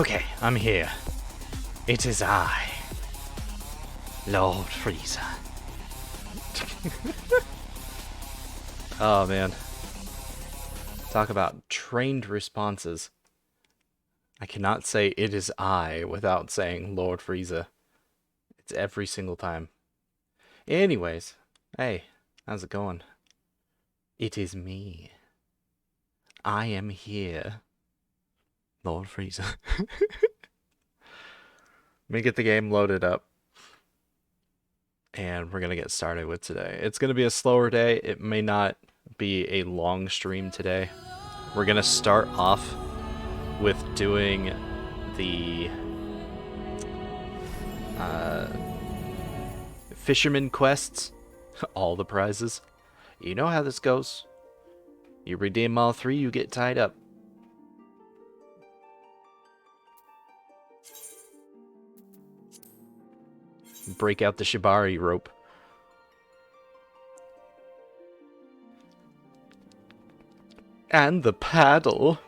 Okay, I'm here. It is I, Lord Freezer. Oh man. Talk about trained responses. I cannot say it is I without saying Lord Frieza. It's every single time. Anyways, hey, how's it going? It is me. I am here. Lord Frieza. Let me get the game loaded up. And we're going to get started with today. It's going to be a slower day. It may not be a long stream today. We're going to start off with doing the fisherman quests. All the prizes. You know how this goes. You redeem all 3, you get tied up. Break out the shibari rope. And the paddle.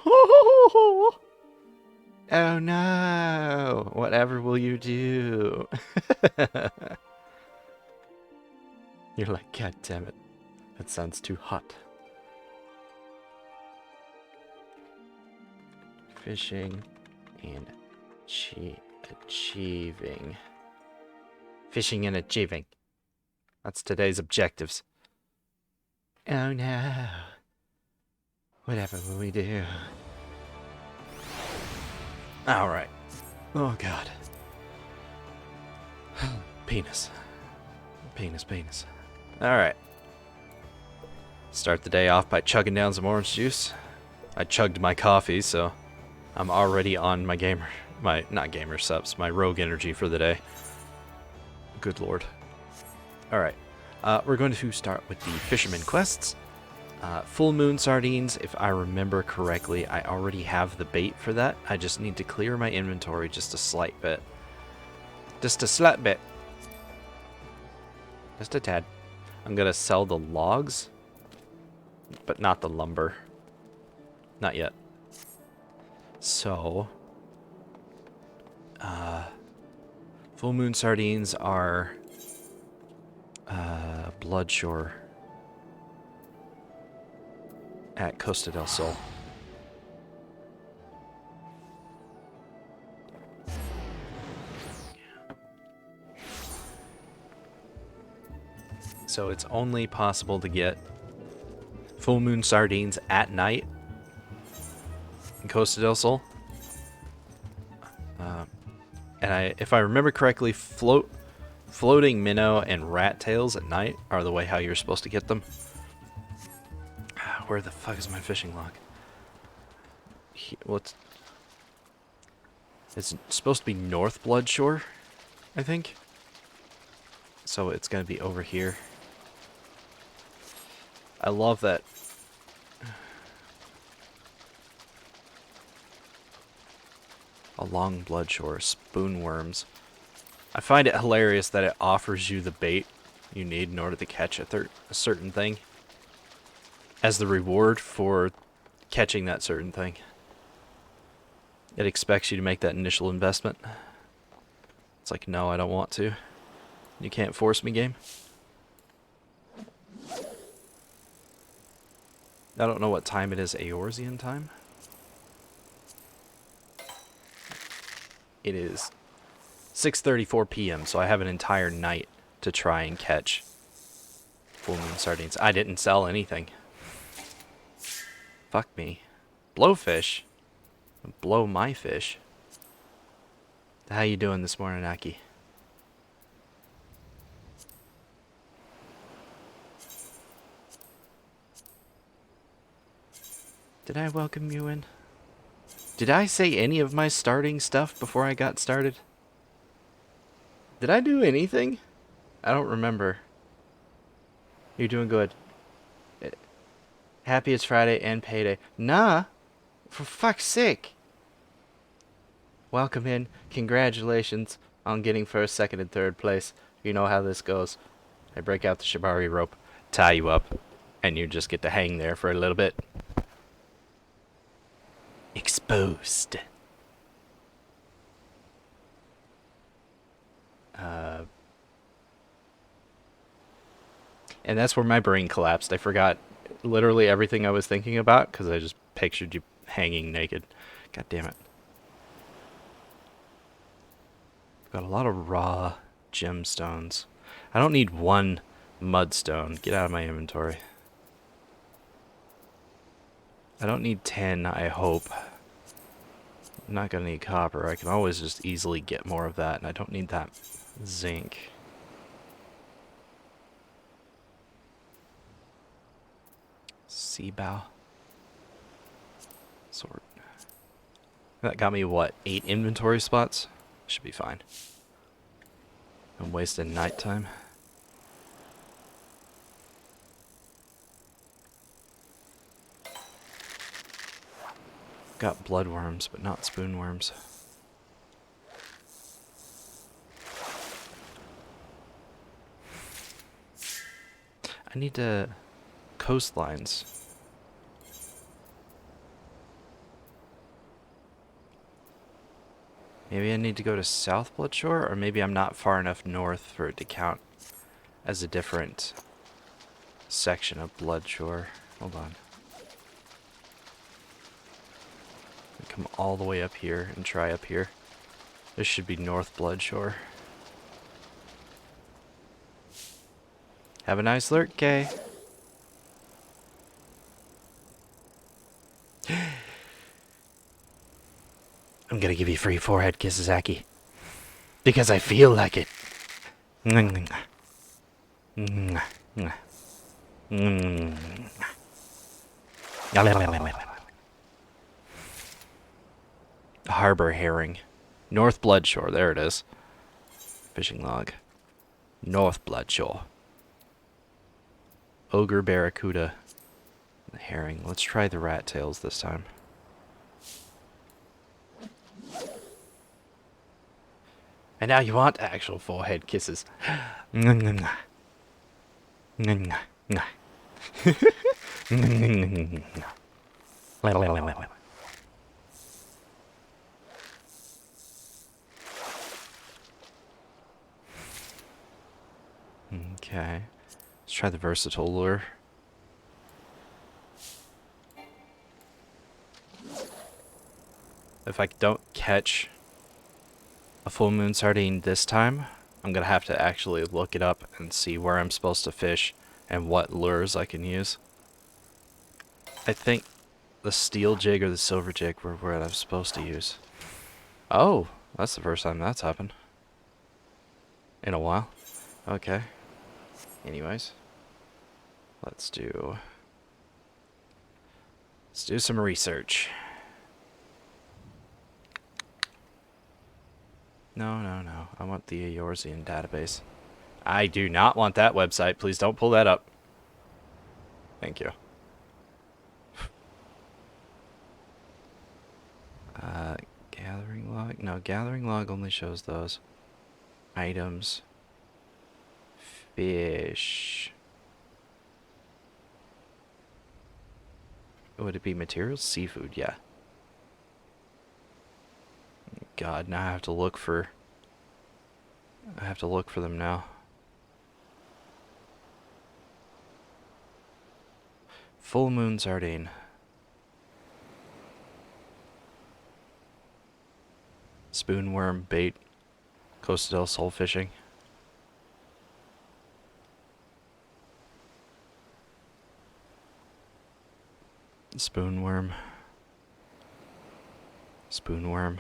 Oh no! Whatever will you do? You're like, God damn it. That sounds too hot. Fishing and achieving. Fishing and achieving. That's today's objectives. Oh no. Whatever will we do? Alright. Oh god. Penis. Penis, penis. Alright. Start the day off by chugging down some orange juice. I chugged my coffee, so I'm already on my not gamer subs, my rogue energy for the day. Good lord. Alright. We're going to start with the fisherman quests. Full moon sardines, if I remember correctly, I already have the bait for that. I just need to clear my inventory just a slight bit. Just a slight bit. Just a tad. I'm going to sell the logs, but not the lumber. Not yet. So, full moon sardines are Bloodshore at Costa del Sol. So it's only possible to get full moon sardines at night in Costa del Sol. And if I remember correctly, floating minnow and rat tails at night are the way how you're supposed to get them. Where the fuck is my fishing log? It's supposed to be North Bloodshore, I think. So it's gonna be over here. I love that. Along Bloodshore, spoonworms. I find it hilarious that it offers you the bait you need in order to catch a certain thing as the reward for catching that certain thing. It expects you to make that initial investment. It's like, no, I don't want to. You can't force me, game. I don't know what time it is Eorzean time. It is 6:34 p.m., so I have an entire night to try and catch full moon sardines. I didn't sell anything. Fuck me. Blowfish? Blow my fish. How you doing this morning, Aki? Did I welcome you in? Did I say any of my starting stuff before I got started? Did I do anything? I don't remember. You're doing good. Happy it's Friday and payday. Nah! For fuck's sake! Welcome in. Congratulations on getting first, second, and third place. You know how this goes. I break out the shibari rope, tie you up, and you just get to hang there for a little bit. Exposed. And that's where my brain collapsed. I forgot literally everything I was thinking about because I just pictured you hanging naked. God damn it. Got a lot of raw gemstones. I don't need one mudstone. Get out of my inventory. I don't need 10, I hope. I'm not gonna need copper. I can always just easily get more of that, and I don't need that zinc. Sea bow. Sword. That got me, what, 8 inventory spots? Should be fine. I'm wasting nighttime. Got bloodworms, but not spoonworms. I need to... coastlines. Maybe I need to go to South Bloodshore, or maybe I'm not far enough north for it to count as a different section of Bloodshore. Hold on. Come all the way up here and try up here. This should be North Bloodshore. Have a nice lurk, Kay. I'm gonna give you free forehead kisses, Aki. Because I feel like it. Harbor herring. North Bloodshore, there it is. Fishing log. North Bloodshore. Ogre barracuda. The herring. Let's try the rat tails this time. And now you want actual forehead kisses. Okay. Let's try the versatile lure. If I don't catch a full moon sardine this time, I'm gonna have to actually look it up and see where I'm supposed to fish and what lures I can use. I think the steel jig or the silver jig were what I'm supposed to use. Oh, that's the first time that's happened. In a while. Okay. Anyways. Let's do some research. No. I want the Eorzean database. I do not want that website. Please don't pull that up. Thank you. Gathering log? No, gathering log only shows those. Items. Fish. Would it be materials? Seafood, yeah. God, now I have to look for them now. Full moon sardine. Spoonworm bait. Costa del Sol fishing. Spoonworm. Spoonworm.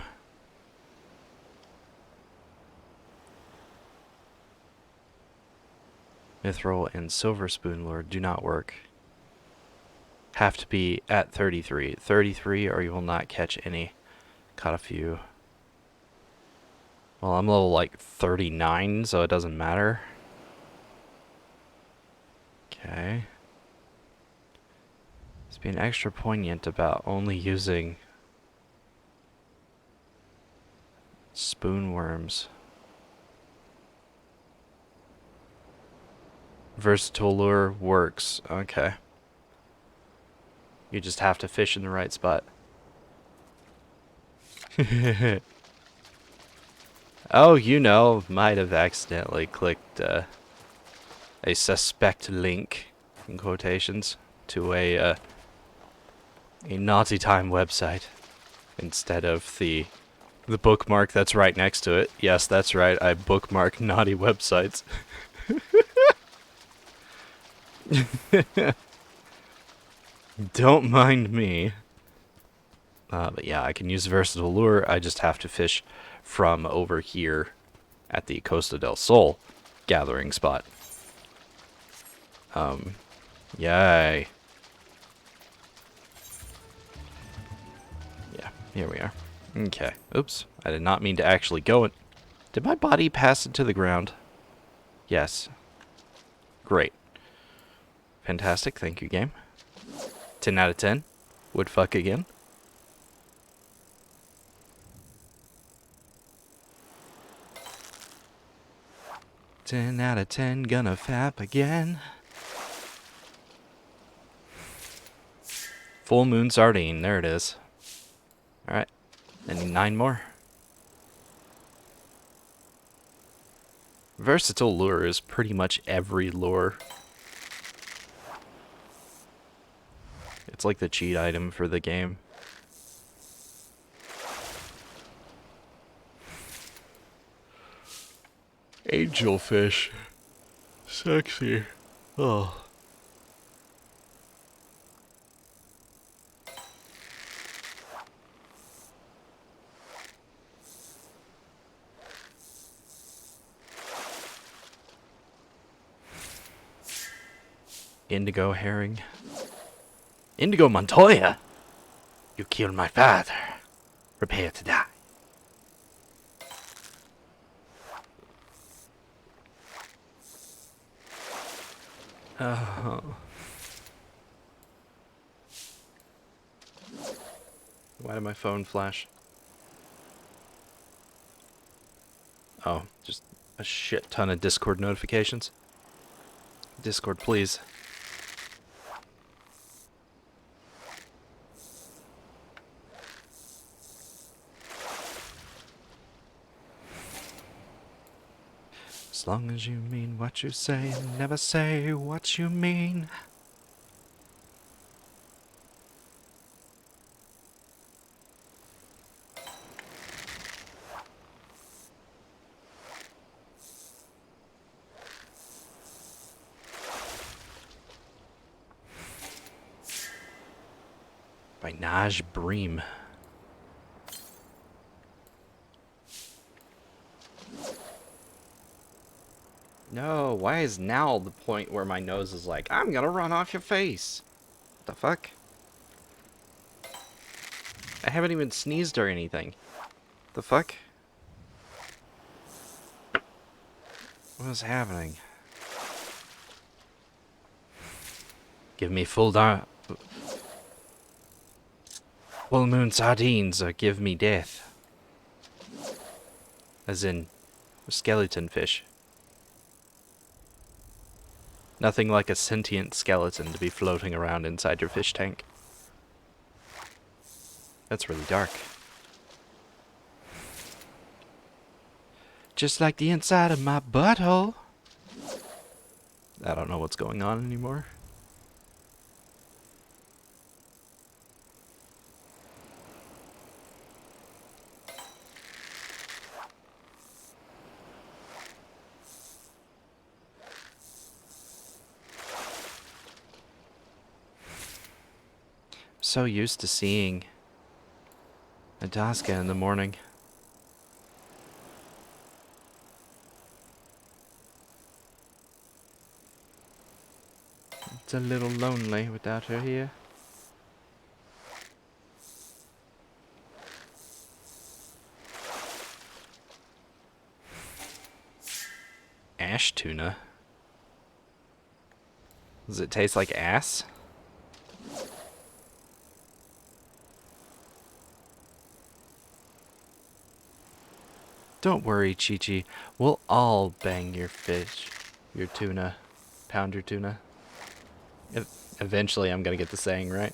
Mithril and silver spoon lure do not work. Have to be at 33. 33 or you will not catch any. Caught a few. Well, I'm level like 39, so it doesn't matter. Okay. It's being extra poignant about only using spoonworms. Versatile lure works. Okay. You just have to fish in the right spot. Oh, you know, might have accidentally clicked a suspect link, in quotations, to a Naughty Time website instead of the bookmark that's right next to it. Yes, that's right, I bookmark naughty websites. Don't mind me. But yeah, I can use versatile lure. I just have to fish from over here at the Costa del Sol gathering spot. Yay. Yeah, here we are. Okay. Oops. I did not mean to actually go it. Did my body pass into the ground? Yes. Great. Fantastic. Thank you, game. 10 out of 10. Would fuck again. Ten out of 10, gonna fap again. Full moon sardine, there it is. Alright, I need 9 more. Versatile lure is pretty much every lure. It's like the cheat item for the game. Angelfish. Sexy. Oh. Indigo herring. Indigo Montoya! You killed my father. Prepare to die. Oh. Why did my phone flash? Oh, just a shit ton of Discord notifications. Discord, please. As long as you mean what you say, never say what you mean. By Naj Bream. No, why is now the point where my nose is like, I'm gonna run off your face? What the fuck? I haven't even sneezed or anything. The fuck? What is happening? Give me full moon sardines or give me death. As in, skeleton fish. Nothing like a sentient skeleton to be floating around inside your fish tank. That's really dark. Just like the inside of my butthole. I don't know what's going on anymore. So used to seeing Adaska in the morning. It's a little lonely without her here. Ash tuna? Does it taste like ass? Don't worry, Chi-Chi. We'll all bang your fish. Your tuna. Pound your tuna. Eventually I'm gonna get the saying right.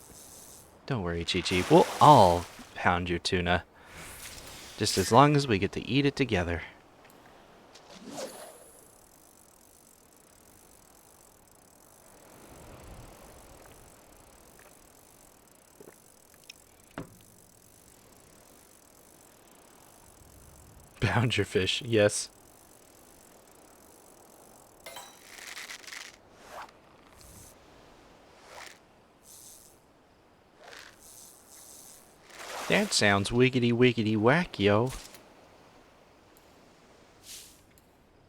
Don't worry, Chi-Chi. We'll all pound your tuna. Just as long as we get to eat it together. found your fish, yes. That sounds wiggity wiggity whack, yo.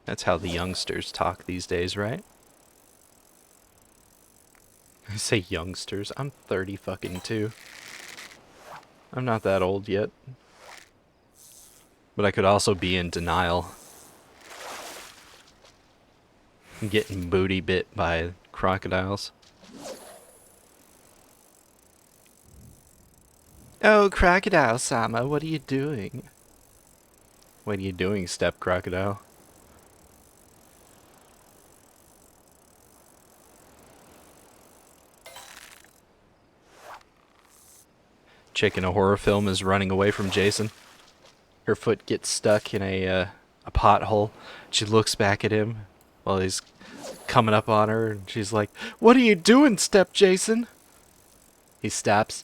That's how the youngsters talk these days, right? I say youngsters, I'm 30 fucking 2. I'm not that old yet. But I could also be in denial. Getting booty bit by crocodiles. Oh, Crocodile Sama, what are you doing? What are you doing, Step Crocodile? Chick in a horror film is running away from Jason. Her foot gets stuck in a pothole. She looks back at him while he's coming up on her, and she's like, "What are you doing, Step Jason?" He stops,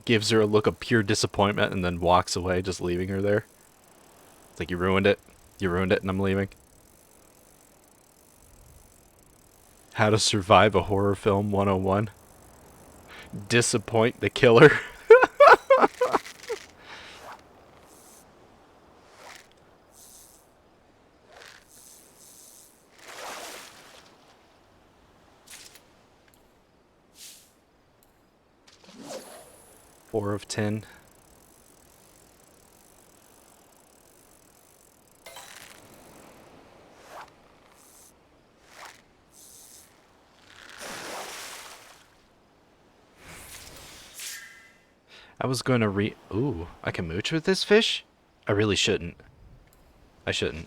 gives her a look of pure disappointment, and then walks away, just leaving her there. It's like, you ruined it. You ruined it, and I'm leaving. How to survive a horror film 101. Disappoint the killer. 4 of 10. I was going to Ooh, I can mooch with this fish? I really shouldn't. I shouldn't.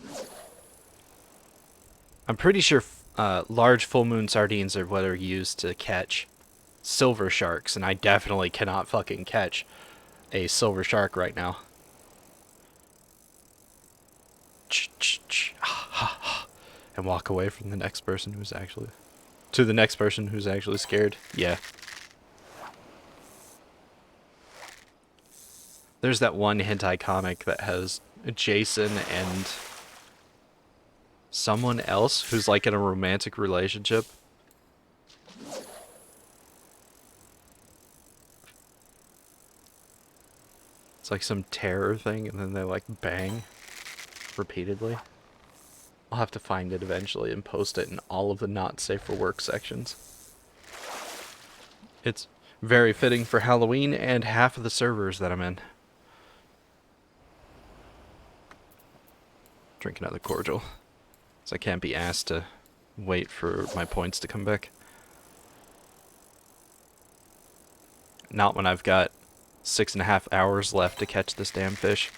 I'm pretty sure large full moon sardines are what are used to catch silver sharks, and I definitely cannot fucking catch a silver shark right now. And walk away from the next person who's actually... To the next person who's actually scared. Yeah. There's that one hentai comic that has Jason and someone else who's like in a romantic relationship. It's like some terror thing, and then they like bang repeatedly. I'll have to find it eventually and post it in all of the not safe for work sections. It's very fitting for Halloween and half of the servers that I'm in. Drink another cordial, so I can't be asked to wait for my points to come back. Not when I've got 6.5 hours left to catch this damn fish.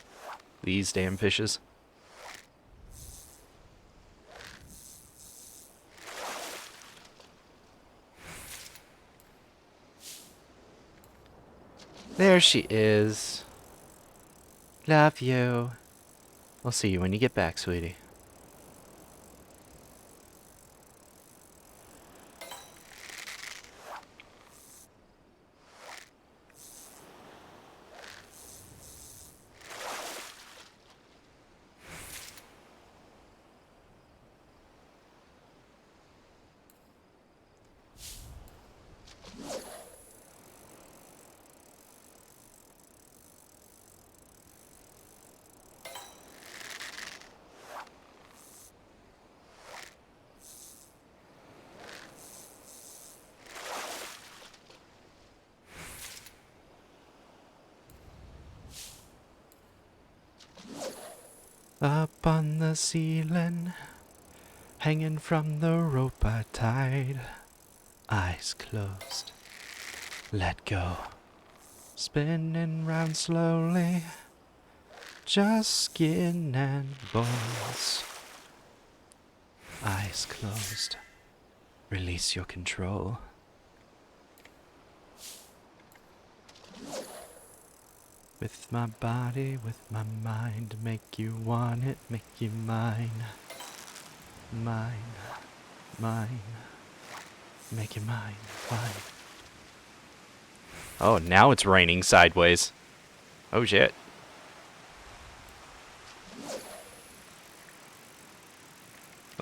These damn fishes. There she is. Love you. I'll see you when you get back, sweetie. Up on the ceiling, hanging from the rope I tied. Eyes closed, let go. Spinning round slowly, just skin and bones. Eyes closed, release your control. With my body, with my mind, make you want it, make you mine. Mine, mine, make you mine, mine. Oh, now it's raining sideways. Oh shit.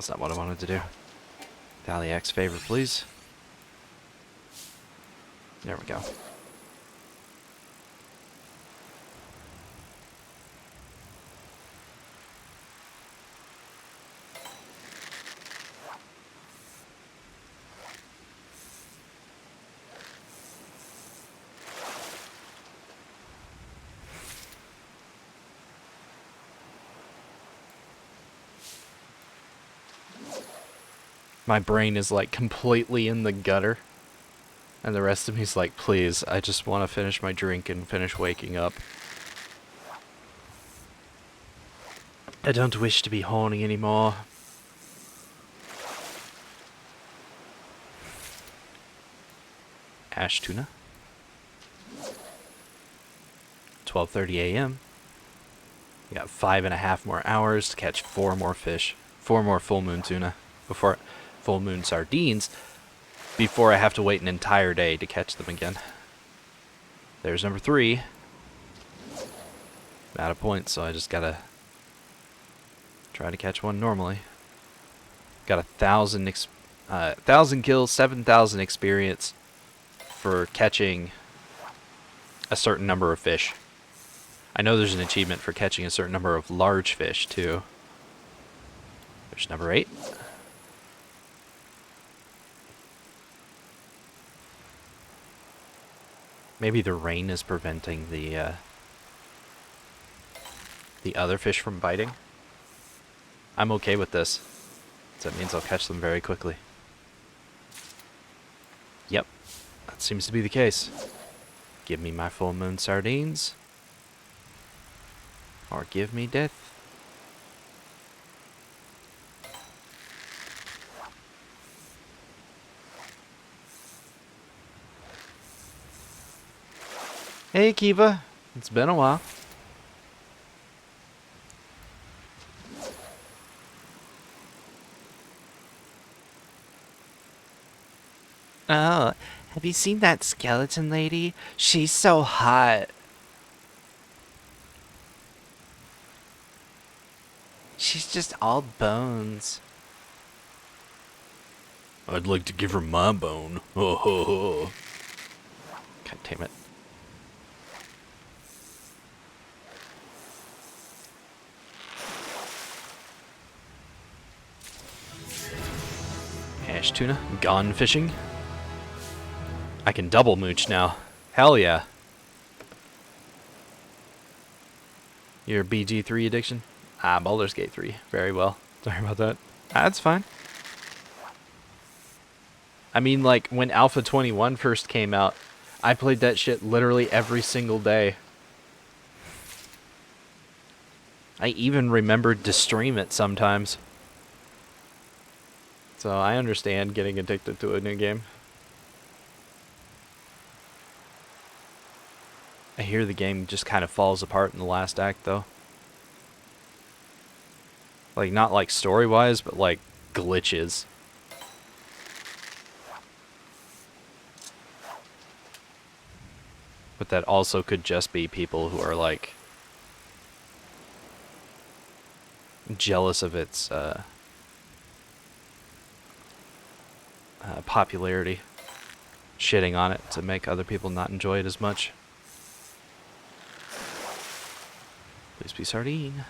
That's not what I wanted to do. Tally X favor, please. There we go. My brain is like completely in the gutter. And the rest of me's like, please, I just want to finish my drink and finish waking up. I don't wish to be horny anymore. Ash tuna. 12:30 a.m. We got 5.5 more hours to catch 4 more fish. 4 more full moon tuna. Before full moon sardines. Before I have to wait an entire day to catch them again. There's number 3. I'm out of points, so I just gotta try to catch one normally. Got 1,000 kills, 7,000 experience for catching a certain number of fish. I know there's an achievement for catching a certain number of large fish, too. There's number 8. Maybe the rain is preventing the other fish from biting. I'm okay with this. So that means I'll catch them very quickly. Yep, that seems to be the case. Give me my full moon sardines. Or give me death. Hey Kiva, it's been a while. Oh, have you seen that skeleton lady? She's so hot. She's just all bones. I'd like to give her my bone. Oh, ho, ho. God damn it. Ash tuna, gone fishing. I can double mooch now. Hell yeah. Your BG3 addiction? Ah, Baldur's Gate 3. Very well. Sorry about that. That's fine. I mean, like, when Alpha 21 first came out, I played that shit literally every single day. I even remembered to stream it sometimes. So I understand getting addicted to a new game. I hear the game just kind of falls apart in the last act, though. Like, not like story-wise, but like glitches. But that also could just be people who are like jealous of its popularity, shitting on it to make other people not enjoy it as much. Please be sardine.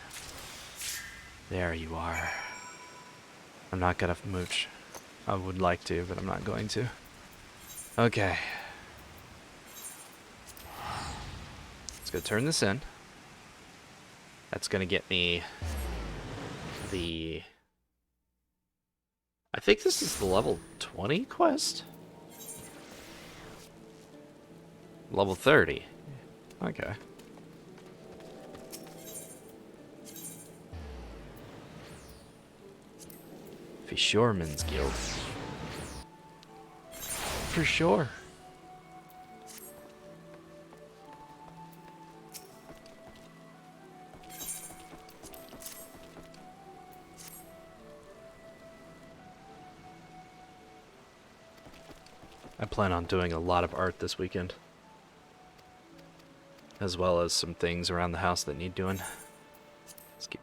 There you are. I'm not gonna mooch. I would like to, but I'm not going to. Okay. Let's go turn this in. That's gonna get me the... I think this is the level 20 quest? Level 30. Okay. Fisherman's Guild. For sure. I plan on doing a lot of art this weekend. As well as some things around the house that need doing. Let's keep...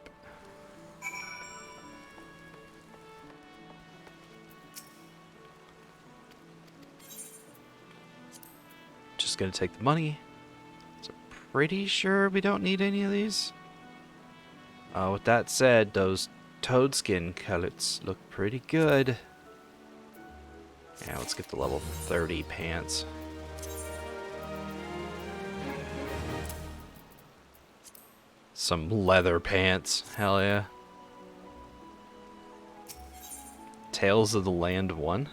going to take the money. So pretty sure we don't need any of these. With that said, those toad skin cullets look pretty good. Yeah, let's get the level 30 pants. Some leather pants. Hell yeah. Tales of the Land 1.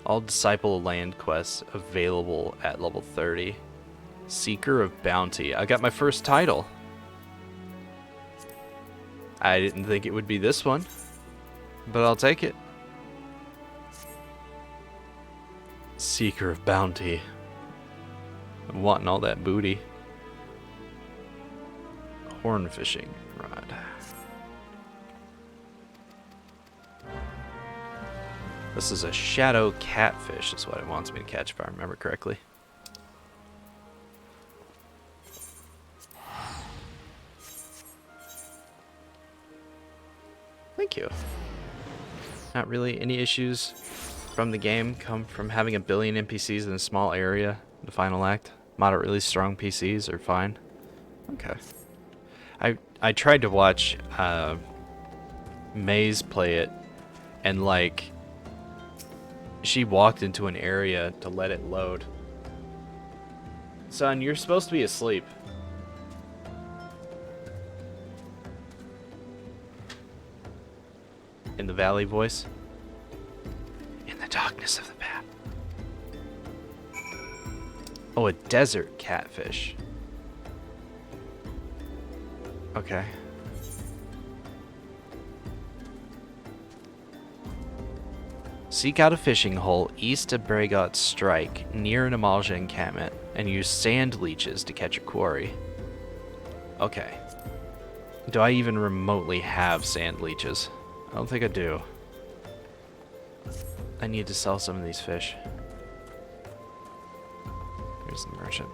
All Disciple of Land quests available at level 30. Seeker of Bounty. I got my first title. I didn't think it would be this one, but I'll take it. Seeker of Bounty. I'm wanting all that booty. Horn fishing rod. This is a shadow catfish, is what it wants me to catch if I remember correctly. Thank you. Not really any issues from the game come from having a billion NPCs in a small area. The final act. Moderately strong PCs are fine. Okay. I tried to watch Maze play it, and like she walked into an area to let it load. Son, you're supposed to be asleep. In the valley voice. In the darkness of the path. Oh, a desert catfish. Okay. Seek out a fishing hole east of Bregot Strike near an Amalja encampment and use sand leeches to catch a quarry. Okay. Do I even remotely have sand leeches? I don't think I do. I need to sell some of these fish. Here's the merchant.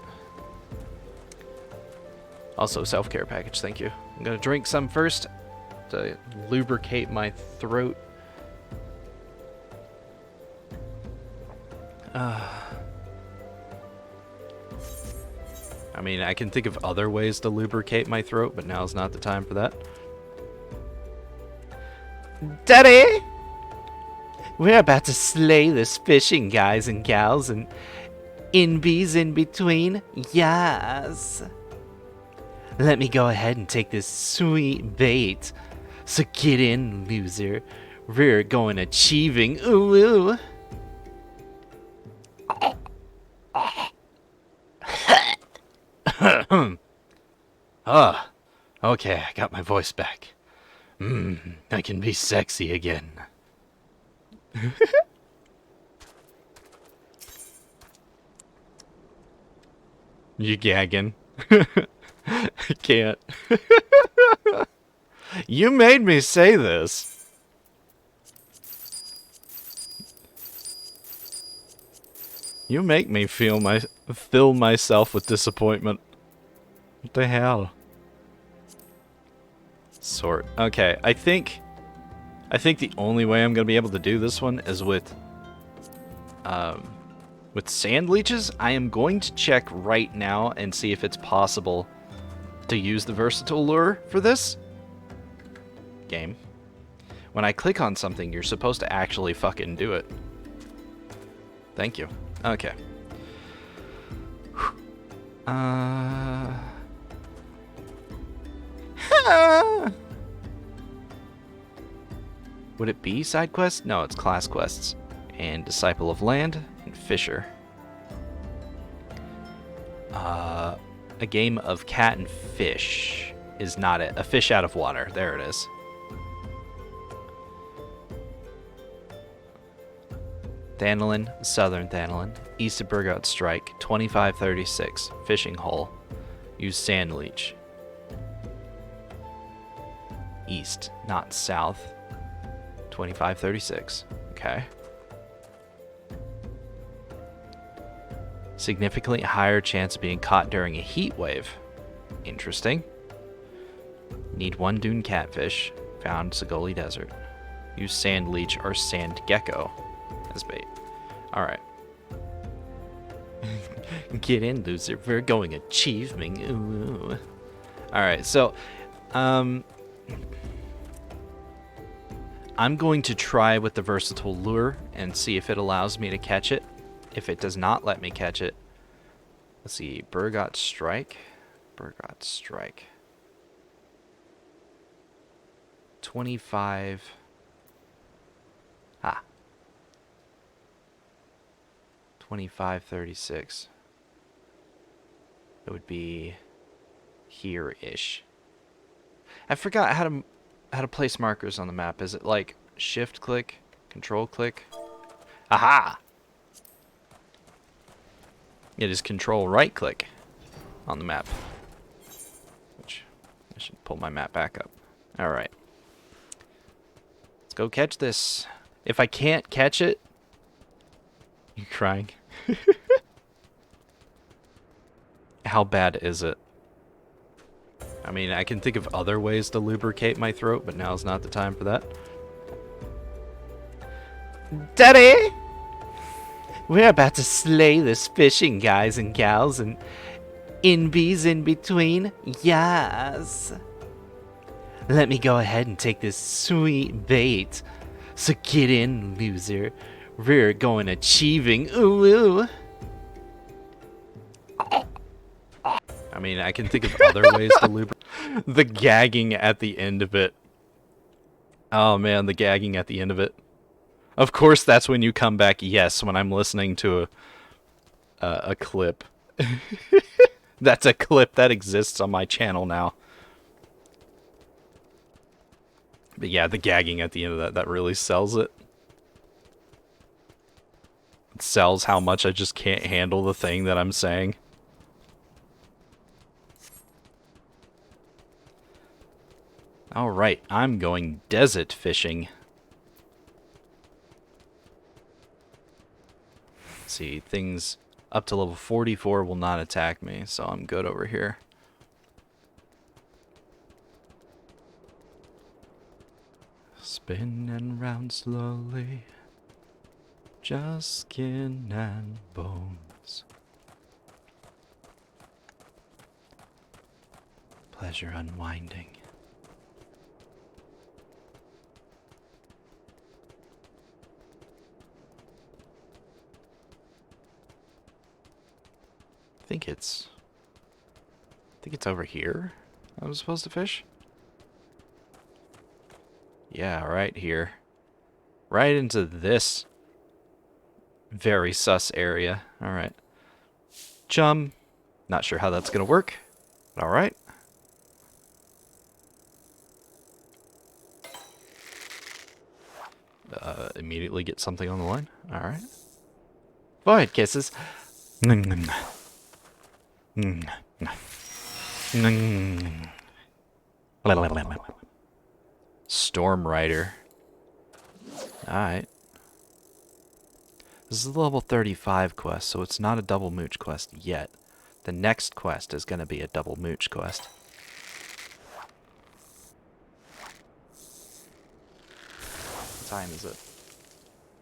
Also, self-care package, thank you. I'm gonna drink some first to lubricate my throat. I mean, I can think of other ways to lubricate my throat, but now's not the time for that. Daddy! We're about to slay this fishing, guys and gals, and inbies in between. Yes! Let me go ahead and take this sweet bait. So get in, loser. We're going achieving. Ooh, ooh. Okay, I got my voice back. I can be sexy again. You gagging? I can't. You made me say this. You make me fill myself with disappointment. What the hell? Sort. Okay, I think the only way I'm gonna be able to do this one is with sand leeches. I am going to check right now and see if it's possible to use the versatile lure for this game. When I click on something, you're supposed to actually fucking do it. Thank you. Okay. Would it be side quests? No, it's class quests. And Disciple of Land and Fisher. A game of cat and fish is not it. A fish out of water. There it is. Thanolin, Southern Thanolin, east of Burgout Strike, 2536, fishing hole. Use sand leech. East, not south. 2536. Okay. Significantly higher chance of being caught during a heat wave. Interesting. Need one dune catfish. Found Sagoli Desert. Use sand leech or sand gecko as bait. Alright. Get in, loser. We're going achievement. Ooh. Alright, so I'm going to try with the versatile lure and see if it allows me to catch it. If it does not let me catch it, let's see, Burgot Strike. Burgot Strike. 25. Ah. 2536. It would be here-ish. I forgot how to place markers on the map. Is it like shift click, control click? Aha! It is control right click on the map. Which I should pull my map back up. Alright. Let's go catch this. If I can't catch it... You crying? How bad is it? I mean, I can think of other ways to lubricate my throat, but now's not the time for that. Daddy! We're about to slay this fishing, guys and gals, and inbies in between. Yes! Let me go ahead and take this sweet bait. So get in, loser. We're going achieving. Ooh, ooh. I mean, I can think of other ways to lubricate. The gagging at the end of it. Oh man, the gagging at the end of it. Of course, that's when you come back. Yes, when I'm listening to a clip. That's a clip that exists on my channel now. But yeah, the gagging at the end of that really sells it. It sells how much I just can't handle the thing that I'm saying. Alright, I'm going desert fishing. Let's see, things up to level 44 will not attack me, so I'm good over here. Spinning round slowly, just skin and bones. Pleasure unwinding. I think it's over here I was supposed to fish. Yeah, right here. Right into this very sus area. Alright. Chum. Not sure how that's gonna work, but alright. Immediately get something on the line. Alright. Void kisses. Storm Rider. Alright. This is a level 35 quest, so it's not a double mooch quest yet. The next quest is going to be a double mooch quest. What time is it?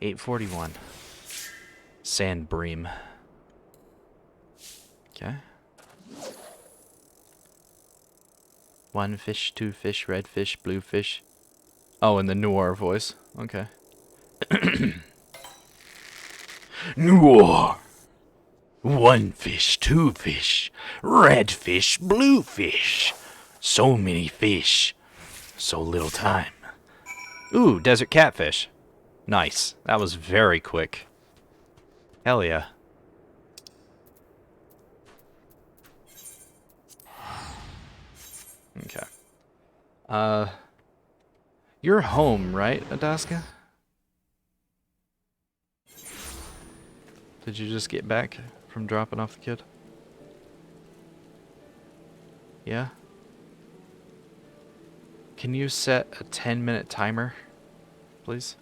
8:41. Sand bream. Okay. 1 fish, 2 fish, red fish, blue fish. Oh, and the noir voice. Okay. Noir. 1 fish, 2 fish, red fish, blue fish. So many fish. So little time. Ooh, desert catfish. Nice. That was very quick. Hell yeah. Okay. You're home, right, Adaska? Did you just get back from dropping off the kid? Yeah? Can you set a 10-minute timer, please?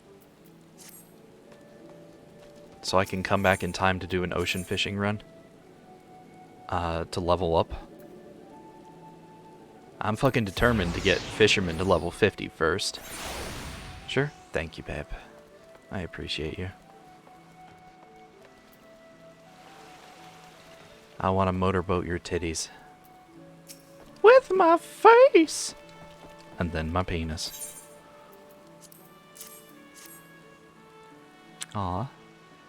So I can come back in time to do an ocean fishing run. To level up. I'm fucking determined to get fisherman to level 50 first. Sure? Thank you, babe. I appreciate you. I want to motorboat your titties. With my face! And then my penis. Aw,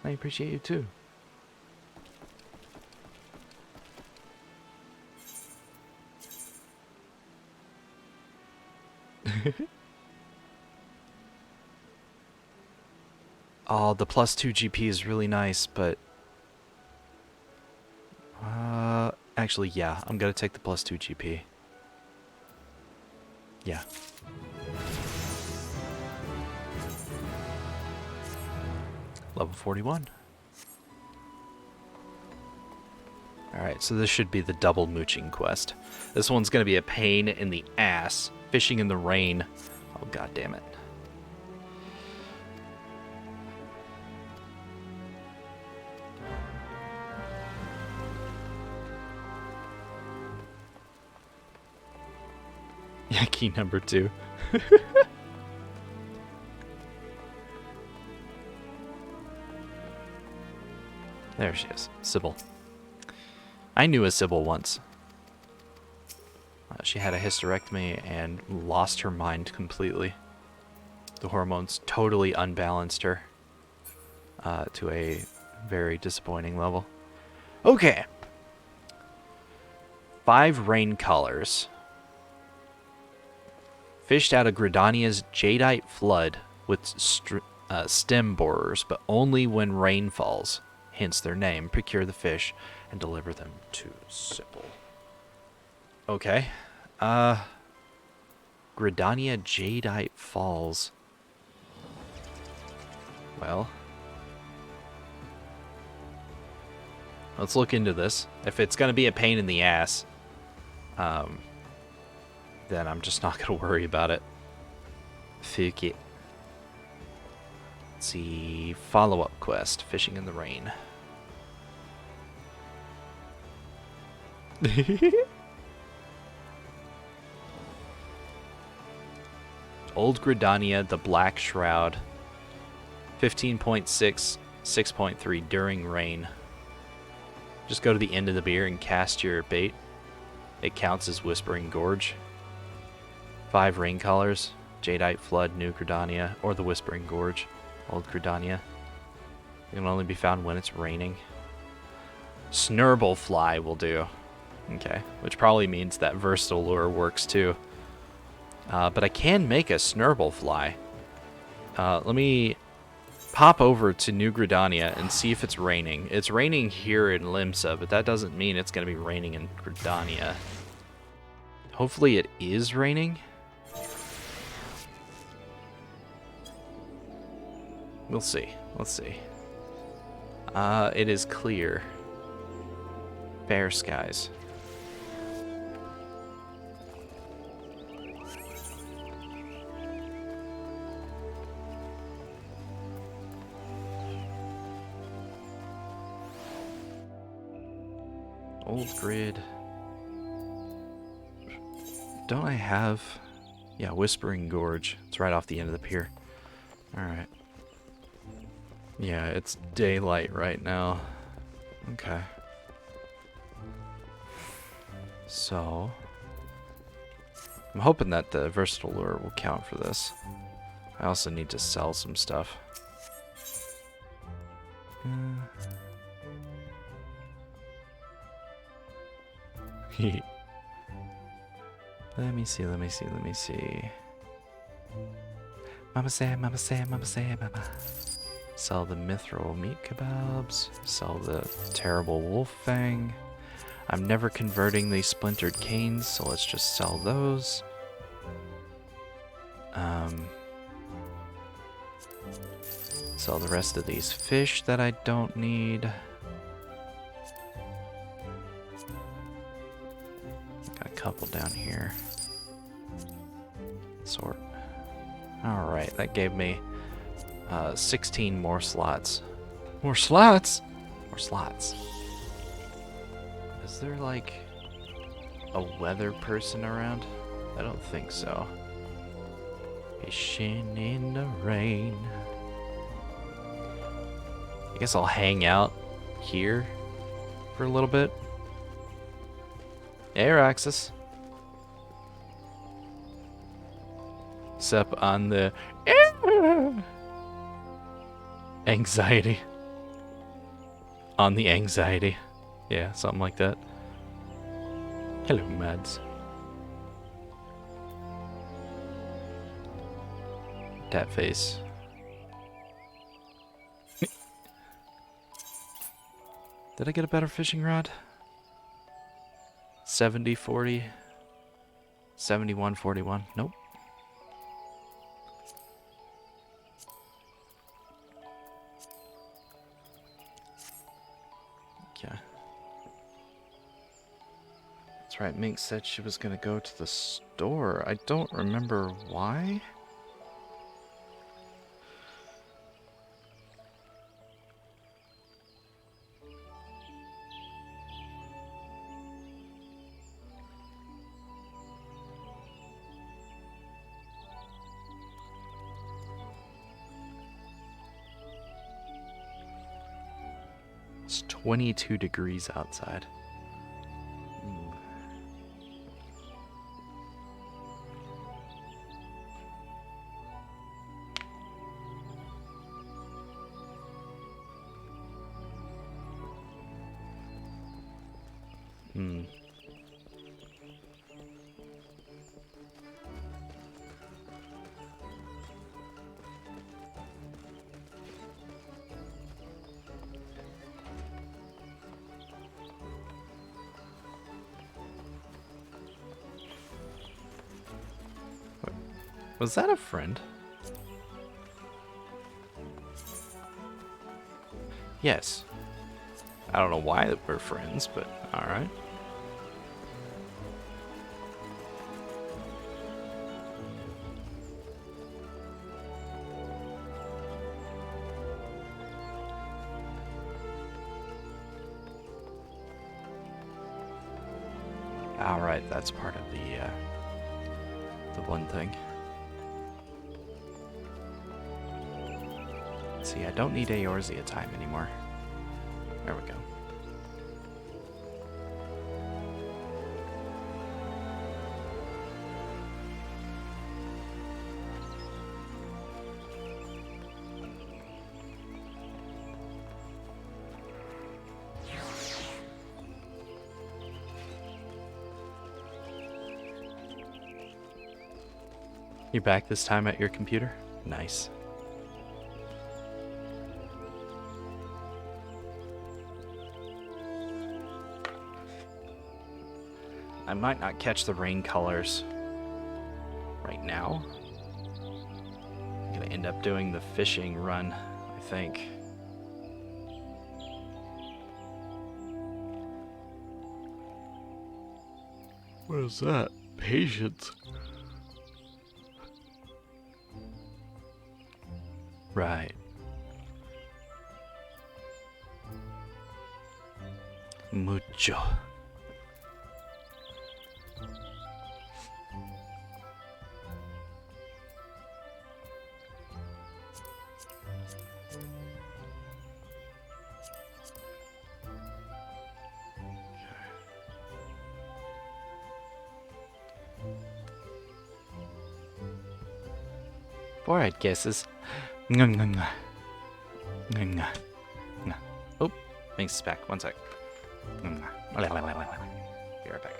I appreciate you too. Oh, the +2 GP is really nice, but... actually, yeah, I'm gonna take the +2 GP. Yeah. Level 41. Alright, so this should be the double mooching quest. This one's gonna be a pain in the ass. Fishing in the rain. Oh, god damn it. Yeah, key number 2. There she is, Sybil. I knew a Sybil once. She had a hysterectomy and lost her mind completely. The hormones totally unbalanced her to a very disappointing level. Okay. 5 rain colors. Fished out of Gridania's jadeite flood with stem borers, but only when rain falls. Hence their name. Procure the fish and deliver them to Sybil. Okay. Gridania jadeite falls. Well, let's look into this. If it's going to be a pain in the ass, then I'm just not going to worry about it. Fuck it. Let's see. Follow-up quest. Fishing in the rain. Old Gridania, the Black Shroud. 15.6, 6.3 during rain. Just go to the end of the beer and cast your bait. It counts as Whispering Gorge. 5 rain colors. Jadeite Flood, New Gridania, or the Whispering Gorge. Old Gridania. It can only be found when it's raining. Snurble Fly will do. Okay, which probably means that Versatile Lure works too. But I can make a Snurble Fly. Let me pop over to New Gridania and see if it's raining. It's raining here in Limsa, but that doesn't mean it's going to be raining in Gridania. Hopefully it is raining. We'll see. Let's see. It is clear. Fair skies. Old grid. Don't I have... Yeah, Whispering Gorge. It's right off the end of the pier. Alright. Yeah, it's daylight right now. Okay. So... I'm hoping that the Versatile Lure will count for this. I also need to sell some stuff. Let me see. Mama say, mama say, mama say, mama. Sell the mithril meat kebabs. Sell the terrible wolf fang. I'm never converting these splintered canes, so let's just sell those. Sell the rest of these fish that I don't need. Got a couple down here. Sort. Alright, that gave me 16 more slots. More slots? More slots. Is there like a weather person around? I don't think so. Fishing in the rain. I guess I'll hang out here for a little bit. Air access. Sup on the anxiety. On the anxiety. Yeah, something like that. Hello, Mads. That face. Did I get a better fishing rod? 70-40. 71-41. Nope. Okay. That's right, Mink said she was gonna go to the store. I don't remember why. It's 22 degrees outside. Was that a friend? Yes. I don't know why we're friends, but alright. Alright, that's part of the one thing. See, I don't need Eorzea time anymore. There we go. You back this time at your computer? Nice. I might not catch the rain colors right now. I'm gonna end up doing the fishing run, I think. What is that? Patience. Right. Mucho. Forehead kisses. Oh, Minx is back. One sec. Be right back.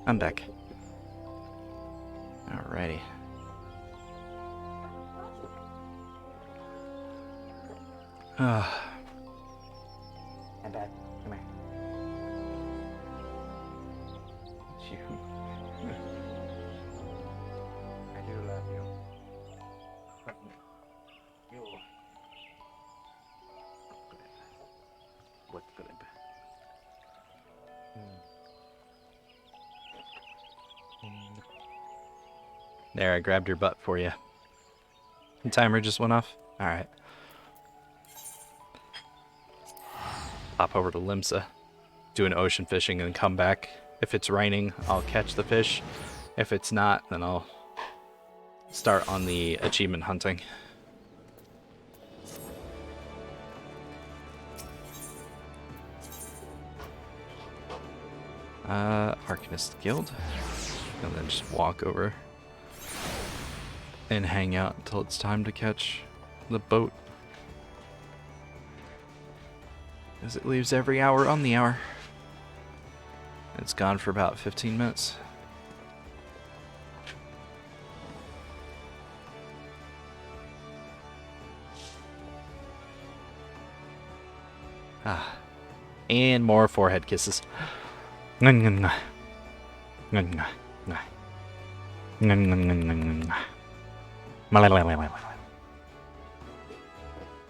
I'm back. Alrighty. And Dad, come here. You. I do love you. You. What's good? There, I grabbed your butt for you. The timer just went off? Alright. Hop over to Limsa, do an ocean fishing, and come back. If it's raining, I'll catch the fish. If it's not, then I'll start on the achievement hunting. Arcanist Guild. And then just walk over and hang out until it's time to catch the boat. As it leaves every hour on the hour. It's gone for about 15 minutes. Ah. And more forehead kisses. What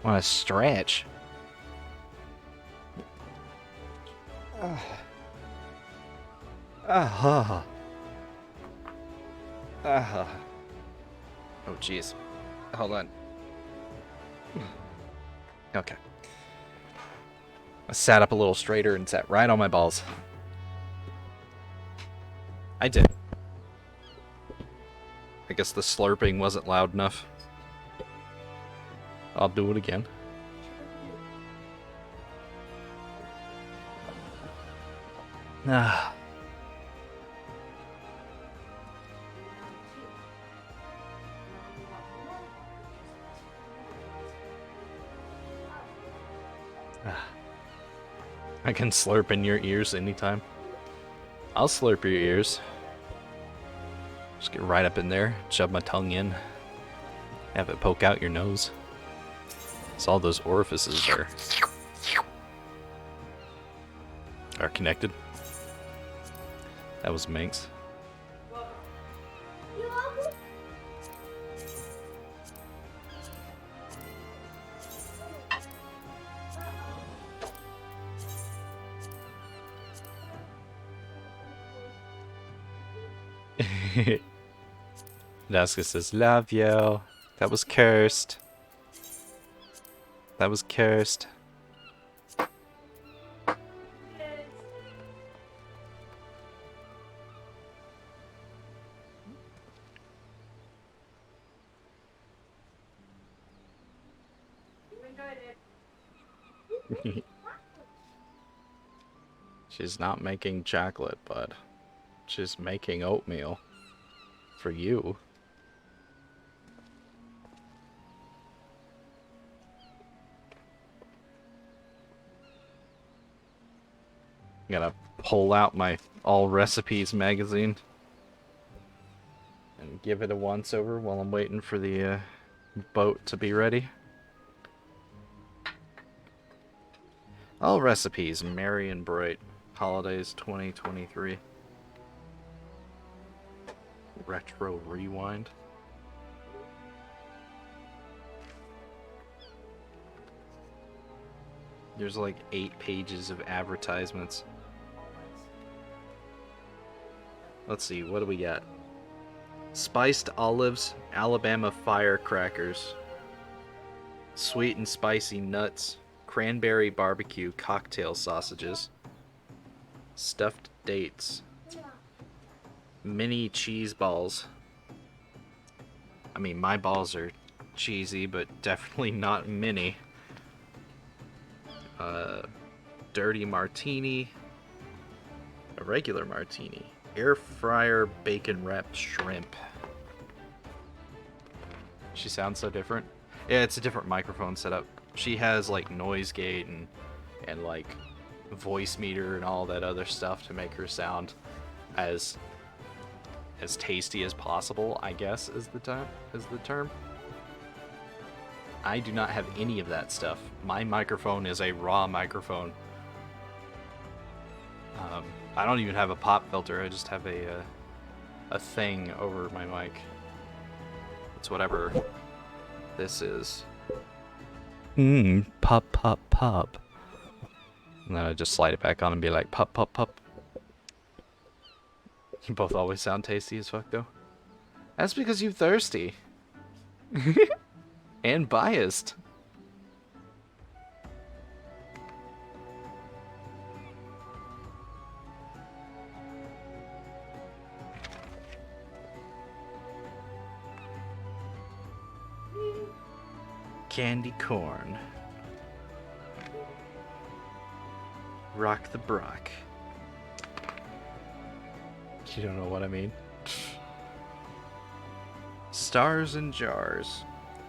a stretch. Oh, jeez. Hold on. Okay. I sat up a little straighter and sat right on my balls. I did. I guess the slurping wasn't loud enough. I'll do it again. Ah. I can slurp in your ears anytime. I'll slurp your ears. Just get right up in there, shove my tongue in, have it poke out your nose. So all those orifices are connected. That was Minx. Daska says, love you. That was cursed. That was cursed. She's not making chocolate, bud. She's making oatmeal. For you. Gotta pull out my All Recipes magazine and give it a once over while I'm waiting for the boat to be ready. All Recipes, Merry and Bright, Holidays 2023. Retro Rewind. There's like 8 pages of advertisements. Let's see, what do we got? Spiced olives, Alabama firecrackers, sweet and spicy nuts, cranberry barbecue cocktail sausages, stuffed dates, mini cheese balls. I mean, my balls are cheesy, but definitely not mini. Dirty martini, a regular martini, air fryer bacon wrapped shrimp. She sounds so different. Yeah, it's a different microphone setup. She has like noise gate and like voice meter and all that other stuff to make her sound as tasty as possible, I guess is the term. I do not have any of that stuff. My microphone is a raw microphone. I don't even have a pop filter. I just have a thing over my mic. It's whatever this is. Pop, pop, pop. And then I just slide it back on and be like, pop, pop, pop. You both always sound tasty as fuck, though. That's because you're thirsty. And biased. Candy corn. Rock the Brock. You don't know what I mean. Stars in jars.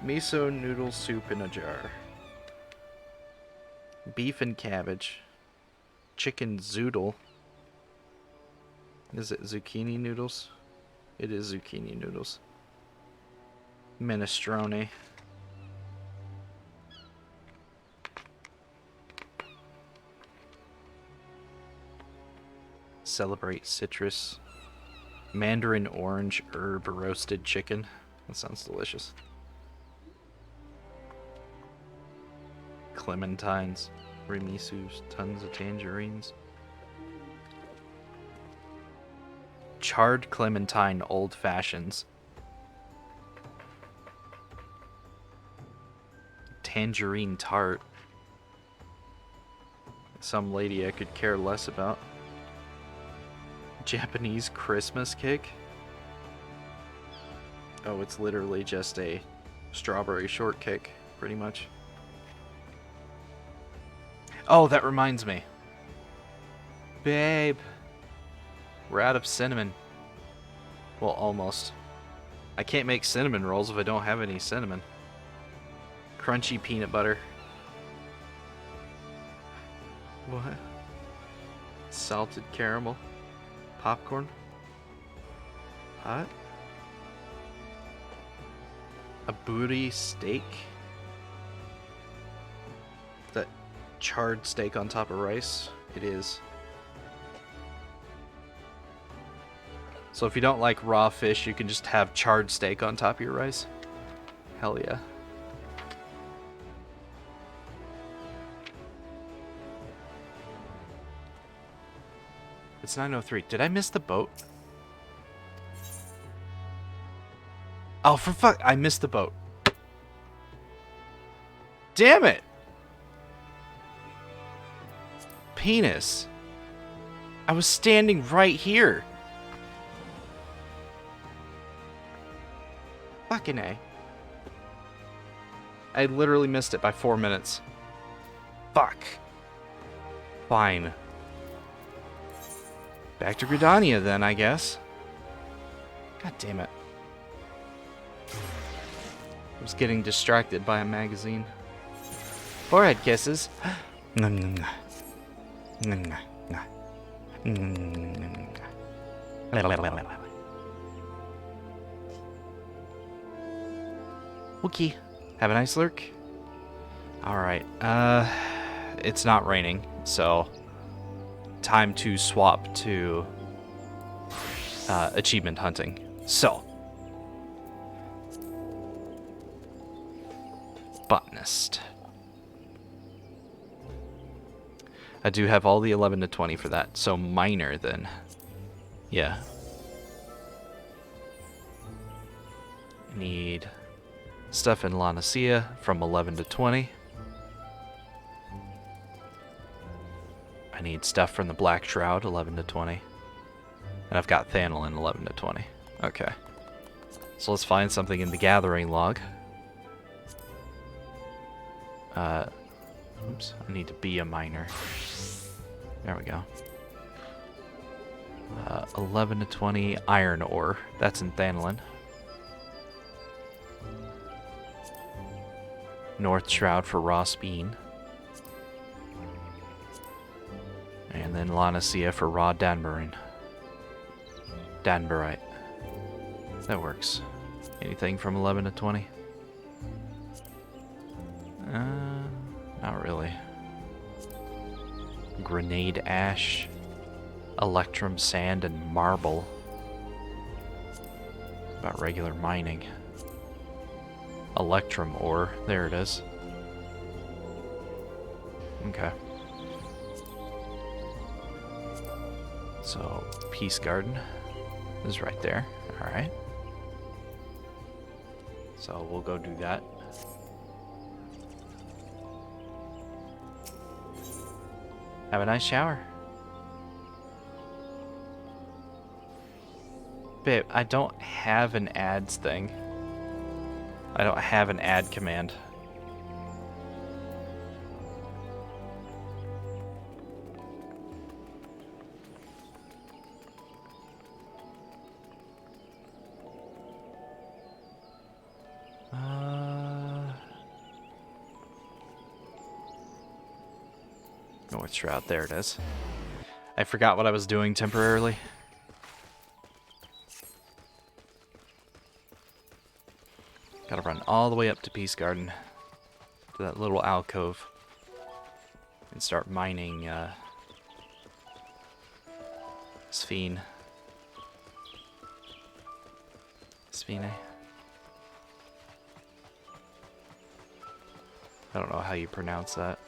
Miso noodle soup in a jar. Beef and cabbage. Chicken zoodle. Is it zucchini noodles? It is zucchini noodles. Minestrone. Celebrate citrus. Mandarin orange herb roasted chicken. That sounds delicious. Clementines. Rimisus. Tons of tangerines. Charred clementine old fashions. Tangerine tart. Some lady I could care less about. Japanese Christmas cake. Oh, it's literally just a strawberry shortcake, pretty much. Oh, that reminds me. Babe. We're out of cinnamon. Well, almost. I can't make cinnamon rolls if I don't have any cinnamon. Crunchy peanut butter. What? Salted caramel. Popcorn? Hot? A booty steak? That charred steak on top of rice? It is. So if you don't like raw fish, you can just have charred steak on top of your rice? Hell yeah. It's 9:03. Did I miss the boat? Oh, for fuck. I missed the boat. Damn it. Penis. I was standing right here. Fucking A. I literally missed it by 4 minutes. Fuck. Fine. Back to Gridania then, I guess. God damn it. I was getting distracted by a magazine. Forehead kisses. Wookie. Have a nice lurk. Alright. It's not raining, so time to swap to achievement hunting. So, botanist. I do have all the 11 to 20 for that, so minor then. Yeah. Need stuff in Lanacia from 11 to 20. I need stuff from the Black Shroud, 11 to 20. And I've got Thanalin, 11 to 20. Okay. So let's find something in the Gathering log. Oops, I need to be a miner. There we go. 11 to 20 iron ore. That's in Thanalin. North Shroud for Ross Bean. And then Lanacia for raw Danburine. Danburite. That works. Anything from 11 to 20? Not really. Grenade ash, electrum sand, and marble. About regular mining. Electrum ore, there it is. Okay. So, Peace Garden is right there. Alright. So we'll go do that. Have a nice shower. Babe, I don't have an ads thing. I don't have an add command. North Route, there it is. I forgot what I was doing temporarily. Gotta run all the way up to Peace Garden, to that little alcove, and start mining Sphene. Sphene. I don't know how you pronounce that.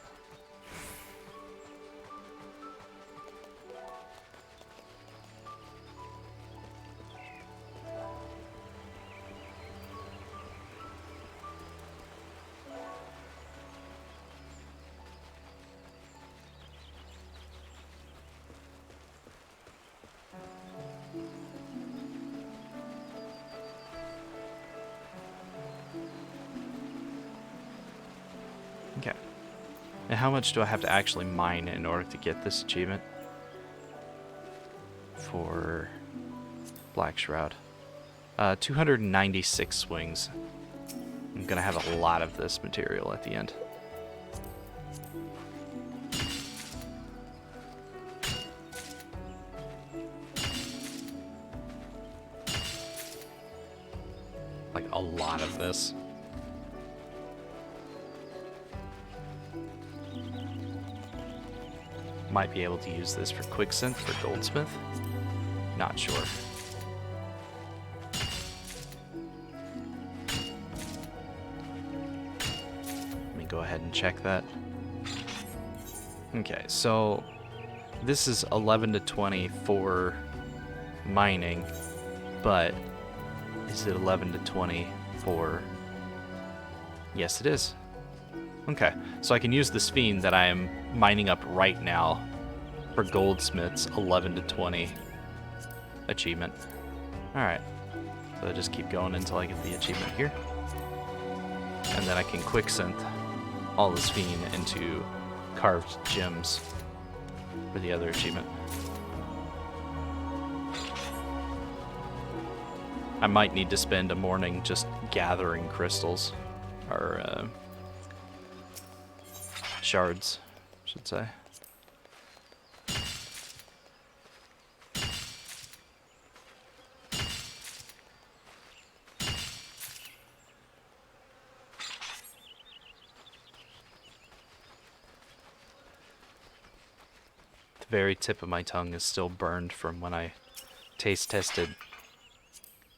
Okay. And how much do I have to actually mine in order to get this achievement? For Black Shroud. 296 swings. I'm gonna have a lot of this material at the end. Like a lot of this. Might be able to use this for Quicksynth for Goldsmith. Not sure. Let me go ahead and check that. Okay, so this is 11 to 20 for mining, but is it 11 to 20 for... Yes, it is. Okay, so I can use the Sphene that I am mining up right now for Goldsmith's 11 to 20 achievement. Alright, so I just keep going until I get the achievement here. And then I can Quicksynth all the Sphene into carved gems for the other achievement. I might need to spend a morning just gathering crystals, or shards, I should say. The very tip of my tongue is still burned from when I taste tested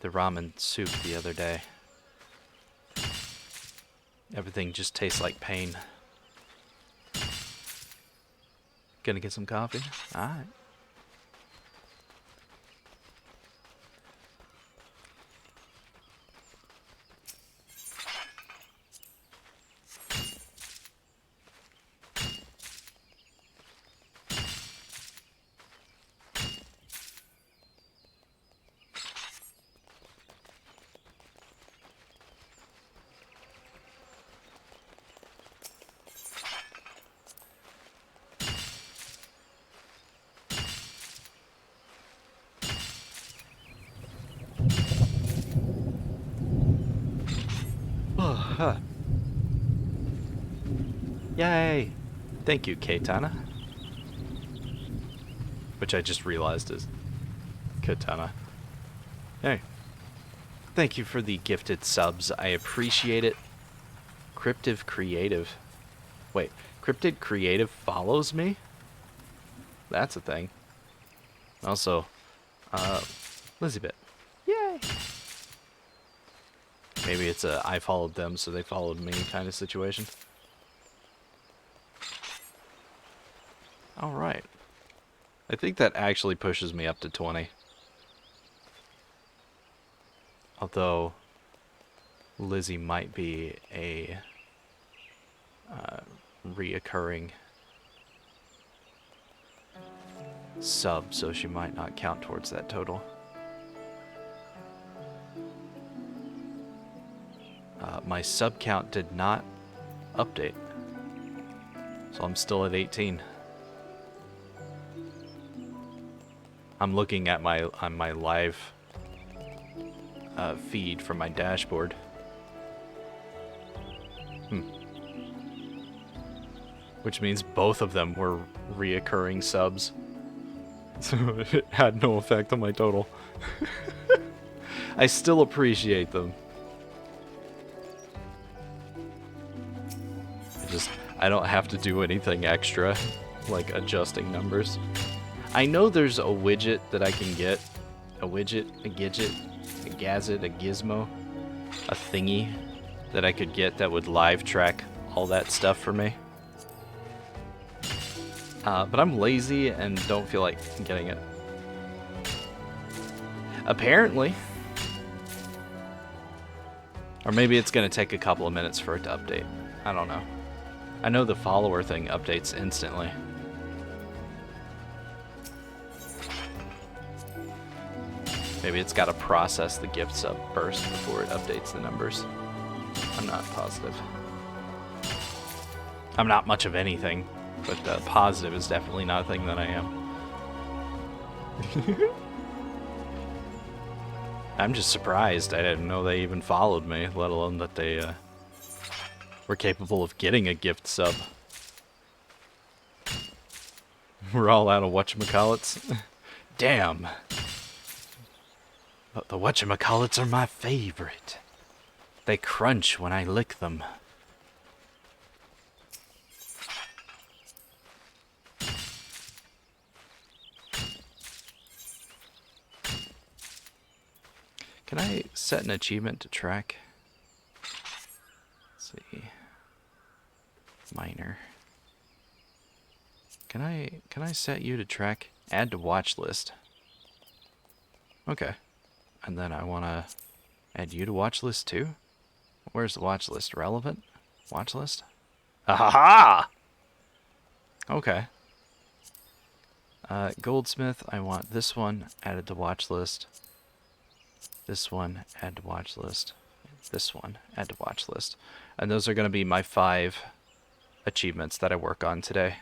the ramen soup the other day. Everything just tastes like pain. Gonna get some coffee? Alright. Huh. Yay! Thank you, Katana. Which I just realized is Katana. Hey. Thank you for the gifted subs. I appreciate it Cryptive Creative. Wait, Cryptid Creative follows me? That's a thing. Also, Lizzie-Bit. Yay! Maybe it's a I followed them, so they followed me kind of situation. Alright. I think that actually pushes me up to 20. Although, Lizzie might be a reoccurring sub, so she might not count towards that total. My sub count did not update, so I'm still at 18. I'm looking at my live feed from my dashboard. Which means both of them were reoccurring subs. So it had no effect on my total. I still appreciate them. I don't have to do anything extra, like adjusting numbers. I know there's a widget that I can get. A widget, a gidget, a gadget, a gizmo, a thingy that I could get that would live track all that stuff for me. But I'm lazy and don't feel like getting it. Apparently. Or maybe it's going to take a couple of minutes for it to update. I don't know. I know the follower thing updates instantly. Maybe it's got to process the gift sub first before it updates the numbers. I'm not positive. I'm not much of anything, but positive is definitely not a thing that I am. I'm just surprised. I didn't know they even followed me, let alone that they were capable of getting a gift sub. We're all out of whatchamacallits. Damn. But the whatchamacallits are my favorite. They crunch when I lick them. Can I set an achievement to track? Let's see. Minor. Can I set you to track? Add to watch list. Okay. And then I want to add you to watch list too? Where's the watch list? Relevant? Watch list? Ahaha! Okay. Goldsmith, I want this one added to watch list. This one, add to watch list. This one, add to watch list. And those are going to be my 5 achievements that I work on today.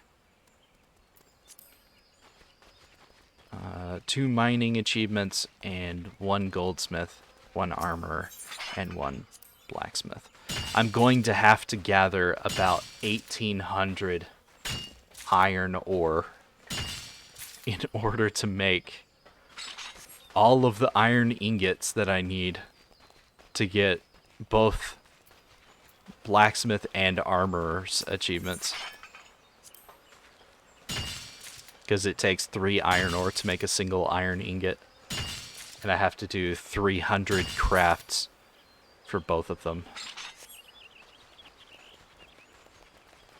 2 mining achievements and 1 goldsmith, 1 armorer, and 1 blacksmith. I'm going to have to gather about 1,800 iron ore in order to make all of the iron ingots that I need to get both blacksmith and armorer's achievements. Because it takes 3 iron ore to make a single iron ingot. And I have to do 300 crafts for both of them.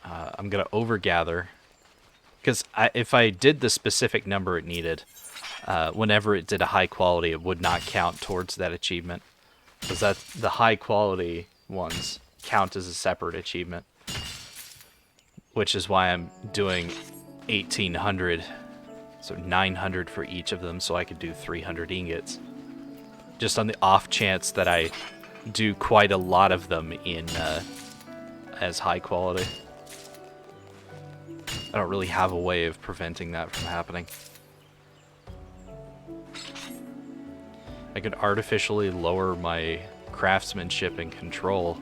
I'm going to overgather. Because if I did the specific number it needed, whenever it did a high quality, it would not count towards that achievement. Because that's the high quality ones count as a separate achievement. Which is why I'm doing 1,800, so 900 for each of them, so I could do 300 ingots. Just on the off chance that I do quite a lot of them in as high quality. I don't really have a way of preventing that from happening. I could artificially lower my craftsmanship and control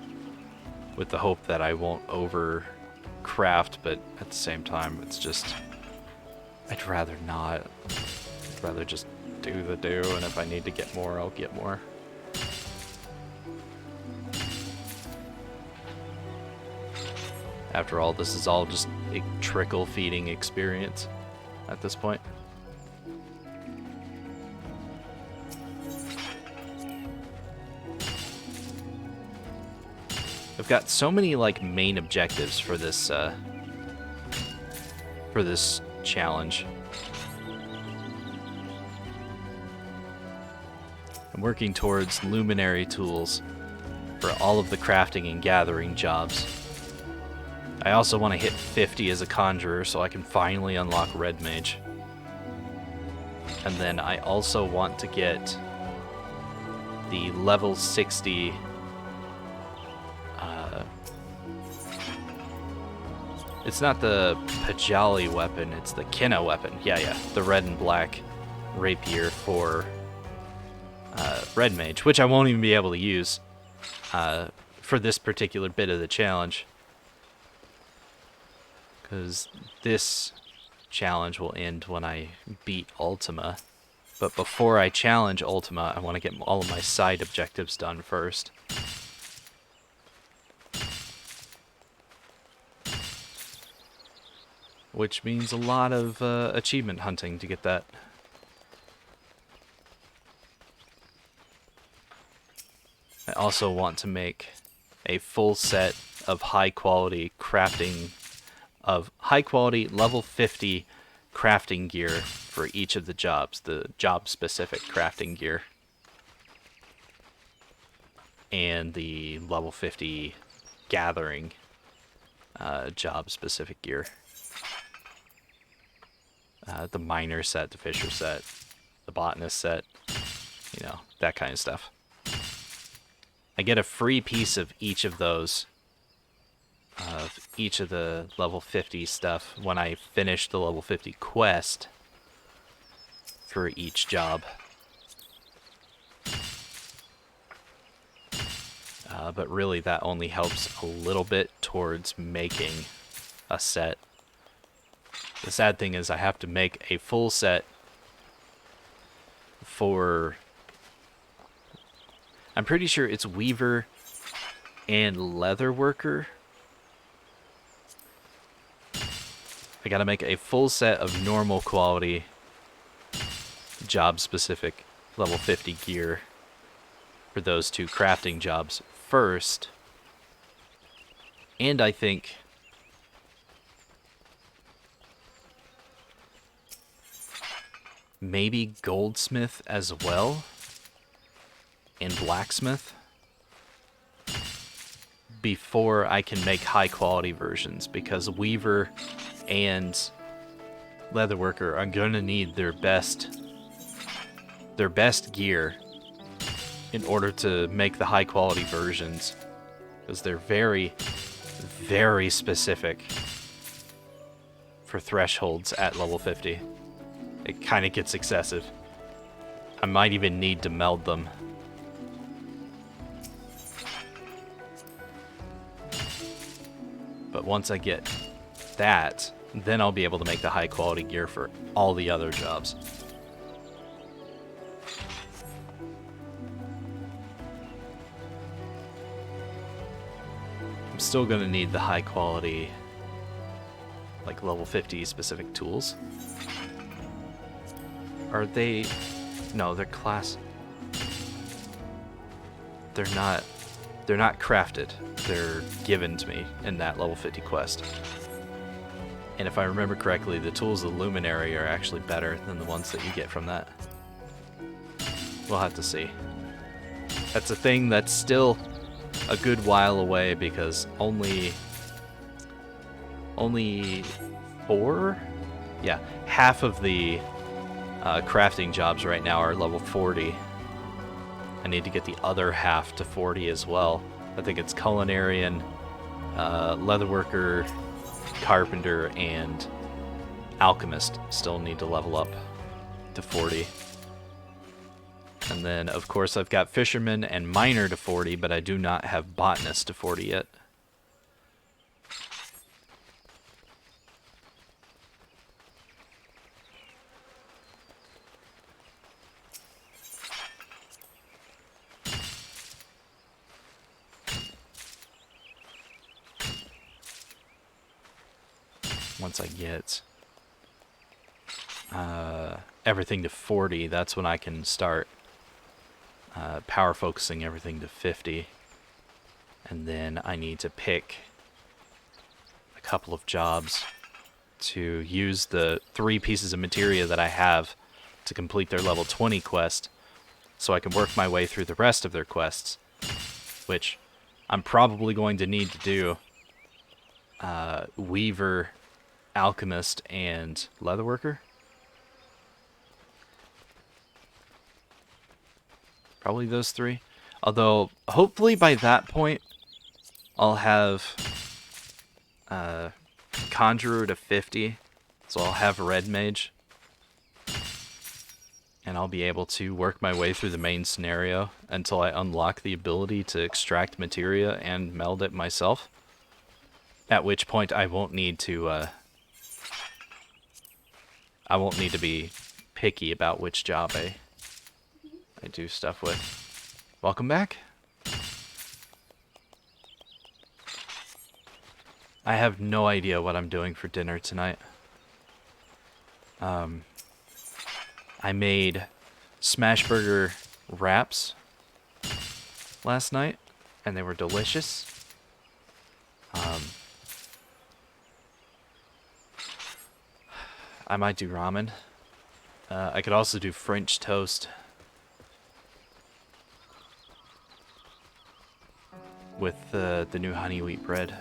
with the hope that I won't overcraft, but at the same time, it's just, I'd rather not. I'd rather just do the do, and if I need to get more, I'll get more. After all, this is all just a trickle feeding experience at this point. I've got so many like main objectives for this challenge. I'm working towards luminary tools for all of the crafting and gathering jobs. I also want to hit 50 as a conjurer so I can finally unlock Red Mage. And then I also want to get the level 60 it's not the Pajali weapon, it's the Kinna weapon. Yeah, the red and black rapier for Red Mage, which I won't even be able to use for this particular bit of the challenge. Because this challenge will end when I beat Ultima. But before I challenge Ultima, I want to get all of my side objectives done first. Which means a lot of achievement hunting to get that. I also want to make a full set of high quality crafting, of high quality level 50 crafting gear for each of the jobs, the job specific crafting gear. And the level 50 gathering job specific gear. The miner set, the fisher set, the botanist set, you know, that kind of stuff. I get a free piece of each of those, each of the level 50 stuff when I finish the level 50 quest for each job. But really that only helps a little bit towards making a set. The sad thing is I have to make a full set for, I'm pretty sure it's Weaver and Leatherworker. I gotta make a full set of normal quality job specific level 50 gear for those two crafting jobs first. And I think maybe goldsmith as well, and blacksmith, before I can make high quality versions, because Weaver and Leatherworker are gonna need their best gear in order to make the high quality versions, because they're very, very specific for thresholds at level 50. It kind of gets excessive. I might even need to meld them. But once I get that, then I'll be able to make the high quality gear for all the other jobs. I'm still going to need the high quality, like level 50 specific tools. Are they... No, they're class... They're not crafted. They're given to me in that level 50 quest. And if I remember correctly, the tools of the Luminary are actually better than the ones that you get from that. We'll have to see. That's a thing that's still a good while away, because only 4? Yeah, half of the crafting jobs right now are level 40. I need to get the other half to 40 as well. I think it's Culinarian, Leatherworker, Carpenter, and Alchemist still need to level up to 40. And then, of course, I've got Fisherman and Miner to 40, but I do not have Botanist to 40 yet. once I get everything to 40, that's when I can start power focusing everything to 50. And then I need to pick a couple of jobs to use the 3 pieces of materia that I have to complete their level 20 quest, so I can work my way through the rest of their quests, which I'm probably going to need to do Weaver, Alchemist, and Leatherworker. Probably those 3. Although, hopefully by that point, I'll have Conjurer to 50, so I'll have Red Mage. And I'll be able to work my way through the main scenario until I unlock the ability to extract materia and meld it myself. At which point I won't need to be picky about which job I do stuff with. Welcome back. I have no idea what I'm doing for dinner tonight. I made Smashburger wraps last night, and they were delicious. I might do ramen. I could also do French toast with the new honey wheat bread.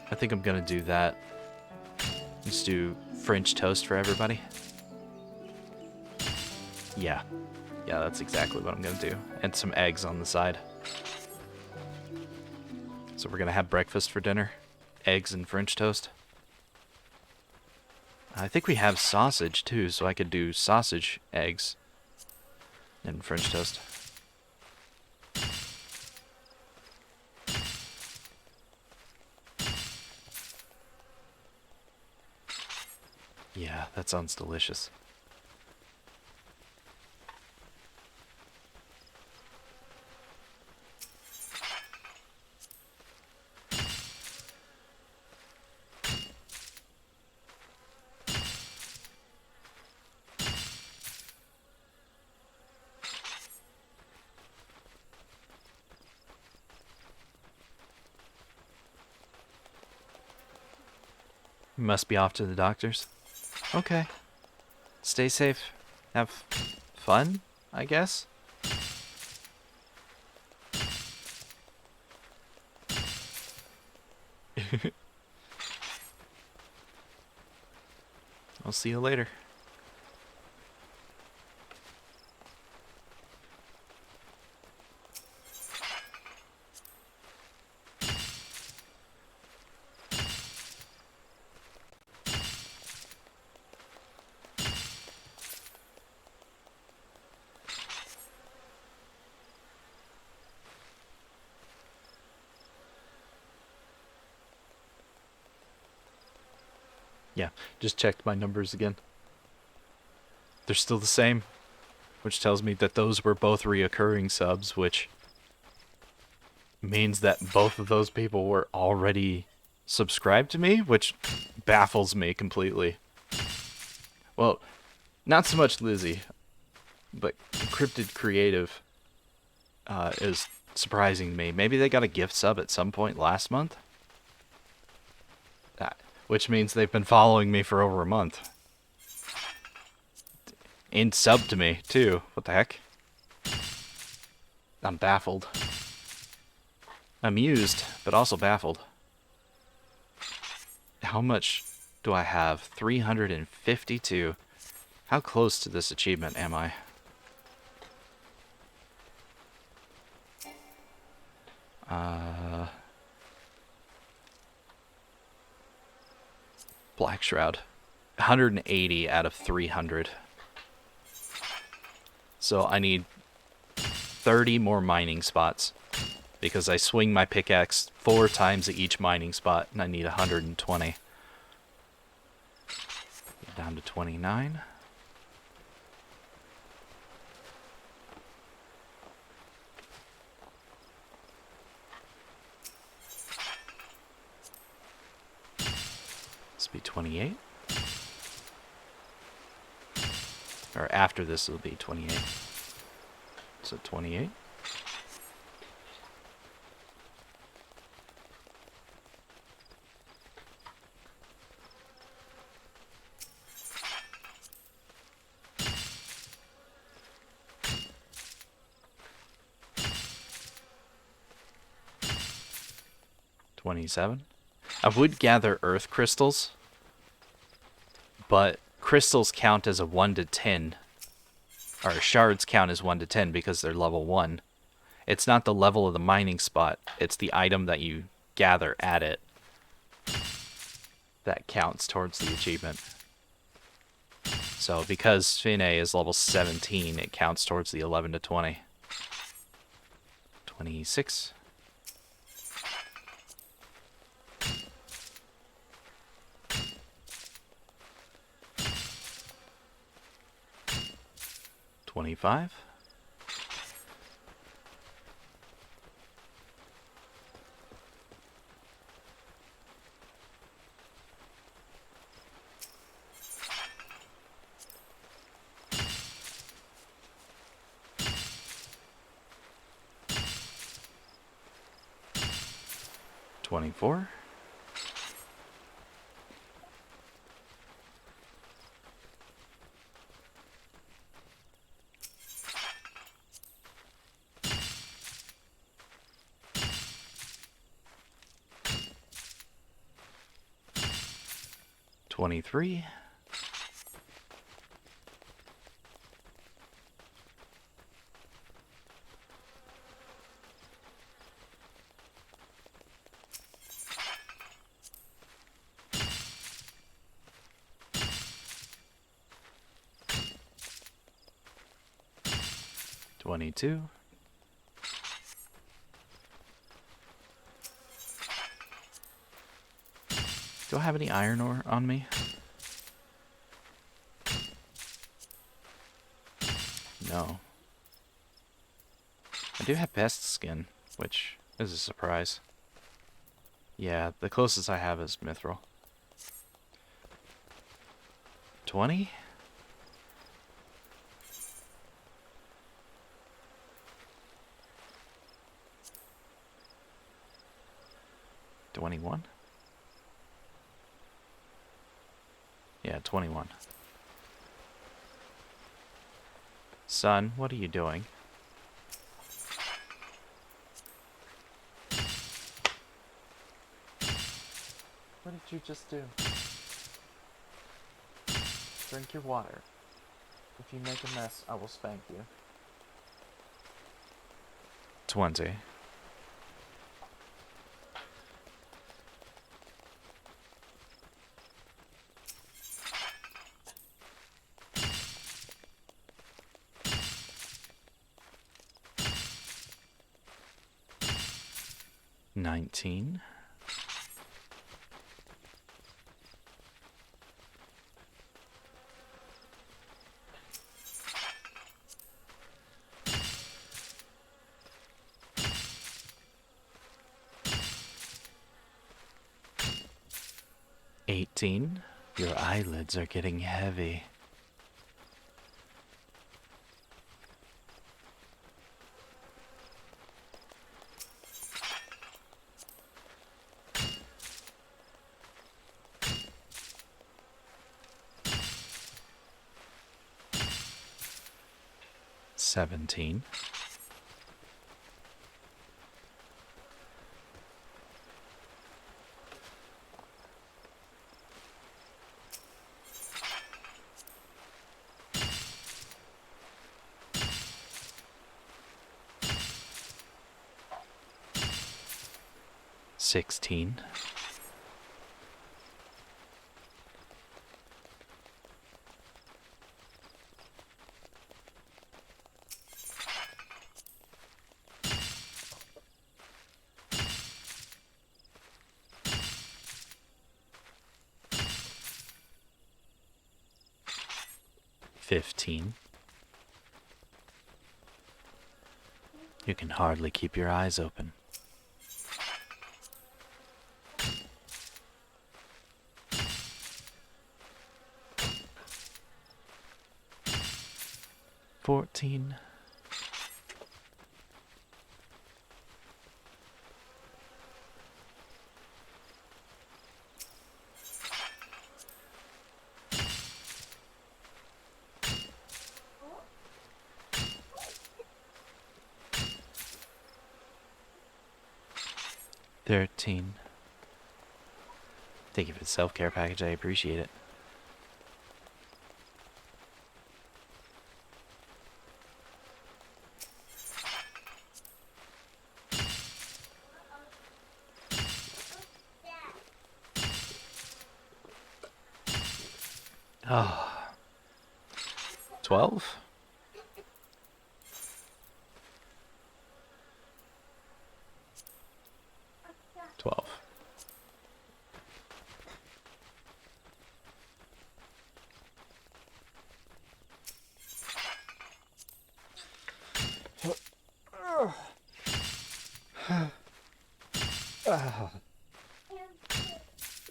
I think I'm gonna do that. Just do French toast for everybody. Yeah, that's exactly what I'm gonna do. And some eggs on the side. So we're gonna have breakfast for dinner. Eggs and French toast. I think we have sausage too, so I could do sausage, eggs, and French toast. Yeah, that sounds delicious. You must be off to the doctor's. Okay. Stay safe. Have fun, I guess? I'll see you later. Yeah, just checked my numbers again. They're still the same, which tells me that those were both reoccurring subs, which means that both of those people were already subscribed to me, which baffles me completely. Well, not so much Lizzie, but Cryptid Creative is surprising me. Maybe they got a gift sub at some point last month? Which means they've been following me for over a month. And sub to me, too. What the heck? I'm baffled. Amused, but also baffled. How much do I have? 352. How close to this achievement am I? Black Shroud. 180 out of 300. So I need 30 more mining spots. Because I swing my pickaxe 4 times at each mining spot, and I need 120. Get down to 29. This will be 28. Or after this will be 28. So 28. $27. I would gather earth crystals, but crystals count as a 1 to 10. Or shards count as 1 to 10 because they're level 1. It's not the level of the mining spot, it's the item that you gather at it that counts towards the achievement. So because Fine is level 17, it counts towards the 11 to 20. 26. $25. $24. $23. $22. Do I have any iron ore on me? No. I do have pest skin, which is a surprise. Yeah, the closest I have is mithril. 20? $21? Yeah, 21. Son, what are you doing? What did you just do? Drink your water. If you make a mess, I will spank you. 20. $19. $18. Your eyelids are getting heavy. $17. $16. $15. You can hardly keep your eyes open. $14. 14. $13. Thank you for the self-care package. I appreciate it. Oh. 12?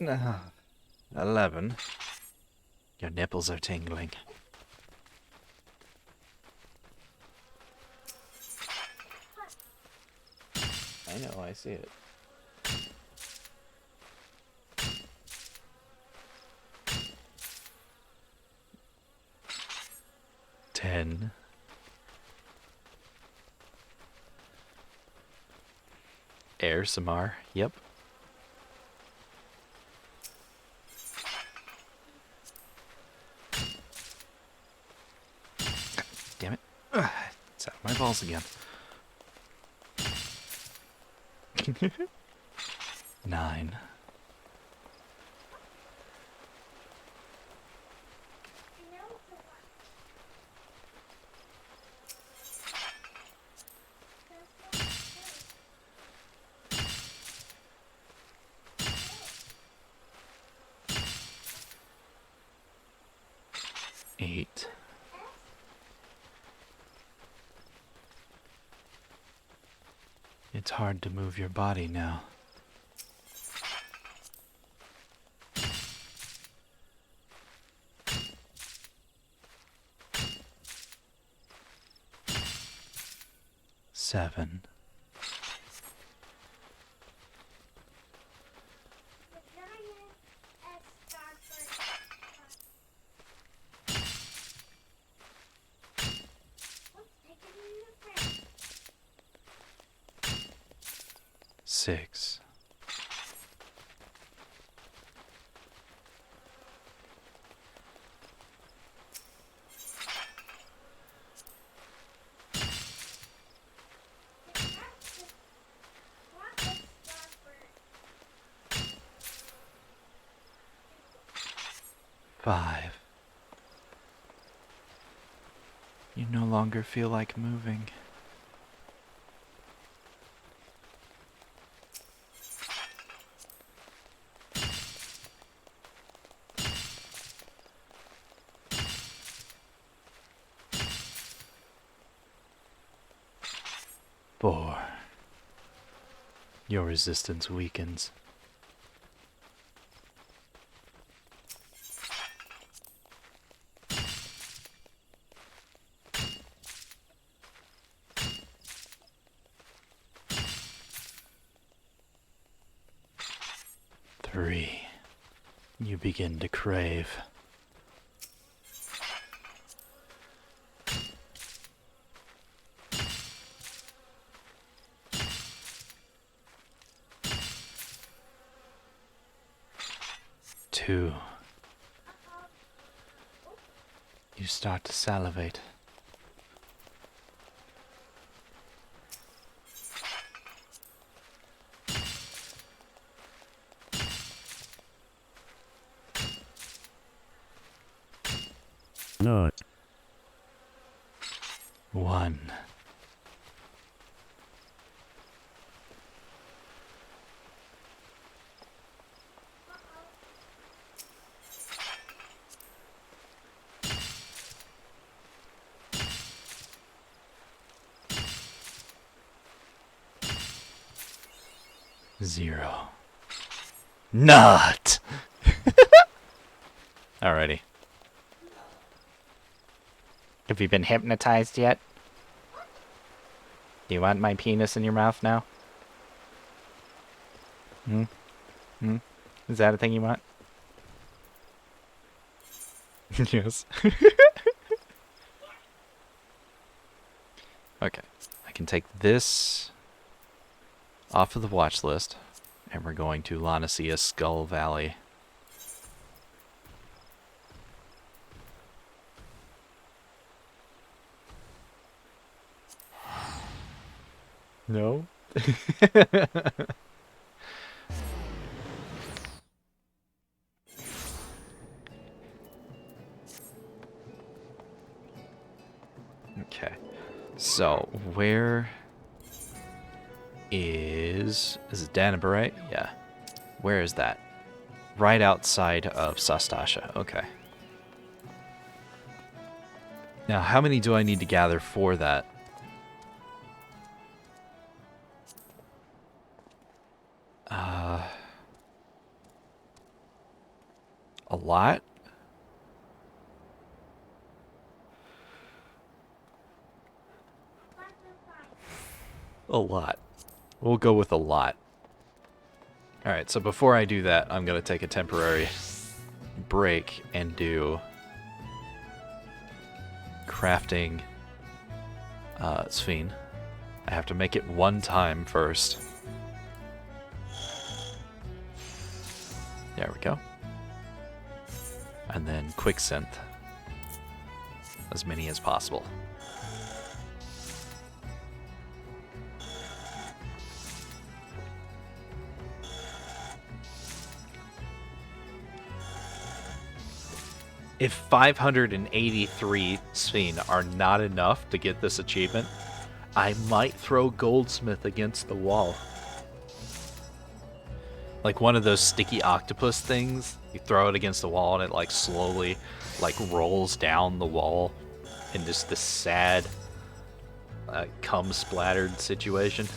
No. 11. Your nipples are tingling. I know, I see it. $10. Air Samar, yep. Damn it. It's out of my balls again. 9. $8. It's hard to move your body now. $7. $6. $5. You no longer feel like moving. $4. Your resistance weakens. $3. You begin to crave. $2. You start to salivate. No. 1. Zero. Not. Alrighty. Have you been hypnotized yet? Do you want my penis in your mouth now? Hmm? Hmm? Is that a thing you want? Yes. Okay. I can take this off of the watch list, and we're going to Lanicea Skull Valley. No. Okay. So, where is it Danabarite? Yeah. Where is that? Right outside of Sastasha. Okay. Now, how many do I need to gather for that? A lot? A lot. We'll go with a lot. Alright, so before I do that, I'm going to take a temporary break and do crafting Sphene. I have to make it one time first. There we go. And then quick synth. As many as possible. If 583 Sphene are not enough to get this achievement, I might throw Goldsmith against the wall. Like one of those sticky octopus things. You throw it against the wall and it like slowly like rolls down the wall in just this sad cum splattered situation.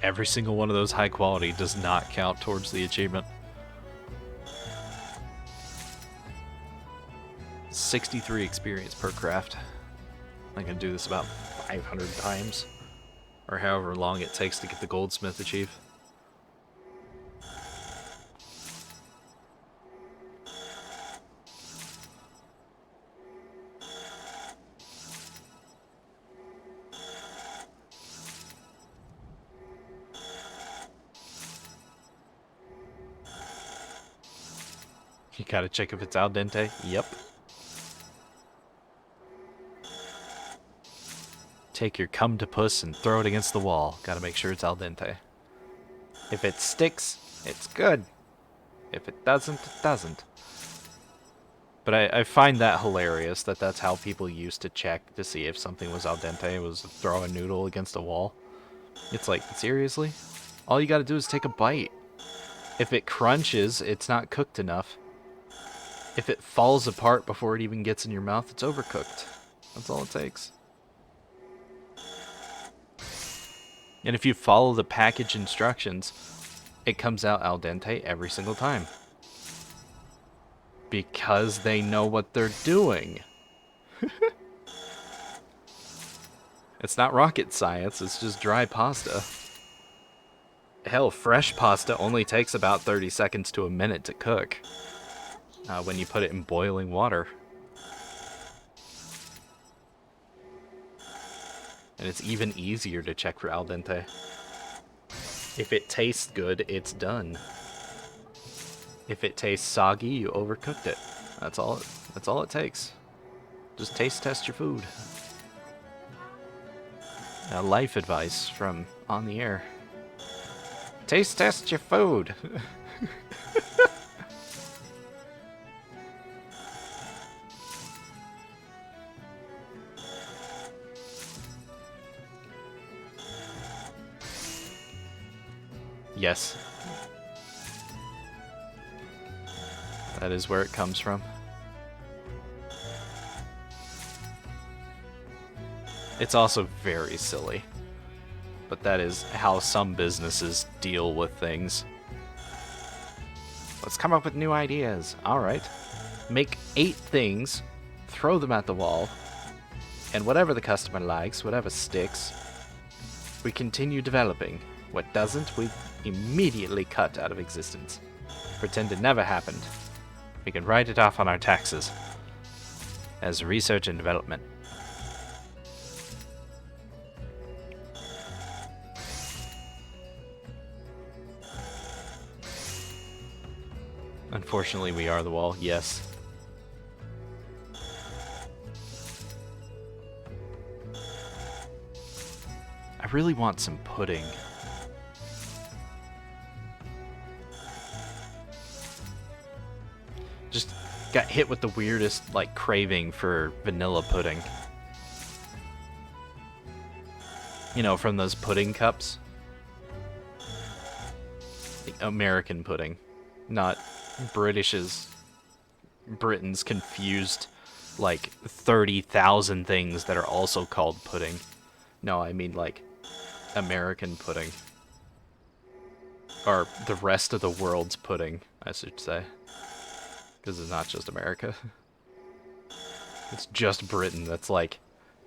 Every single one of those high quality does not count towards the achievement. 63 experience per craft. I can do this about 500 times, or however long it takes to get the goldsmith achieve. You gotta check if it's al dente. Yep. Take your cum to puss and throw it against the wall. Gotta make sure it's al dente. If it sticks, it's good. If it doesn't, it doesn't. But I find that hilarious that that's how people used to check to see if something was al dente, was throw a noodle against a wall. It's like, seriously? All you gotta do is take a bite. If it crunches, it's not cooked enough. If it falls apart before it even gets in your mouth, it's overcooked. That's all it takes. And if you follow the package instructions, it comes out al dente every single time. Because they know what they're doing. It's not rocket science, it's just dry pasta. Hell, fresh pasta only takes about 30 seconds to a minute to cook. When you put it in boiling water. And it's even easier to check for al dente. If it tastes good, it's done. If it tastes soggy, you overcooked it. That's all it takes. Just taste test your food. Life advice from On the Air. Taste test your food. Yes. That is where it comes from. It's also very silly. but that is how some businesses deal with things. Let's come up with new ideas. Alright. Make 8 things, throw them at the wall, and whatever the customer likes, whatever sticks, we continue developing. What doesn't, we immediately cut out of existence. Pretend it never happened. We can write it off on our taxes as research and development. Unfortunately, we are the wall, yes. I really want some pudding. Just got hit with the weirdest, like, craving for vanilla pudding. You know, from those pudding cups. The American pudding, not Britain's confused, like, 30,000 things that are also called pudding. No, I mean, like, American pudding. Or the rest of the world's pudding, I should say. Because it's not just America. It's just Britain that's like,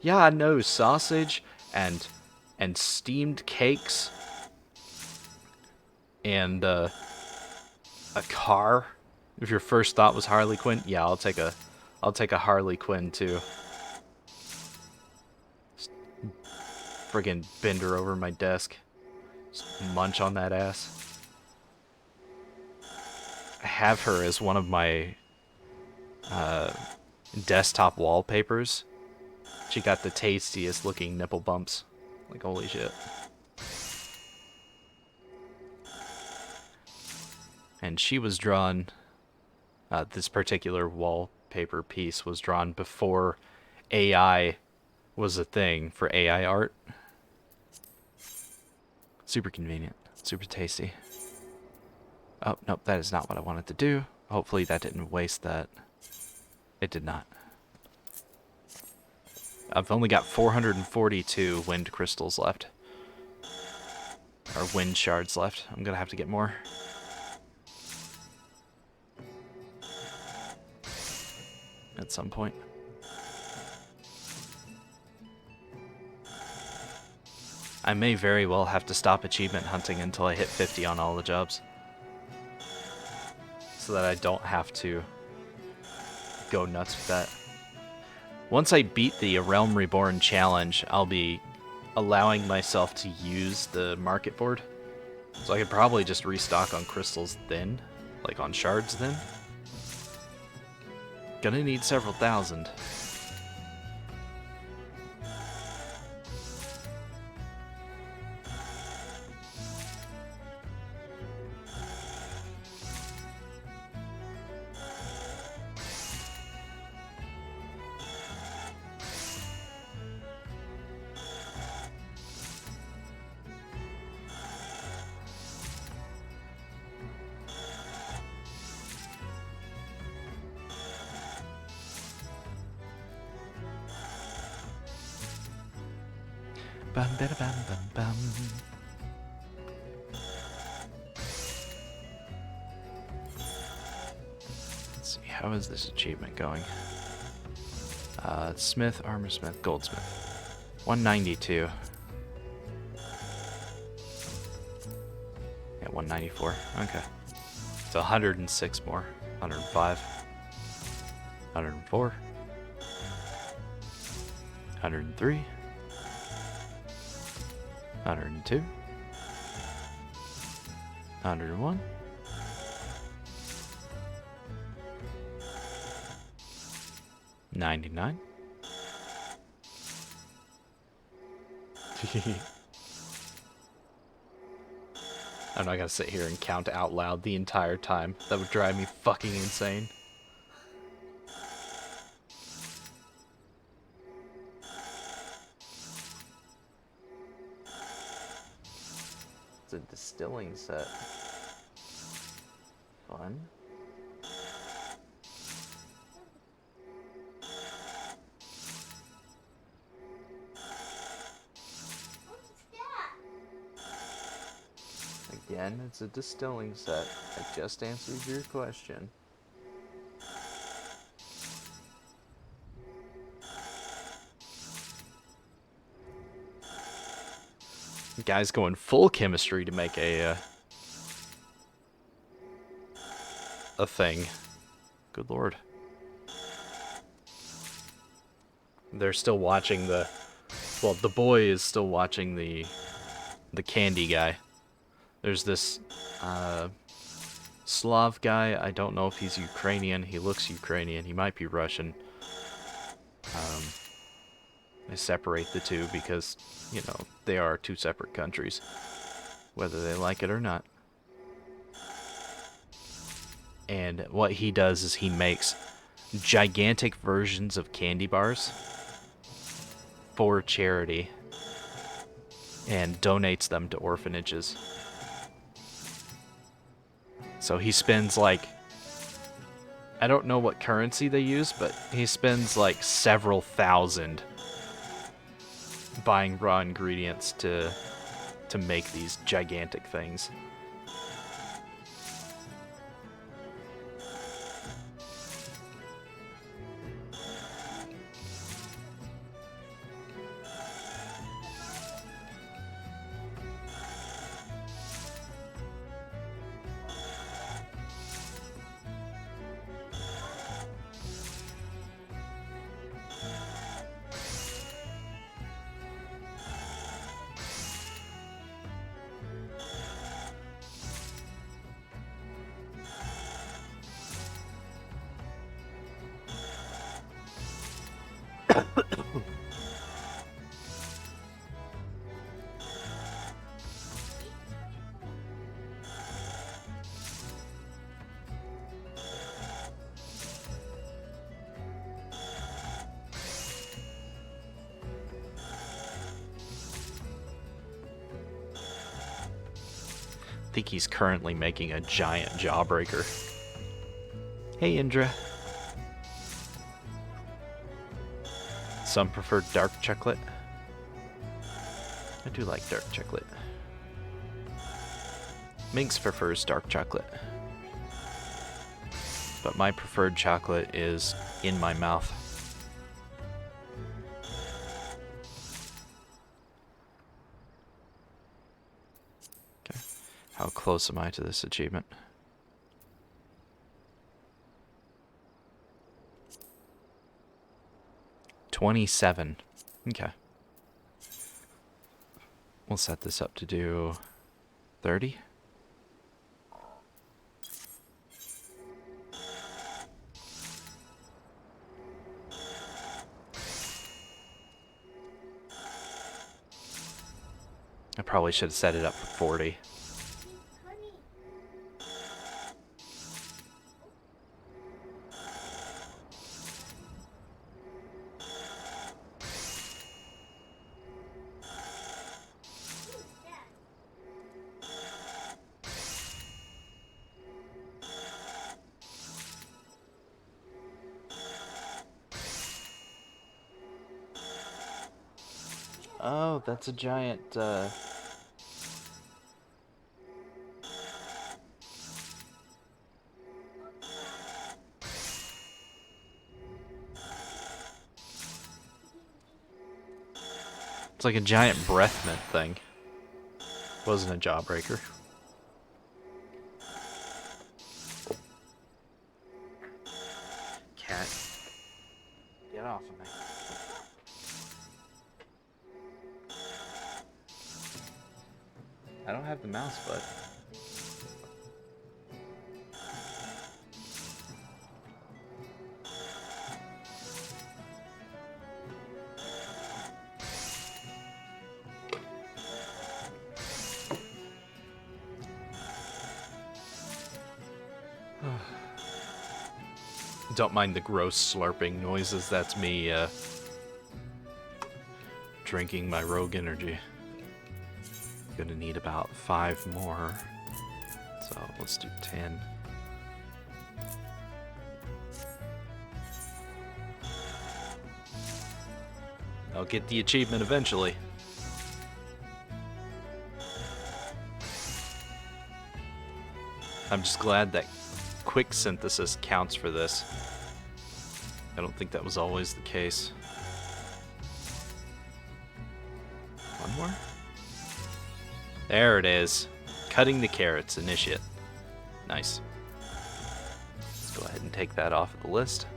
yeah, no, sausage and steamed cakes and a car. If your first thought was Harley Quinn, yeah, I'll take a Harley Quinn too. Just friggin' bend her over my desk. Just munch on that ass. I have her as one of my desktop wallpapers. She got the tastiest looking nipple bumps. Like, holy shit. And she was drawn, this particular wallpaper piece was drawn before AI was a thing for AI art. Super convenient, super tasty. Oh, nope, that is not what I wanted to do. Hopefully that didn't waste that. It did not. I've only got 442 wind crystals left. Or wind shards left. I'm gonna have to get more. At some point. I may very well have to stop achievement hunting until I hit 50 on all the jobs. So that I don't have to go nuts with that. Once I beat the A Realm Reborn challenge, I'll be allowing myself to use the market board. So I could probably just restock on crystals then, like on shards then. Gonna need several thousand. Bum, bada, bum, bum, bum. Let's see, how is this achievement going? Smith, armorsmith, goldsmith. 192. Yeah, 194. Okay. So 106 more. 105. 104. 103. 102. 101. 99. I'm not gonna sit here and count out loud the entire time. That would drive me fucking insane. It's a distilling set. Fun. Again, it's a distilling set. I just answered your question. Guy's going full chemistry to make a thing. Good lord. They're still watching the... Well, the boy is still watching the candy guy. There's this Slav guy. I don't know if he's Ukrainian. He looks Ukrainian. He might be Russian. I separate the two because, you know, they are two separate countries, whether they like it or not. And what he does is he makes gigantic versions of candy bars for charity and donates them to orphanages. So he spends like, I don't know what currency they use, but he spends like several thousand buying raw ingredients to make these gigantic things. I think he's currently making a giant jawbreaker. Hey, Indra. Some prefer dark chocolate. I do like dark chocolate. Minx prefers dark chocolate. But my preferred chocolate is in my mouth. Okay. How close am I to this achievement? $27. Okay. We'll set this up to do 30. I probably should have set it up for 40. Oh, that's a giant, It's like a giant breath mint thing. Wasn't a jawbreaker. Cat. Get off of me. I don't have the mouse button. Don't mind the gross slurping noises. That's me drinking my rogue energy. Gonna need about 5 more. So let's do 10. I'll get the achievement eventually. I'm just glad that quick synthesis counts for this. I don't think that was always the case. One more? There it is. Cutting the carrots, initiate. Nice. Let's go ahead and take that off of the list.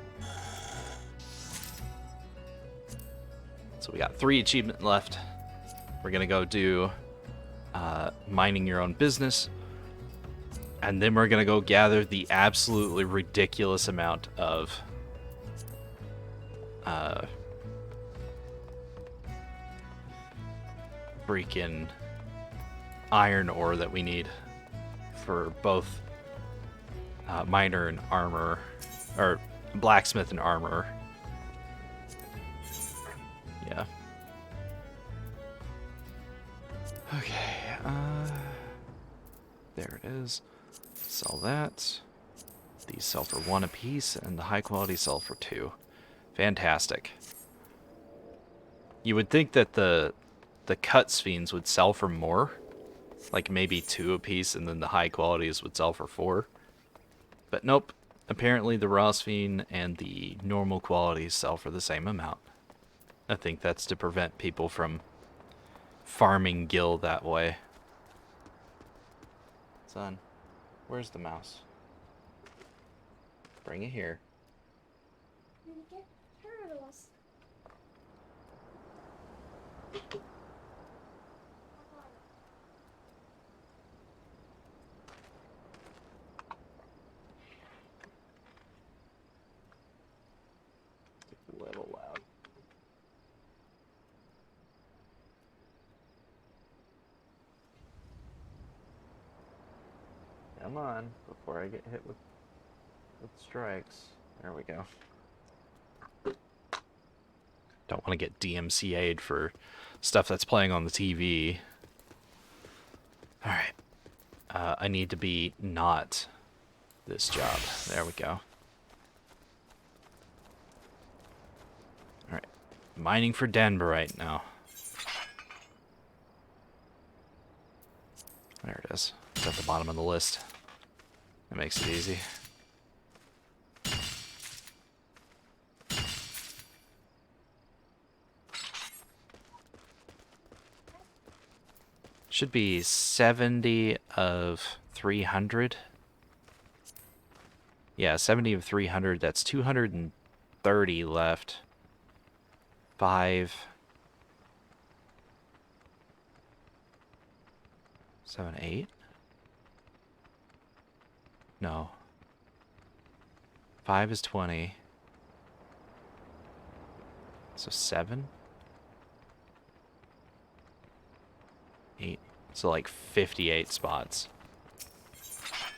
So we got 3 achievements left. We're gonna go do mining your own business. And then we're gonna go gather the absolutely ridiculous amount of freaking iron ore that we need for both miner and armor, or blacksmith and armor. Yeah. Okay. There it is. Sell that. These sell for 1 apiece, and the high quality sell for 2. Fantastic. You would think that the cut sphenes would sell for more, like maybe 2 apiece, and then the high qualities would sell for 4. But nope. Apparently the raw sphene and the normal qualities sell for the same amount. I think that's to prevent people from farming gil that way. Son, where's the mouse? Bring it here. You get turtles. It's a little loud. Come on, before I get hit with strikes. There we go. Don't want to get DMCA'd for stuff that's playing on the TV. Alright. I need to be not this job. There we go. Alright. Mining for Denver right now. There it is. It's at the bottom of the list. That makes it easy. Should be 70 of 300. Yeah, 70 of 300. That's 230 left. 5. 7, 8. No. 5 is 20. So 7? 8. So like 58 spots.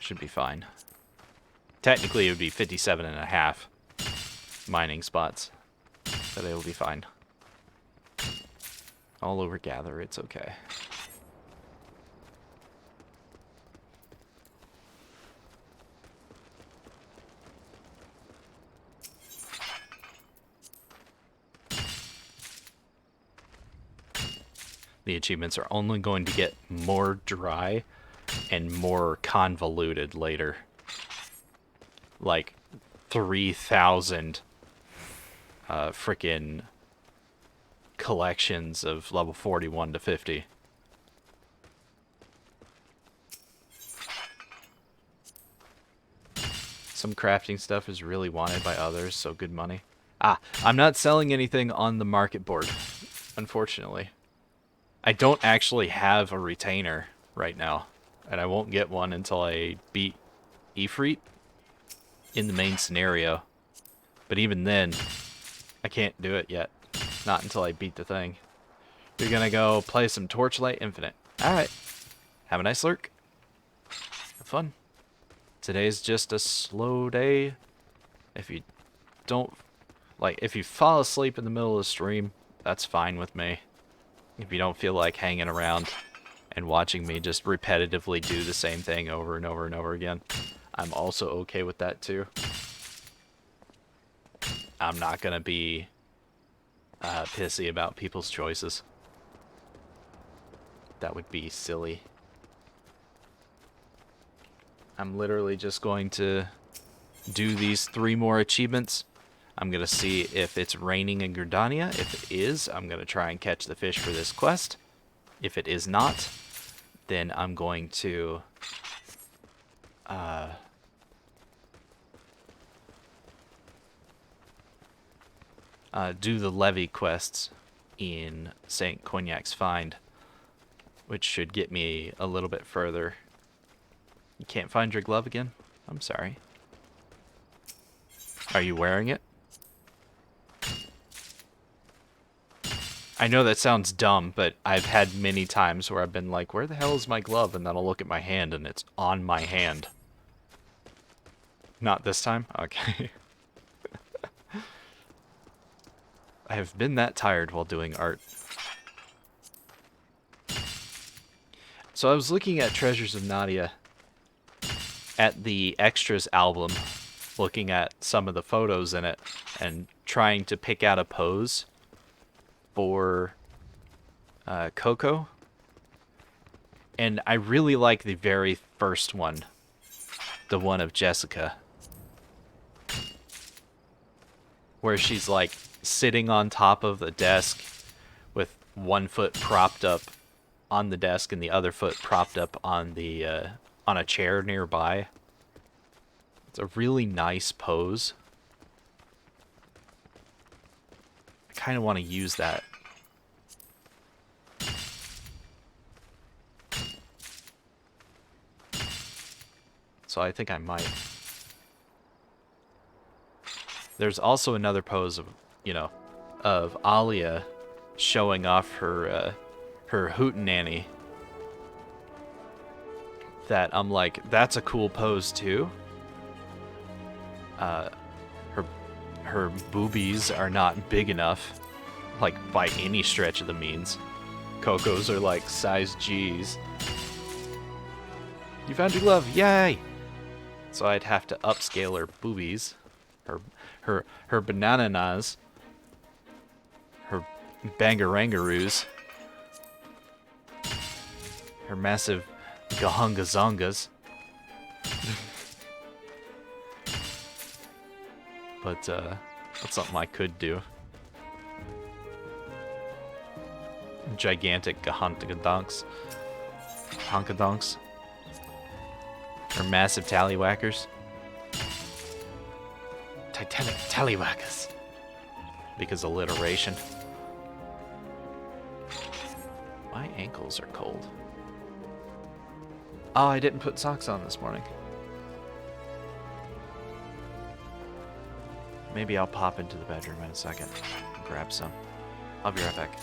Should be fine. Technically it would be 57 and a half mining spots. But it will be fine. All over gather, it's okay. The achievements are only going to get more dry and more convoluted later. Like 3,000 frickin' collections of level 41 to 50. Some crafting stuff is really wanted by others, so good money. Ah, I'm not selling anything on the market board, unfortunately. I don't actually have a retainer right now, and I won't get one until I beat Ifrit in the main scenario. But even then, I can't do it yet. Not until I beat the thing. You're gonna go play some Torchlight Infinite. Alright. Have a nice lurk. Have fun. Today's just a slow day. If you don't, like, if you fall asleep in the middle of the stream, that's fine with me. If you don't feel like hanging around and watching me just repetitively do the same thing over and over and over again, I'm also okay with that too. I'm not gonna be pissy about people's choices. That would be silly. I'm literally just going to do these 3 more achievements. I'm going to see if it's raining in Gridania. If it is, I'm going to try and catch the fish for this quest. If it is not, then I'm going to do the levy quests in St. Cognac's Find, which should get me a little bit further. You can't find your glove again? I'm sorry. Are you wearing it? I know that sounds dumb, but I've had many times where I've been like, where the hell is my glove? And then I'll look at my hand and it's on my hand. Not this time? Okay. I have been that tired while doing art. So I was looking at Treasures of Nadia at the extras album, looking at some of the photos in it and trying to pick out a pose for Coco. And I really like the very first one, the one of Jessica, where she's like sitting on top of the desk with one foot propped up on the desk and the other foot propped up on the on a chair nearby. It's a really nice pose. I kind of want to use that. So I think I might. There's also another pose of, you know, of Alia showing off her her hootenanny that I'm like, that's a cool pose too. Her boobies are not big enough, like by any stretch of the means. Coco's are like size G's. You found your glove, yay! So I'd have to upscale her boobies, her bananas, her bangarangaroos, her massive gahungazongas. But that's something I could do. Gigantic gahonkadonks. Honkadonks. Or massive tallywhackers. Titanic tallywhackers. Because alliteration. My ankles are cold. Oh, I didn't put socks on this morning. Maybe I'll pop into the bedroom in a second and grab some. I'll be right back.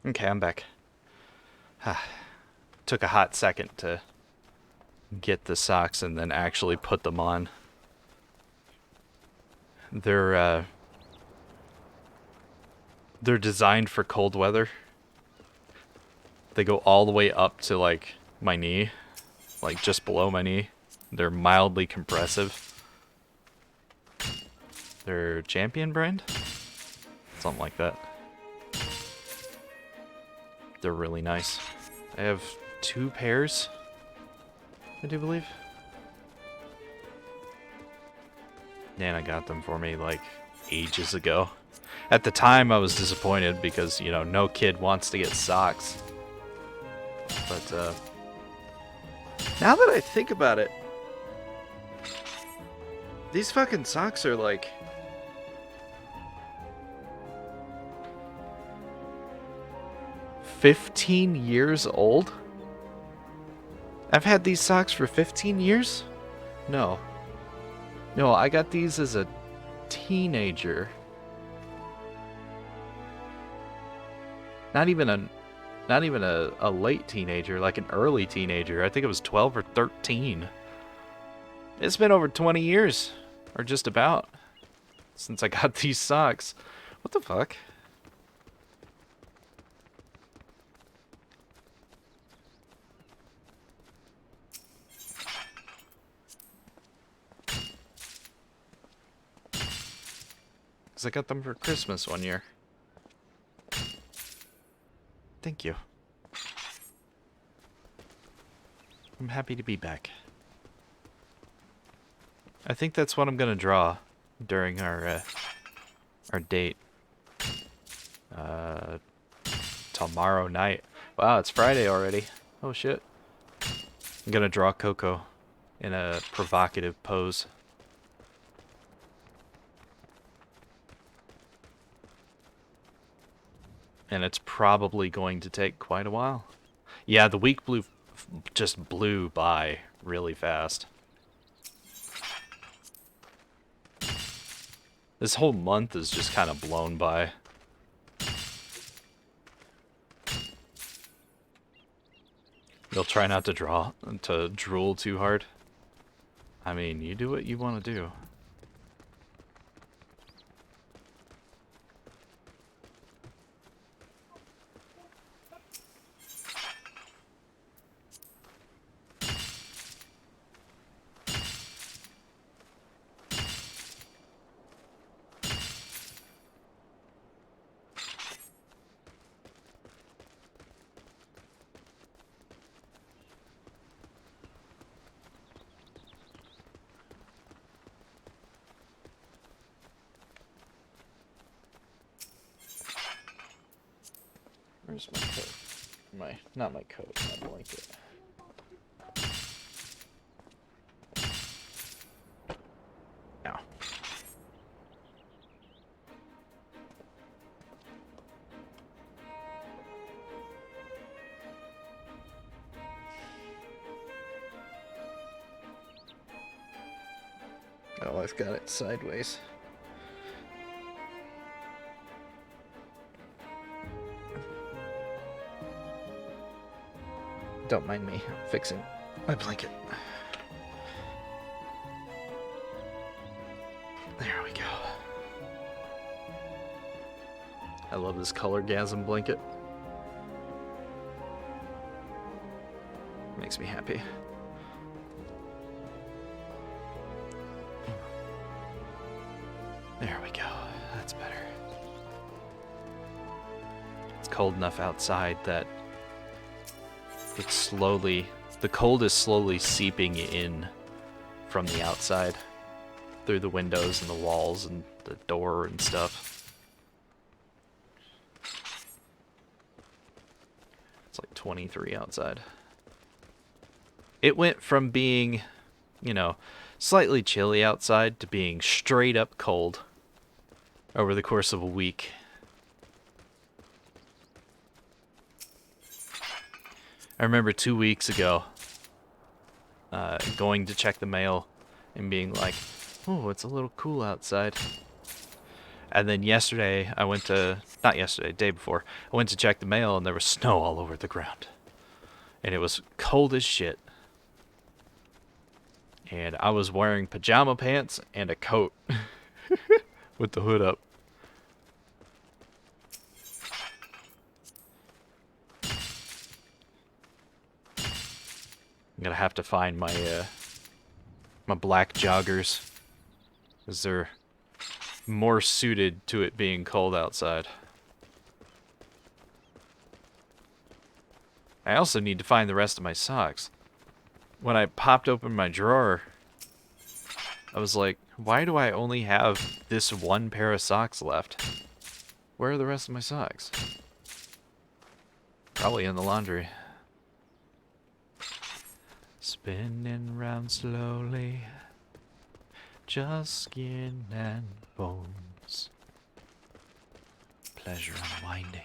Okay, I'm back. Took a hot second to get the socks and then actually put them on. They're designed for cold weather. They go all the way up to like my knee, like just below my knee. They're mildly compressive. They're Champion brand? Something like that. They're really nice. I have 2 pairs, I do believe. Nana got them for me like ages ago. At the time I was disappointed because, you know, no kid wants to get socks. But now that I think about it, these fucking socks are like 15 years old? I've had these socks for 15 years? No. No, I got these as a teenager. Not even a late teenager, like an early teenager. I think it was 12 or 13. It's been over 20 years, or just about, since I got these socks. What the fuck? Because I got them for Christmas one year. Thank you. I'm happy to be back. I think that's what I'm gonna draw during our date. Tomorrow night. Wow, it's Friday already. Oh shit. I'm gonna draw Coco in a provocative pose. And it's probably going to take quite a while. Yeah, the week just blew by really fast. This whole month is just kind of blown by. You'll try not to drool too hard. I mean, you do what you want to do. Where's my coat? Not my coat, my blanket. Now. Oh, I've got it sideways. Don't mind me, I'm fixing my blanket. There we go. I love this colorgasm blanket. Makes me happy. There we go. That's better. It's cold enough outside that the cold is slowly seeping in from the outside through the windows and the walls and the door and stuff. It's like 23 outside. It went from being, you know, slightly chilly outside to being straight up cold over the course of a week. I remember 2 weeks ago going to check the mail and being like, oh, it's a little cool outside. And then yesterday, day before, I went to check the mail and there was snow all over the ground. And it was cold as shit. And I was wearing pajama pants and a coat with the hood up. I'm gonna have to find my my black joggers, because they're more suited to it being cold outside. I also need to find the rest of my socks. When I popped open my drawer, I was like, why do I only have this one pair of socks left? Where are the rest of my socks? Probably in the laundry. Spinning round slowly, just skin and bones. Pleasure unwinding.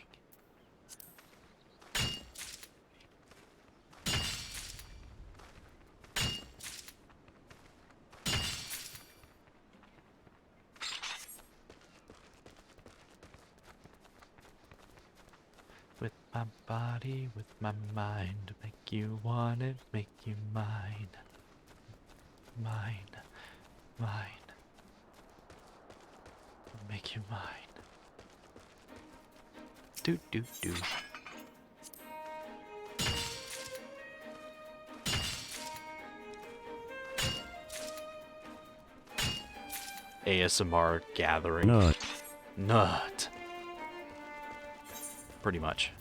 With my body, with my mind, make you want it, make you mine. Mine, mine. Make you mine. Do do do. ASMR gathering. Nut. Nut. Pretty much.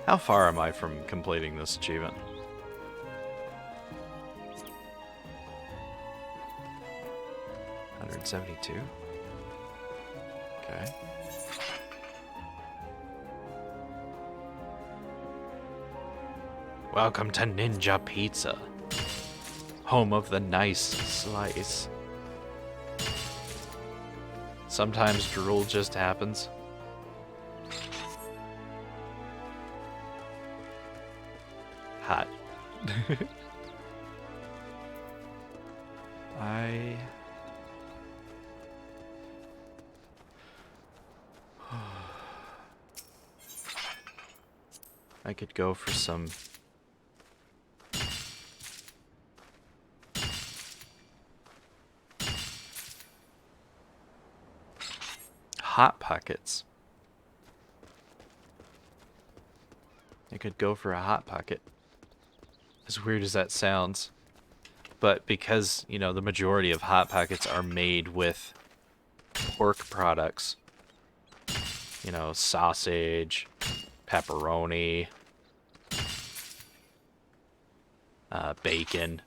How far am I from completing this achievement? $172. Okay. Welcome to Ninja Pizza, home of the nice slice. Sometimes drool just happens. Hot. I could go for some Hot Pockets. I could go for a Hot Pocket. As weird as that sounds. But because, you know, the majority of Hot Pockets are made with pork products. You know, sausage, pepperoni, bacon.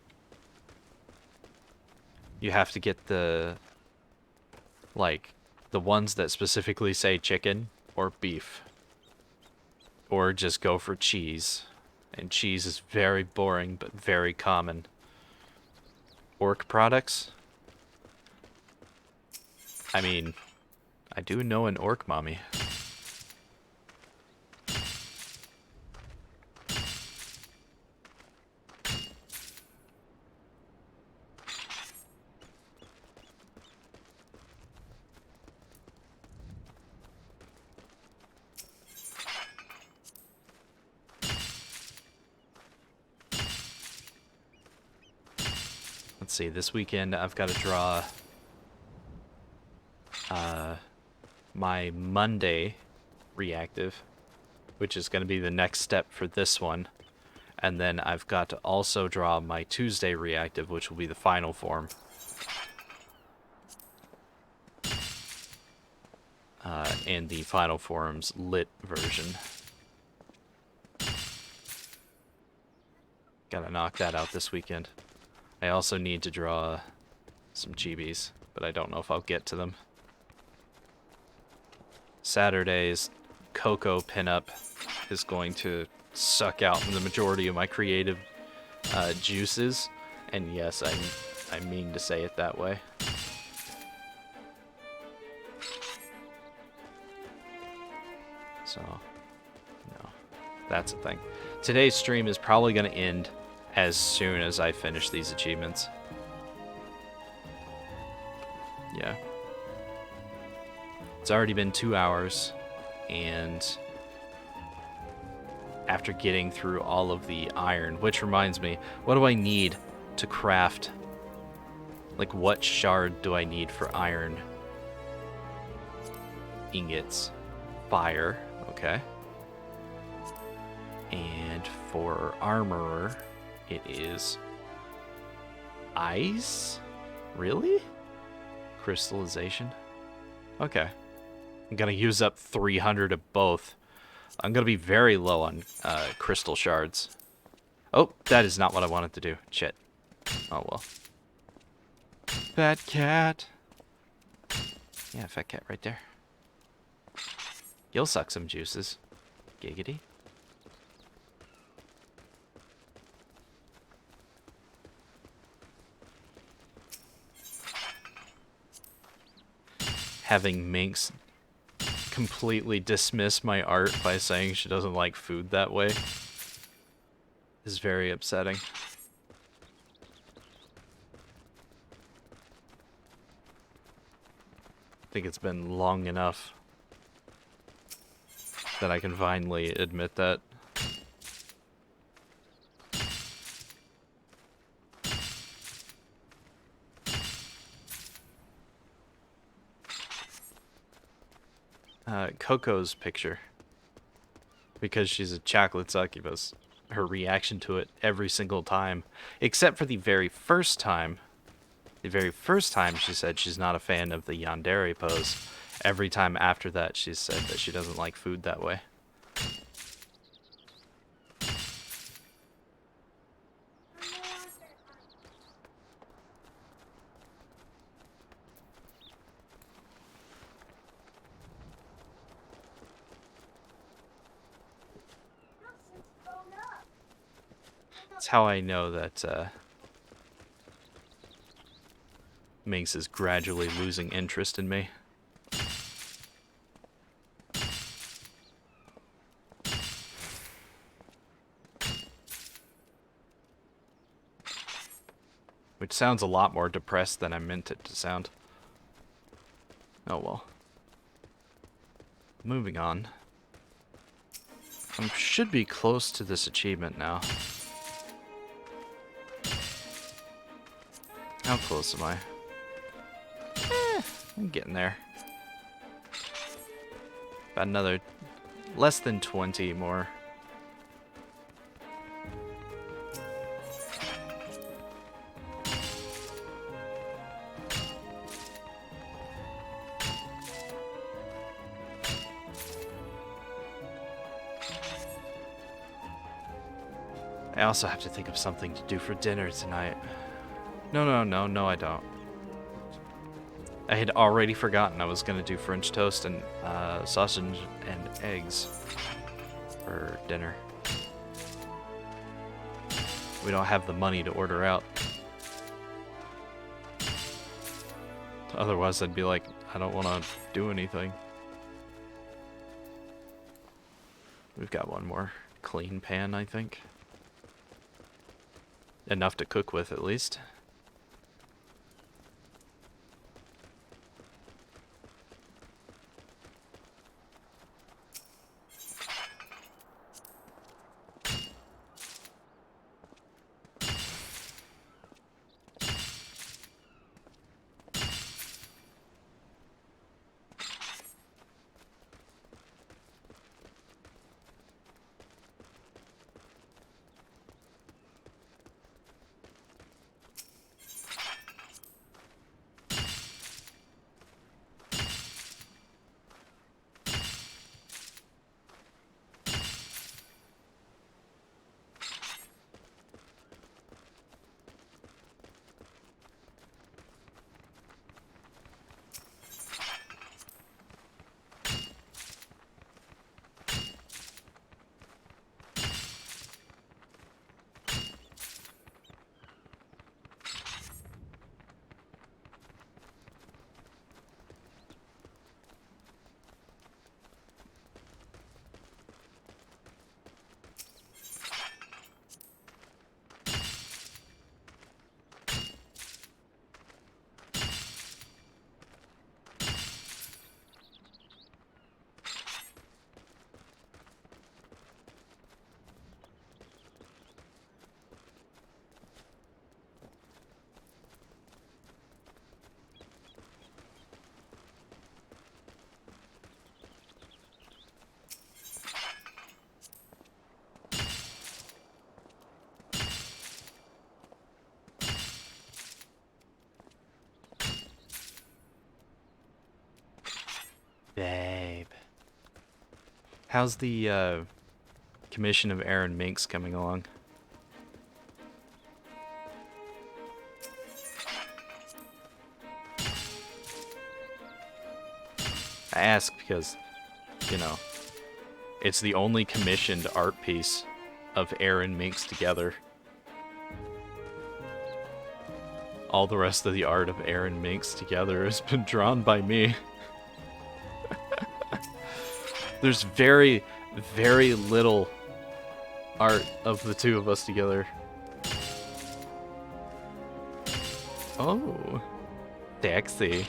You have to get the, like, the ones that specifically say chicken or beef. Or just go for cheese. And cheese is very boring, but very common. Orc products? I mean, I do know an orc mommy. Let's see, this weekend I've got to draw my Monday reactive, which is going to be the next step for this one. And then I've got to also draw my Tuesday reactive, which will be the final form. And the final form's lit version. Gotta knock that out this weekend. I also need to draw some chibis, but I don't know if I'll get to them. Saturday's Coco pinup is going to suck out the majority of my creative juices, and yes, I mean to say it that way. So, no, that's the thing. Today's stream is probably going to end as soon as I finish these achievements. Yeah. It's already been 2 hours, and after getting through all of the iron, which reminds me, what do I need to craft. Like, what shard do I need for iron? Ingots. Fire. Okay. And for armorer, it is ice? Really? Crystallization? Okay. I'm gonna use up 300 of both. I'm gonna be very low on crystal shards. Oh, that is not what I wanted to do. Shit. Oh well. Fat cat. Yeah, fat cat right there. You'll suck some juices. Giggity. Having Minx completely dismiss my art by saying she doesn't like food that way is very upsetting. I think it's been long enough that I can finally admit that. Coco's picture, because she's a chocolate succubus, her reaction to it every single time, except for the very first time. The very first time she said she's not a fan of the yandere pose. Every time after that she's said that she doesn't like food that way. That's how I know that Minx is gradually losing interest in me. Which sounds a lot more depressed than I meant it to sound. Oh well. Moving on. I should be close to this achievement now. How close am I? I'm getting there. About another less than 20 more. I also have to think of something to do for dinner tonight. No, I don't. I had already forgotten I was going to do French toast and sausage and eggs for dinner. We don't have the money to order out. Otherwise, I'd be like, I don't want to do anything. We've got one more clean pan, I think. Enough to cook with, at least. Babe. How's the commission of Aaron Minks coming along? I ask because, you know, it's the only commissioned art piece of Aaron Minks together. All the rest of the art of Aaron Minks together has been drawn by me. There's very, very little art of the two of us together. Oh, sexy.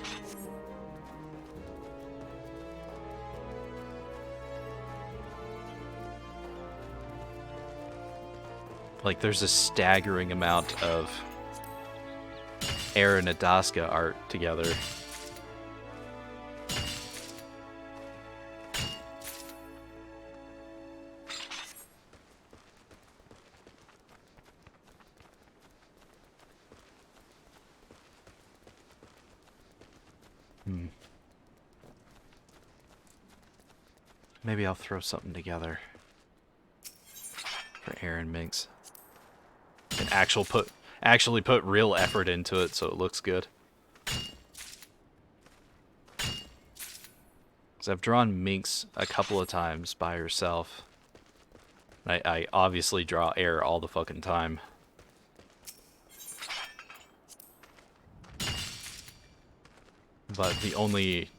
Like, there's a staggering amount of Aaron Adaska art together. Maybe I'll throw something together for Aaron Minks. And actually put real effort into it so it looks good. Because I've drawn Minks a couple of times by herself. I obviously draw air all the fucking time. But the only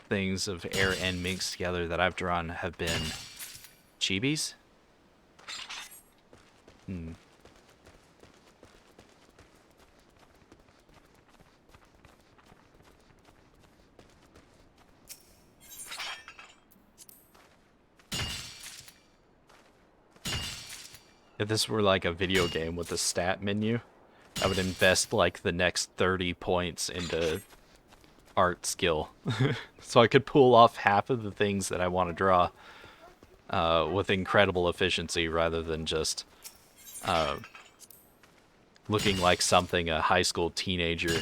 things of air and Minks together that I've drawn have been chibis. If this were like a video game with a stat menu, I would invest like the next 30 points into art skill. So I could pull off half of the things that I want to draw with incredible efficiency rather than just looking like something a high school teenager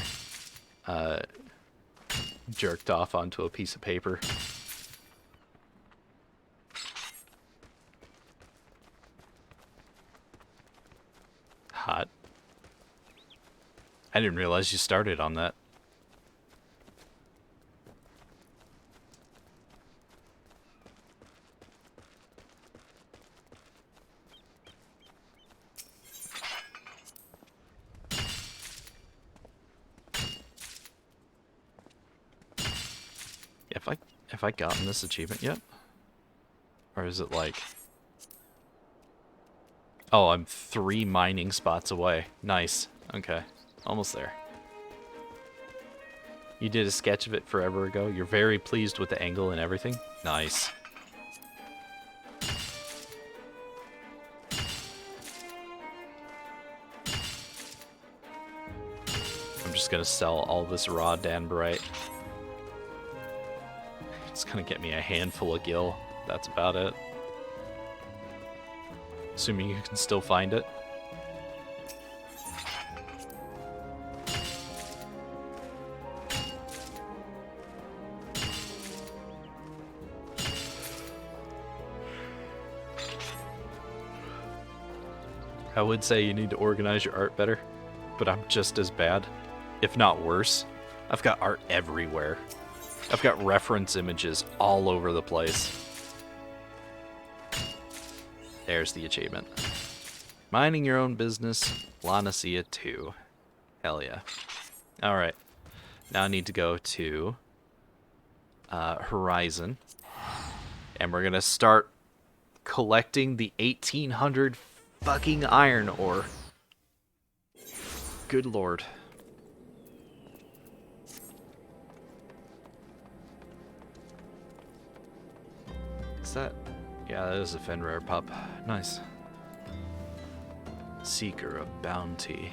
jerked off onto a piece of paper. Hot. I didn't realize you started on that. Have I gotten this achievement yet? Or is it like... Oh, I'm 3 mining spots away. Nice. Okay. Almost there. You did a sketch of it forever ago. You're very pleased with the angle and everything? Nice. I'm just gonna sell all this raw danbarite. It's gonna get me a handful of gil. That's about it. Assuming you can still find it. I would say you need to organize your art better, but I'm just as bad, if not worse. I've got art everywhere. I've got reference images all over the place. There's the achievement. Minding your own business, Lanacia 2. Hell yeah. Alright. Now I need to go to Horizon. And we're gonna start collecting the 1800 fucking iron ore. Good lord. Is that... Yeah, that is a Fenrir pup. Nice. Seeker of Bounty.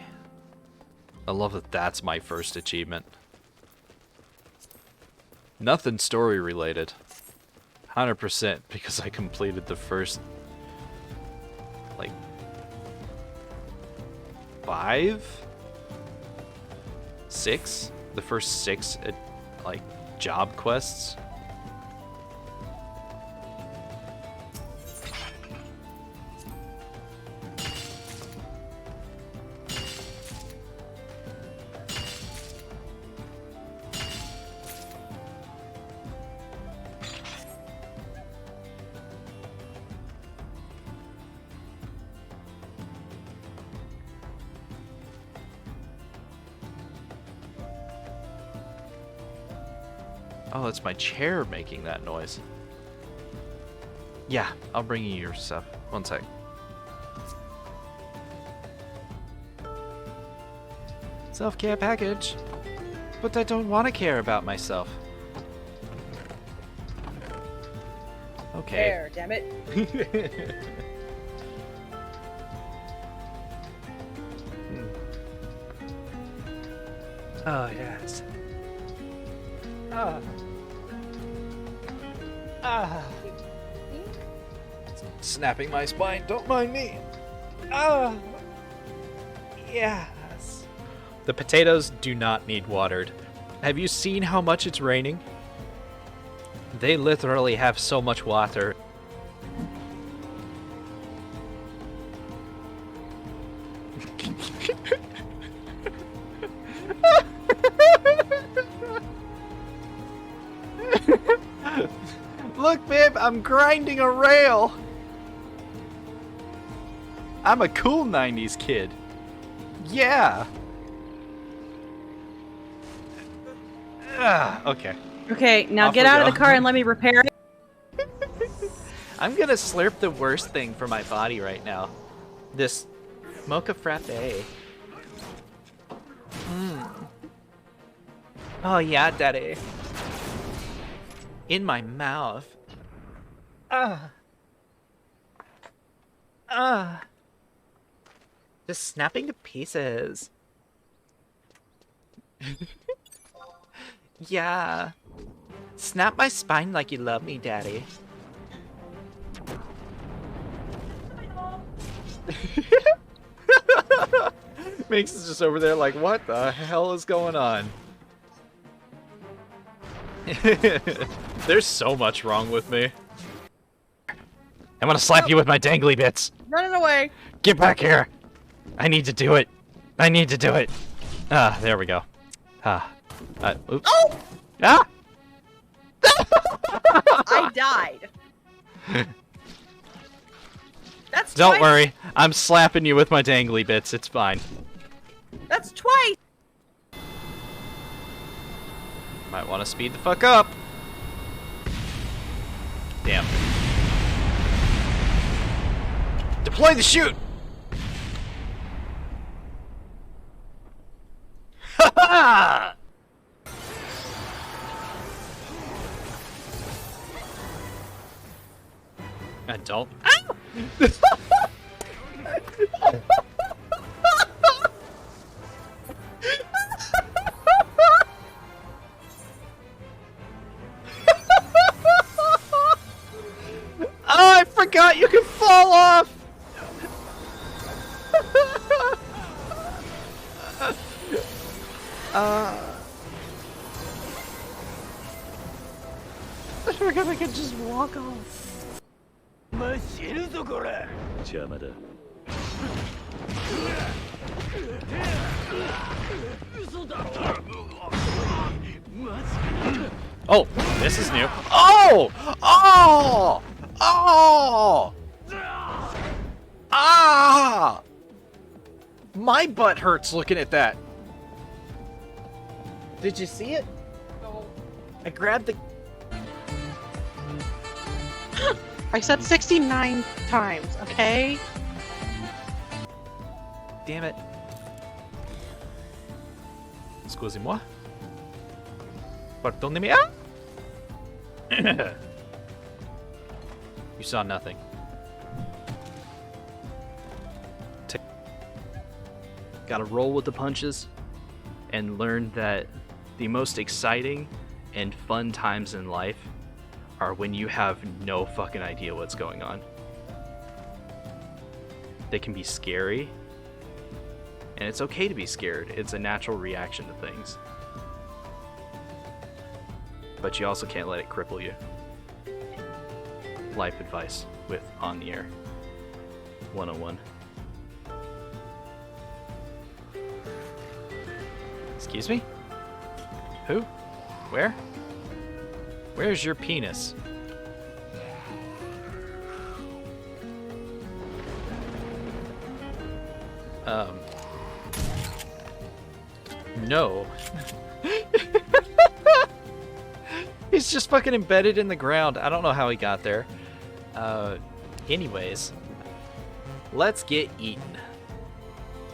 I love that that's my first achievement. Nothing story related. 100% because I completed the first... like... 5? 6? The first 6, like, job quests. Oh, it's my chair making that noise. Yeah, I'll bring you your stuff. One sec. Self-care package. But I don't want to care about myself. Okay. There, damn it. Oh, yes. Ah. Ah. Snapping my spine, don't mind me. Ah. Yes. The potatoes do not need watered. Have you seen how much it's raining? They literally have so much water. Look, babe, I'm grinding a rail. I'm a cool 90s kid. Yeah. Okay. Okay, now Off get we out of go. the car and let me repair it. I'm gonna slurp the worst thing for my body right now. This mocha frappe. Oh yeah, daddy. In my mouth. Just snapping to pieces. Yeah. Snap my spine like you love me, daddy. Minx is just over there like, what the hell is going on? There's so much wrong with me. I'm gonna slap you with my dangly bits. Running away. Get back here. I need to do it. I need to do it. Ah, there we go. Oops. Oh! Ah! I died. That's Don't twice. worry. I'm slapping you with my dangly bits. It's fine. That's twice. Might want to speed the fuck up. Damn. Deploy the chute! Ha ha! I don't. Oh, I forgot you can fall off! I forgot I could just walk off. 邪魔だ。 Oh, this is new. Oh! Oh! Oh! Ah! My butt hurts looking at that. Did you see it? I grabbed the... I said 69 times, okay? Damn it. Excusez-moi. Pardonnez-moi. You saw nothing. Gotta roll with the punches and learn that the most exciting and fun times in life are when you have no fucking idea what's going on. They can be scary, and it's okay to be scared. It's a natural reaction to things. But you also can't let it cripple you. Life advice with On the Air 101. Excuse me? Who? Where? Where's your penis? No. He's just fucking embedded in the ground. I don't know how he got there. Anyways, let's get eaten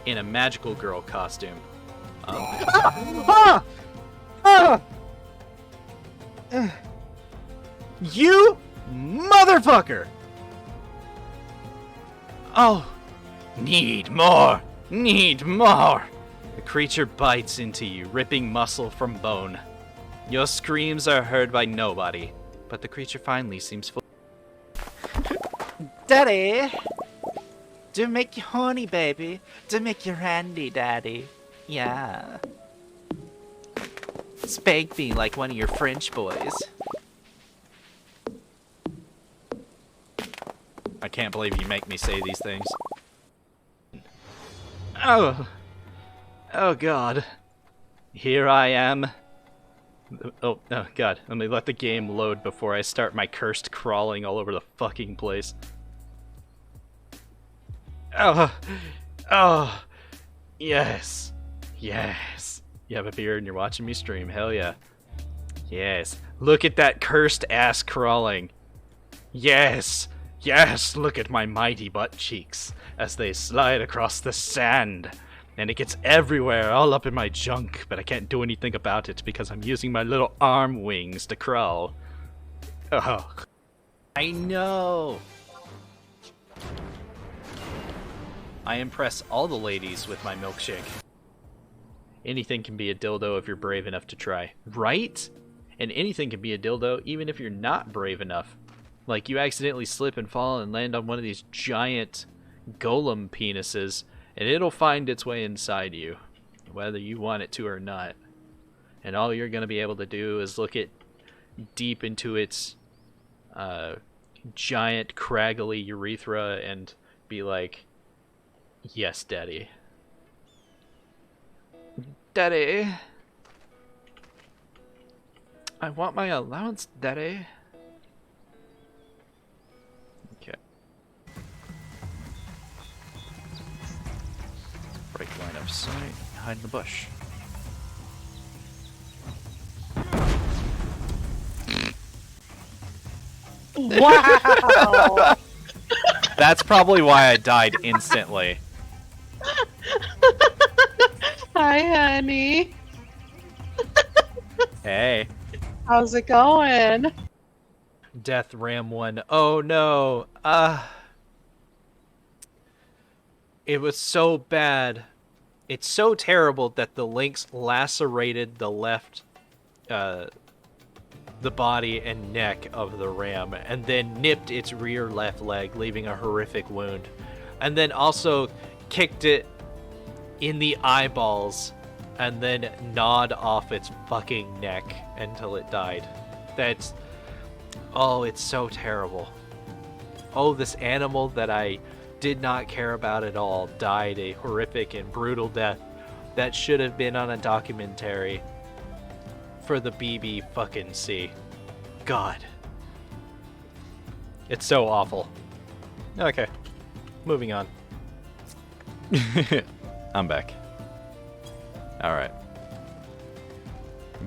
in a magical girl costume. You motherfucker! Oh, need more! Need more! The creature bites into you, ripping muscle from bone. Your screams are heard by nobody, but the creature finally seems full. Daddy! Do make you horny, baby. Do make you handy, daddy. Yeah. Spank me like one of your French boys. I can't believe you make me say these things. Oh. Oh god. Here I am. Oh god. Let me let the game load before I start my cursed crawling all over the fucking place. Oh. Oh. Yes. Yes. You have a beer and you're watching me stream. Hell yeah. Yes. Look at that cursed ass crawling. Yes. Yes, look at my mighty butt cheeks as they slide across the sand. And it gets everywhere, all up in my junk, but I can't do anything about it because I'm using my little arm wings to crawl. Oh. I know. I impress all the ladies with my milkshake. Anything can be a dildo if you're brave enough to try. Right? And anything can be a dildo even if you're not brave enough. Like, you accidentally slip and fall and land on one of these giant golem penises, and it'll find its way inside you, whether you want it to or not. And all you're going to be able to do is look it deep into its giant, craggly urethra and be like, yes, daddy. Daddy. I want my allowance, daddy. Okay. Break line of sight. Hide in the bush. Wow! That's probably why I died instantly. Hi, honey. Hey. How's it going? Death Ram 1. Oh no. It was so bad. It's so terrible that the lynx lacerated the left, the body and neck of the ram, and then nipped its rear left leg, leaving a horrific wound. And then also kicked it in the eyeballs, and then gnawed off its fucking neck until it died. That's... oh, it's so terrible. Oh, this animal that I did not care about at all died a horrific and brutal death that should have been on a documentary for the BB fucking C. God. It's so awful. Okay. Moving on. I'm back. Alright.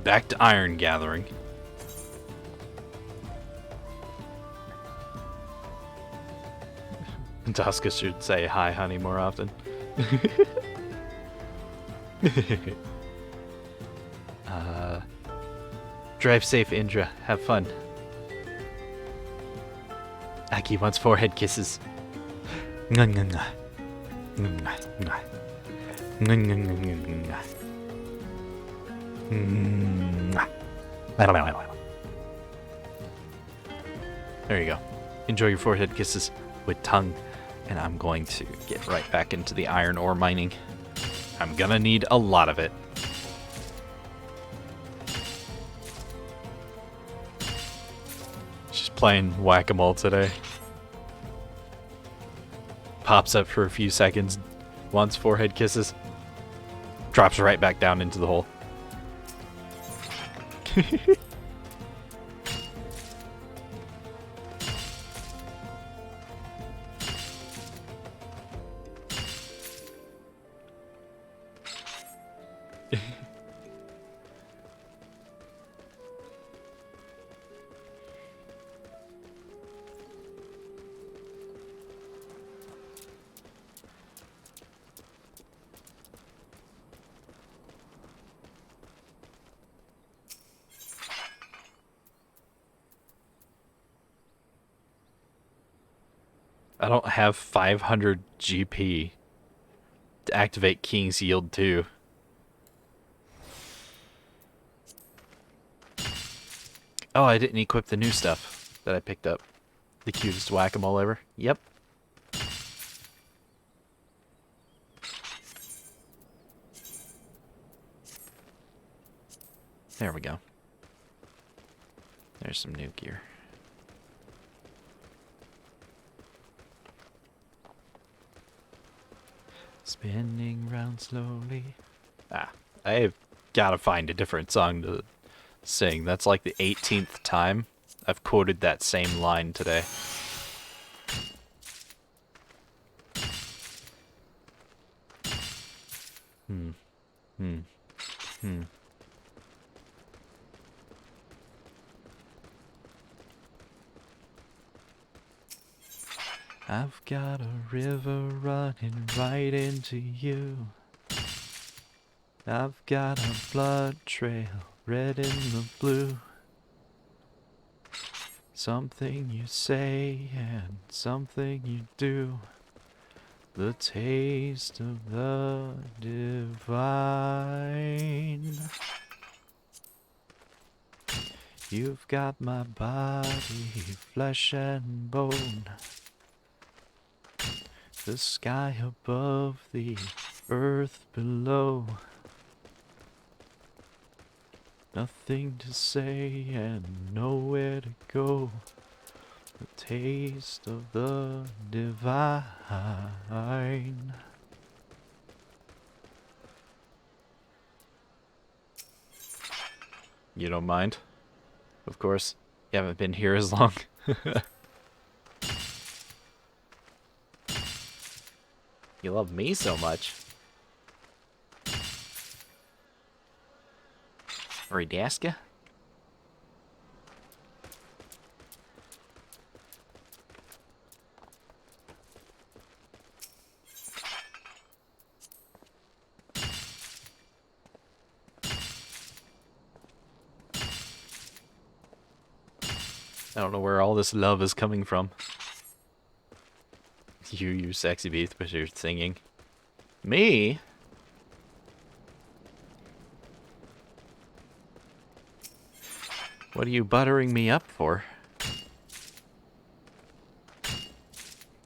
Back to iron gathering. Tosca should say hi, honey, more often. Drive safe, Indra. Have fun. Aki wants forehead kisses. There you go. Enjoy your forehead kisses with tongue. And I'm going to get right back into the iron ore mining. I'm gonna need a lot of it. Just playing whack-a-mole today. Pops up for a few seconds, wants forehead kisses, drops right back down into the hole. I don't have 500 GP to activate King's Yield 2. Oh, I didn't equip the new stuff that I picked up. The cutest whack-a-mole ever. Yep. There we go. There's some new gear. Spinning round slowly. Ah, I've gotta find a different song to sing. That's like the 18th time I've quoted that same line today. Hmm. I've got a river running right into you. I've got a blood trail, red in the blue. Something you say and something you do. The taste of the divine. You've got my body, flesh and bone. The sky above, the earth below. Nothing to say and nowhere to go. The taste of the divine. You don't mind? Of course. You haven't been here as long. You love me so much. Ridaska? I don't know where all this love is coming from. You sexy beast, but you're singing. Me? What are you buttering me up for?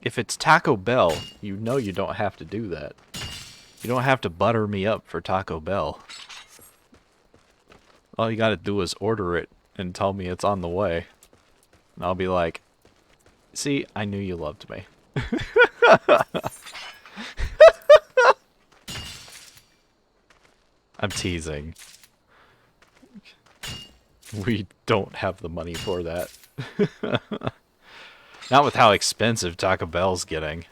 If it's Taco Bell, you know you don't have to do that. You don't have to butter me up for Taco Bell. All you gotta do is order it and tell me it's on the way. And I'll be like, see, I knew you loved me. I'm teasing. We don't have the money for that. Not with how expensive Taco Bell's getting.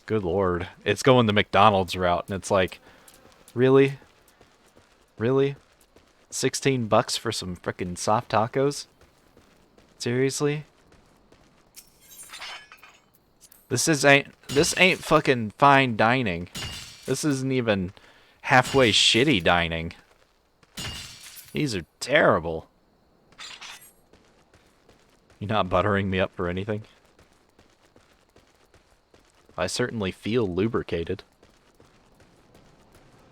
Good lord. It's going the McDonald's route, and it's like, really? Really? 16 bucks for some frickin' soft tacos? Seriously? This ain't fucking fine dining. This isn't even halfway shitty dining. These are terrible. You're not buttering me up for anything? I certainly feel lubricated.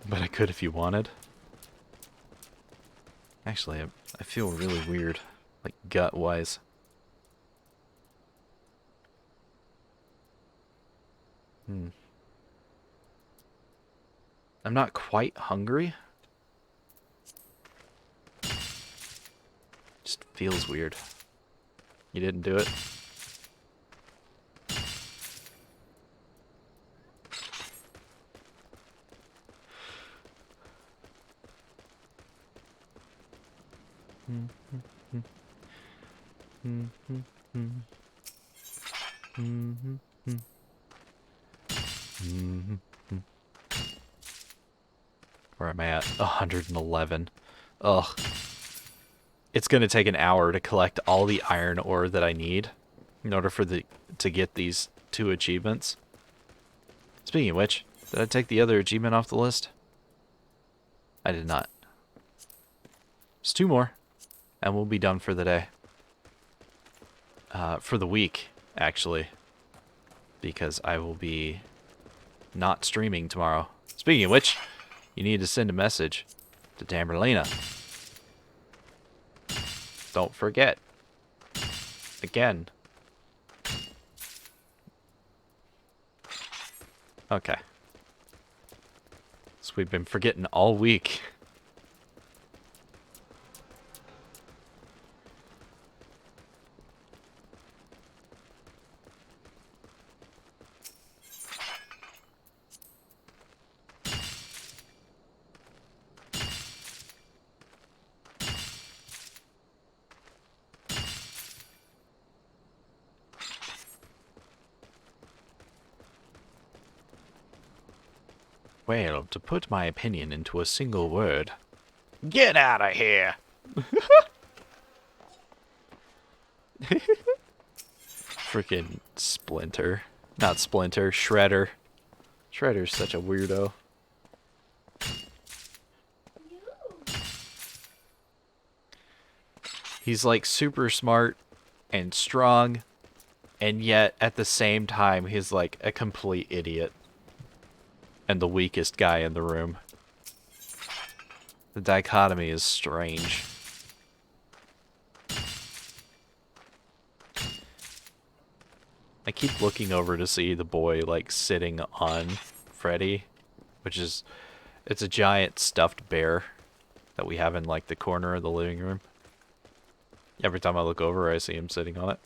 But I could if you wanted. Actually, I feel really weird. Like, gut-wise. I'm not quite hungry. Just feels weird. You didn't do it? Where am I at? 111. Ugh. It's gonna take an hour to collect all the iron ore that I need in order for to get these 2 achievements. Speaking of which, did I take the other achievement off the list? I did not. Just 2 more, and we'll be done for the day. For the week, actually. because I will be not streaming tomorrow. Speaking of which, you need to send a message to Tamerlana. Don't forget. Again. Okay. So we've been forgetting all week. Well, to put my opinion into a single word, get out of here! Freaking Splinter. Not Splinter, Shredder. Shredder's such a weirdo. He's like super smart and strong, and yet at the same time he's like a complete idiot. And the weakest guy in the room. The dichotomy is strange. I keep looking over to see the boy like sitting on Freddy, which is, it's a giant stuffed bear that we have in like the corner of the living room. Every time I look over, I see him sitting on it.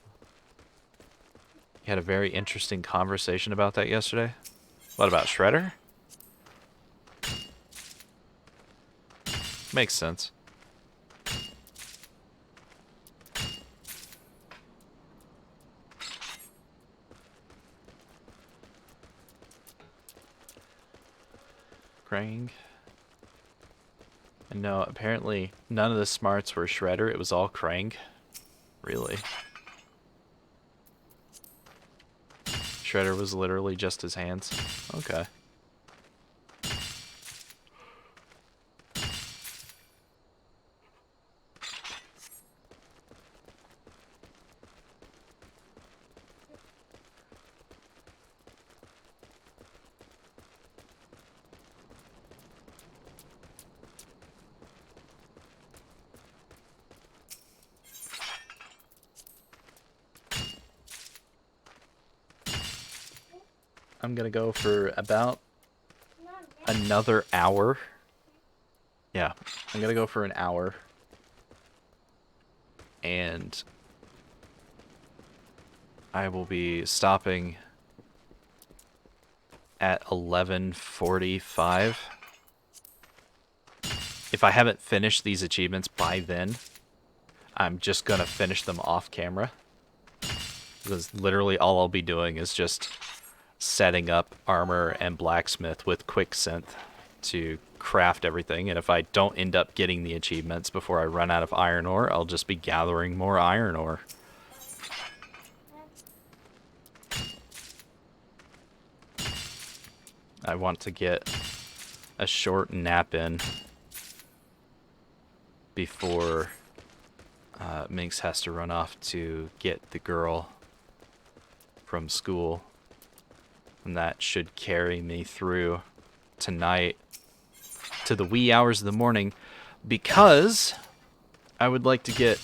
He had a very interesting conversation about that yesterday. What about Shredder? Makes sense. Krang. And no, apparently none of the smarts were Shredder, it was all Krang. Really? Shredder was literally just his hands. Okay. I'm gonna go for about another hour. Yeah, I'm gonna go for an hour. And I will be stopping at 11:45. If I haven't finished these achievements by then, I'm just gonna finish them off camera. Because literally all I'll be doing is just setting up armor and blacksmith with quicksynth to craft everything, and if I don't end up getting the achievements before I run out of iron ore, I'll just be gathering more iron ore. I want to get a short nap in before Minx has to run off to get the girl from school. And that should carry me through tonight to the wee hours of the morning, because I would like to get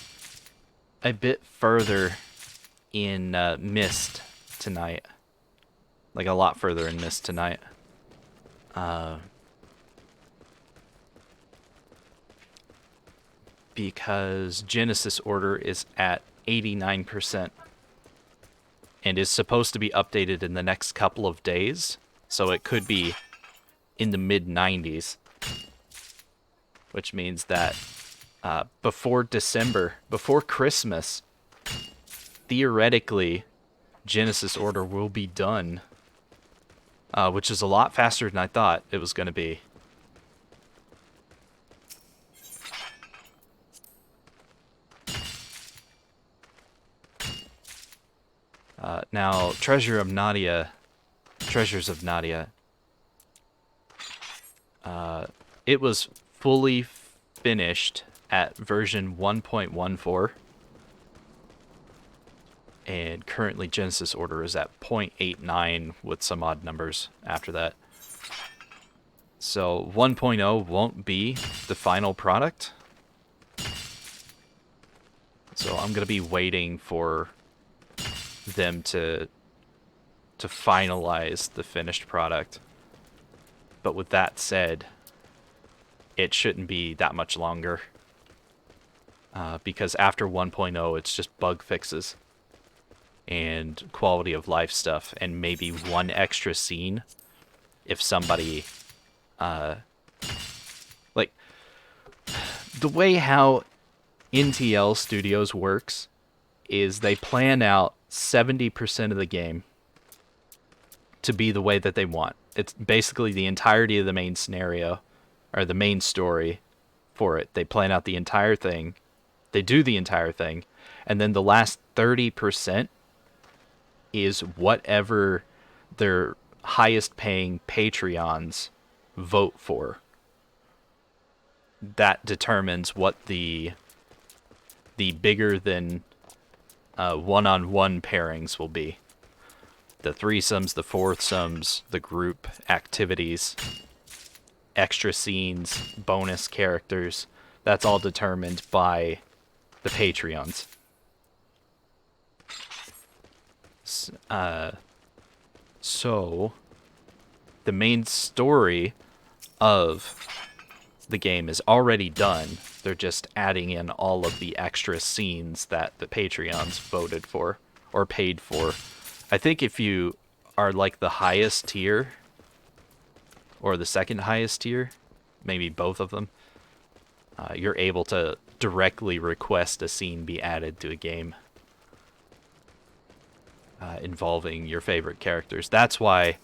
a bit further in Mist tonight. Like a lot further in Mist tonight. Because Genesis Order is at 89%. And is supposed to be updated in the next couple of days, so it could be in the mid-90s. Which means that before December, before Christmas, theoretically, Genesis Order will be done. Which is a lot faster than I thought it was going to be. Now, Treasures of Nadia, it was fully finished at version 1.14. And currently Genesis Order is at 0.89 with some odd numbers after that. So 1.0 won't be the final product. So I'm going to be waiting for them to finalize the finished product. But with that said, it shouldn't be that much longer. Because after 1.0, it's just bug fixes and quality of life stuff, and maybe one extra scene if somebody like the way how NTL Studios works is they plan out 70% of the game to be the way that they want. It's basically the entirety of the main scenario or the main story for it. They plan out the entire thing. They do the entire thing, and then the last 30% is whatever their highest paying Patreons vote for. That determines what the bigger than one-on-one pairings will be. The threesomes, the foursomes, the group activities, extra scenes, bonus characters. That's all determined by the Patreons. So, the main story of the game is already done. They're just adding in all of the extra scenes that the Patreons voted for or paid for. I think if you are like the highest tier or the second highest tier, maybe both of them, you're able to directly request a scene be added to a game involving your favorite characters. That's why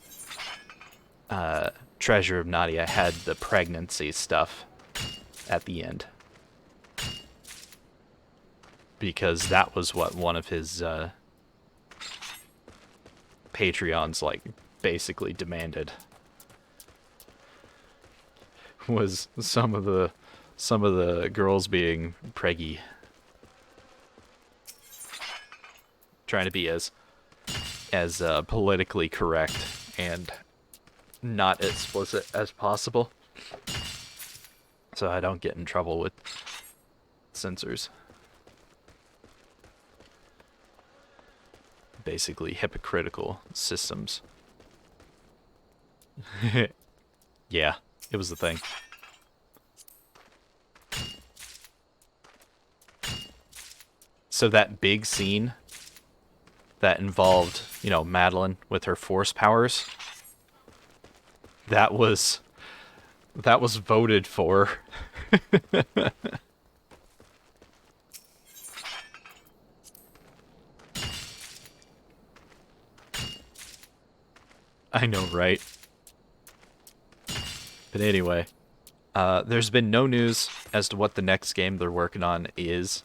Treasure of Nadia had the pregnancy stuff at the end. Because that was what one of his Patreons like basically demanded. Was some of the girls being preggy. Trying to be as politically correct and not explicit as possible, so I don't get in trouble with censors. Basically hypocritical systems. Yeah, it was the thing. So that big scene that involved, you know, Madeline with her force powers, that was voted for. I know, right? But anyway, there's been no news as to what the next game they're working on is.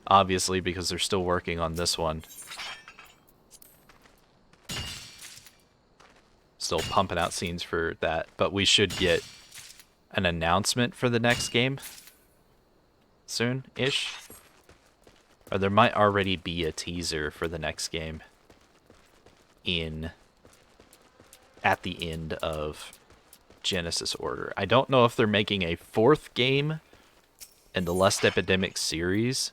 Obviously, because they're still working on this one. Still pumping out scenes for that, but we should get an announcement for the next game soon-ish. Or there might already be a teaser for the next game at the end of Genesis Order. I don't know if they're making a fourth game in the Lust Epidemic series,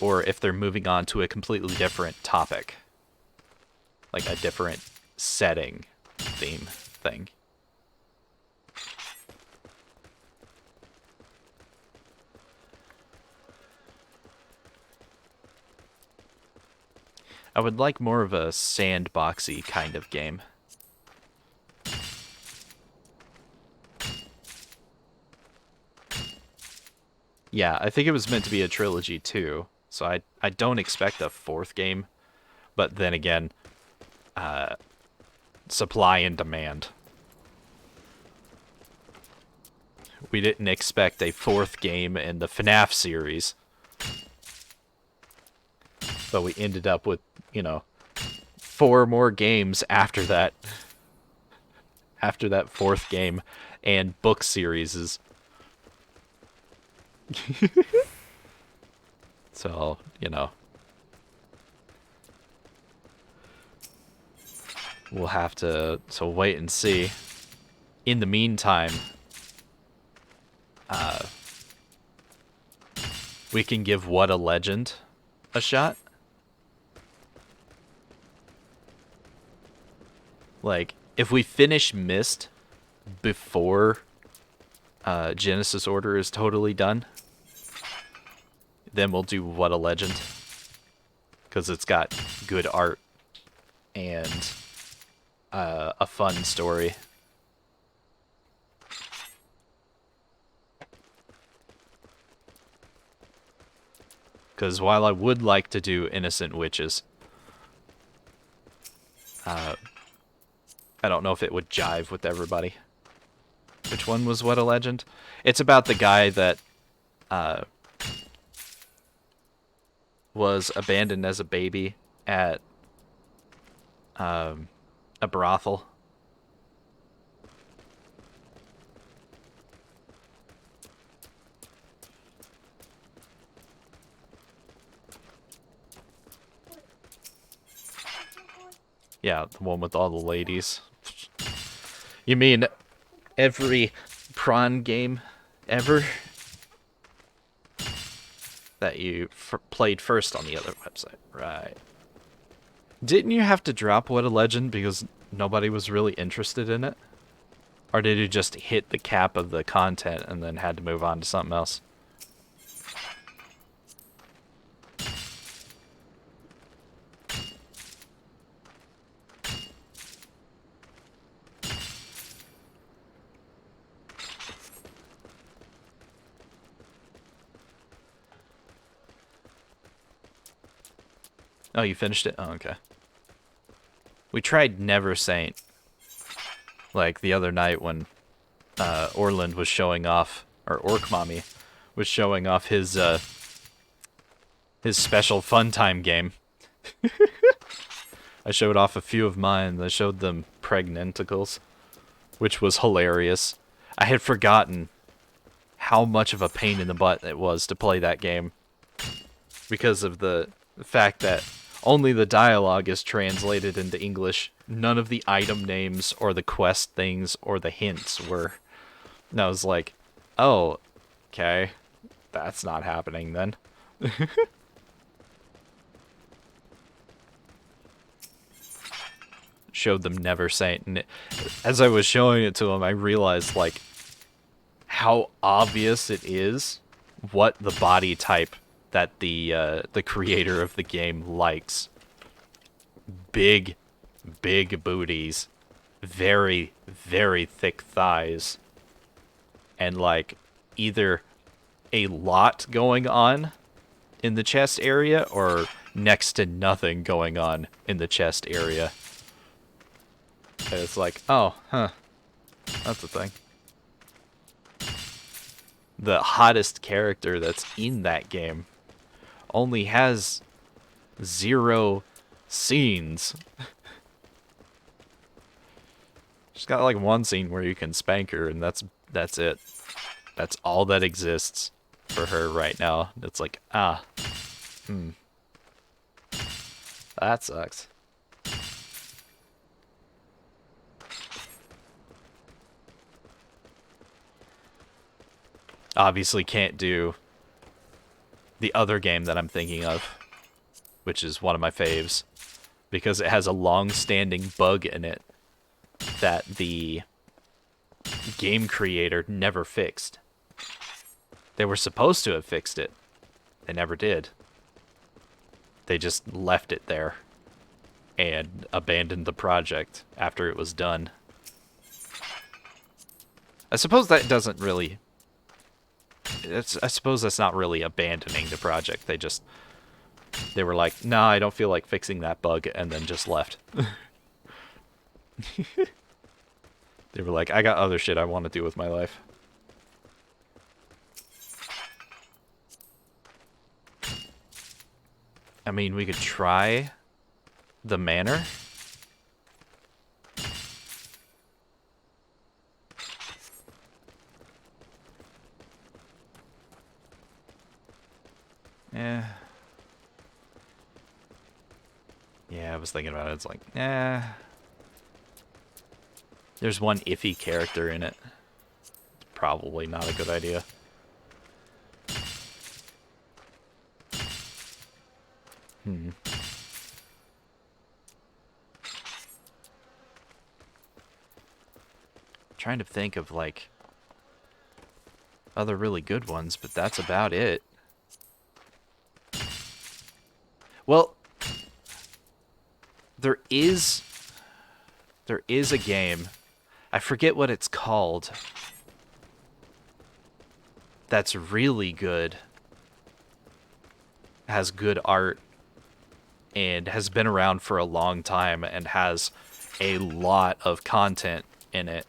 or if they're moving on to a completely different topic. Like a different setting, theme thing. I would like more of a sandboxy kind of game. Yeah, I think it was meant to be a trilogy too. So I don't expect a fourth game, but then again, supply and demand. We didn't expect a fourth game in the FNAF series, but we ended up with, you know, 4 more games after that. After that fourth game, and book series. So, you know, we'll have to wait and see. In the meantime, we can give What a Legend a shot. Like, if we finish Mist before Genesis Order is totally done, then we'll do What a Legend. Because it's got good art and a fun story. Because while I would like to do Innocent Witches, I don't know if it would jive with everybody. Which one was What a Legend? It's about the guy that was abandoned as a baby at a brothel. Yeah, the one with all the ladies. You mean every prawn game ever that you played first on the other website? Right. Didn't you have to drop What a Legend because nobody was really interested in it? Or did you just hit the cap of the content and then had to move on to something else? Oh, you finished it? Oh, okay. We tried Never Saint, like the other night when Orland was showing off, or Orc Mommy was showing off his special fun time game. I showed off a few of mine. I showed them Pregnanticles, which was hilarious. I had forgotten how much of a pain in the butt it was to play that game because of the fact that only the dialogue is translated into English. None of the item names or the quest things or the hints were. And I was like, oh, okay. That's not happening then. Showed them Never Saint, and as I was showing it to them, I realized, like, how obvious it is what the body type that the creator of the game likes. Big booties, very, very thick thighs, and like either a lot going on in the chest area or next to nothing going on in the chest area. And it's like, oh, huh, that's a thing. The hottest character that's in that game only has 0 scenes. She's got like one scene where you can spank her, and that's it. That's all that exists for her right now. It's like, that sucks. Obviously can't do the other game that I'm thinking of, which is one of my faves, because it has a long-standing bug in it that the game creator never fixed. They were supposed to have fixed it. They never did. They just left it there and abandoned the project after it was done. I suppose that doesn't really... I suppose that's not really abandoning the project. They were like, nah, I don't feel like fixing that bug, and then just left. They were like, I got other shit I want to do with my life. I mean, we could try the manor. Yeah, I was thinking about it. It's like, There's one iffy character in it. Probably not a good idea. Trying to think of, like, other really good ones, but that's about it. Well, there is a game. I forget what it's called. That's really good. Has good art and has been around for a long time and has a lot of content in it.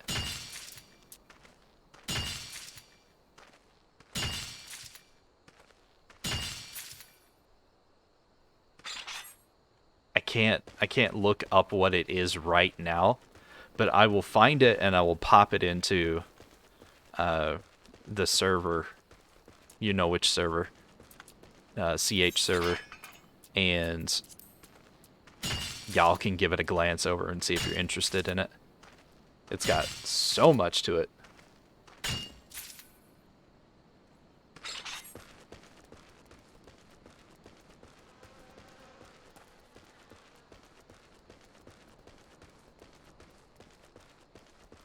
I can't look up what it is right now, but I will find it and I will pop it into the server. You know which server. CH server. And y'all can give it a glance over and see if you're interested in it. It's got so much to it.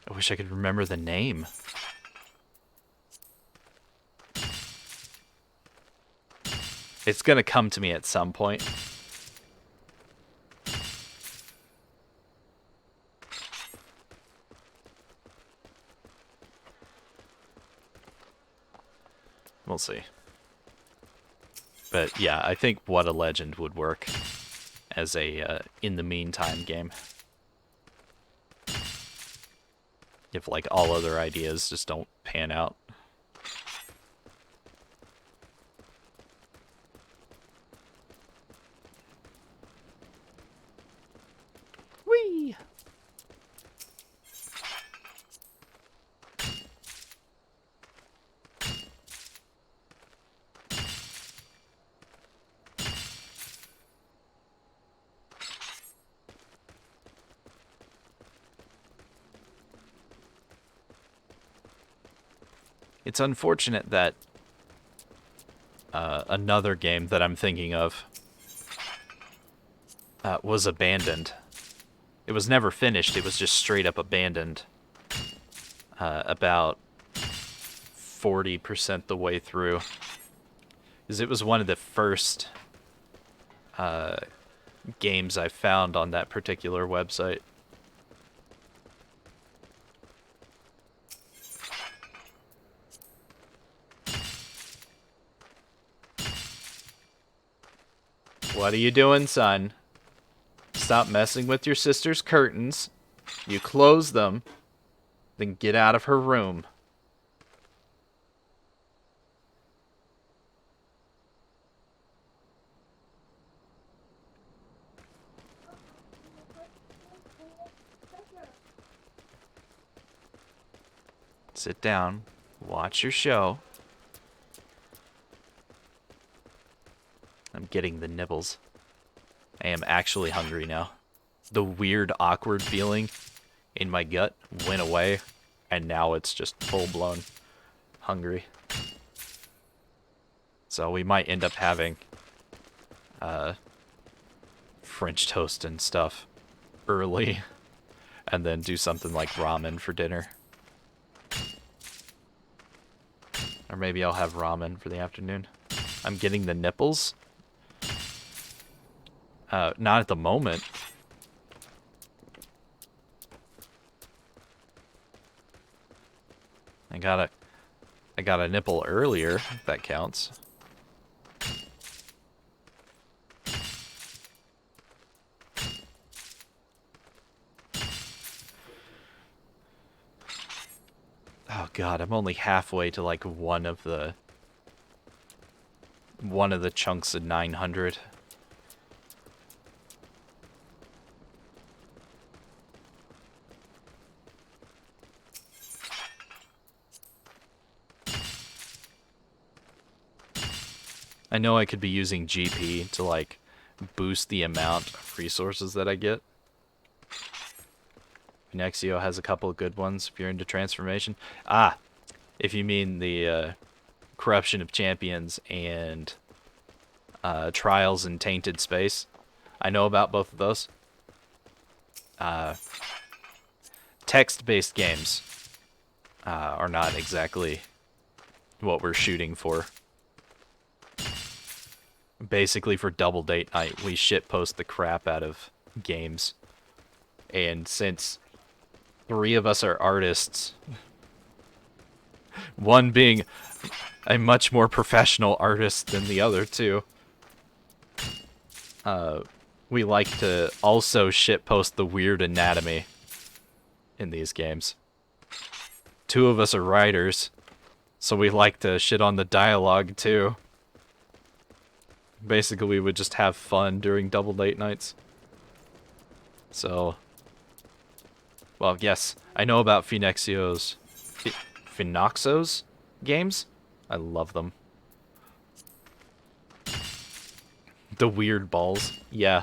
I wish I could remember the name. It's gonna come to me at some point. We'll see. But yeah, I think What a Legend would work as a in the meantime game. If like all other ideas just don't pan out. Whee! It's unfortunate that another game that I'm thinking of was abandoned. It was never finished, it was just straight up abandoned about 40% the way through. Because it was one of the first games I found on that particular website. What are you doing, son? Stop messing with your sister's curtains. You close them, then get out of her room. Sit down, watch your show. I'm getting the nibbles. I am actually hungry now. The weird, awkward feeling in my gut went away, and now it's just full-blown hungry. So we might end up having French toast and stuff early, and then do something like ramen for dinner. Or maybe I'll have ramen for the afternoon. I'm getting the nipples. Not at the moment. I got a nipple earlier, if that counts. Oh god, I'm only halfway to like one of the chunks of 900. I know I could be using GP to like boost the amount of resources that I get. Nexio has a couple of good ones if you're into transformation. Ah, if you mean the Corruption of Champions and Trials in Tainted Space, I know about both of those. Text-based games are not exactly what we're shooting for. Basically, for Double Date Night, we shitpost the crap out of games. And since 3 of us are artists, one being a much more professional artist than the other two, we like to also shitpost the weird anatomy in these games. 2 of us are writers, so we like to shit on the dialogue too. Basically, we would just have fun during Double Date Nights. So, well, yes, I know about Phoenixio's games. I love them. The weird balls, yeah.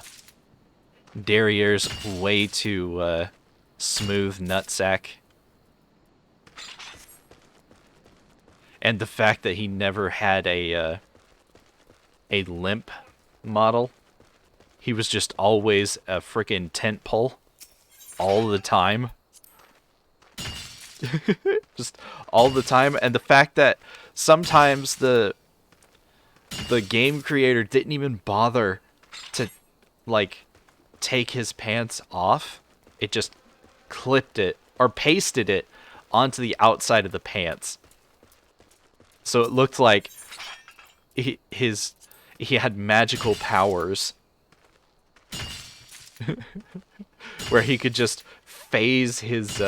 Derriere's way too smooth nutsack. And the fact that he never had a limp model. He was just always a frickin' tent pole all the time. Just all the time. And the fact that sometimes the game creator didn't even bother to, like, take his pants off. It just clipped it or pasted it onto the outside of the pants. So it looked like he had magical powers where he could just phase his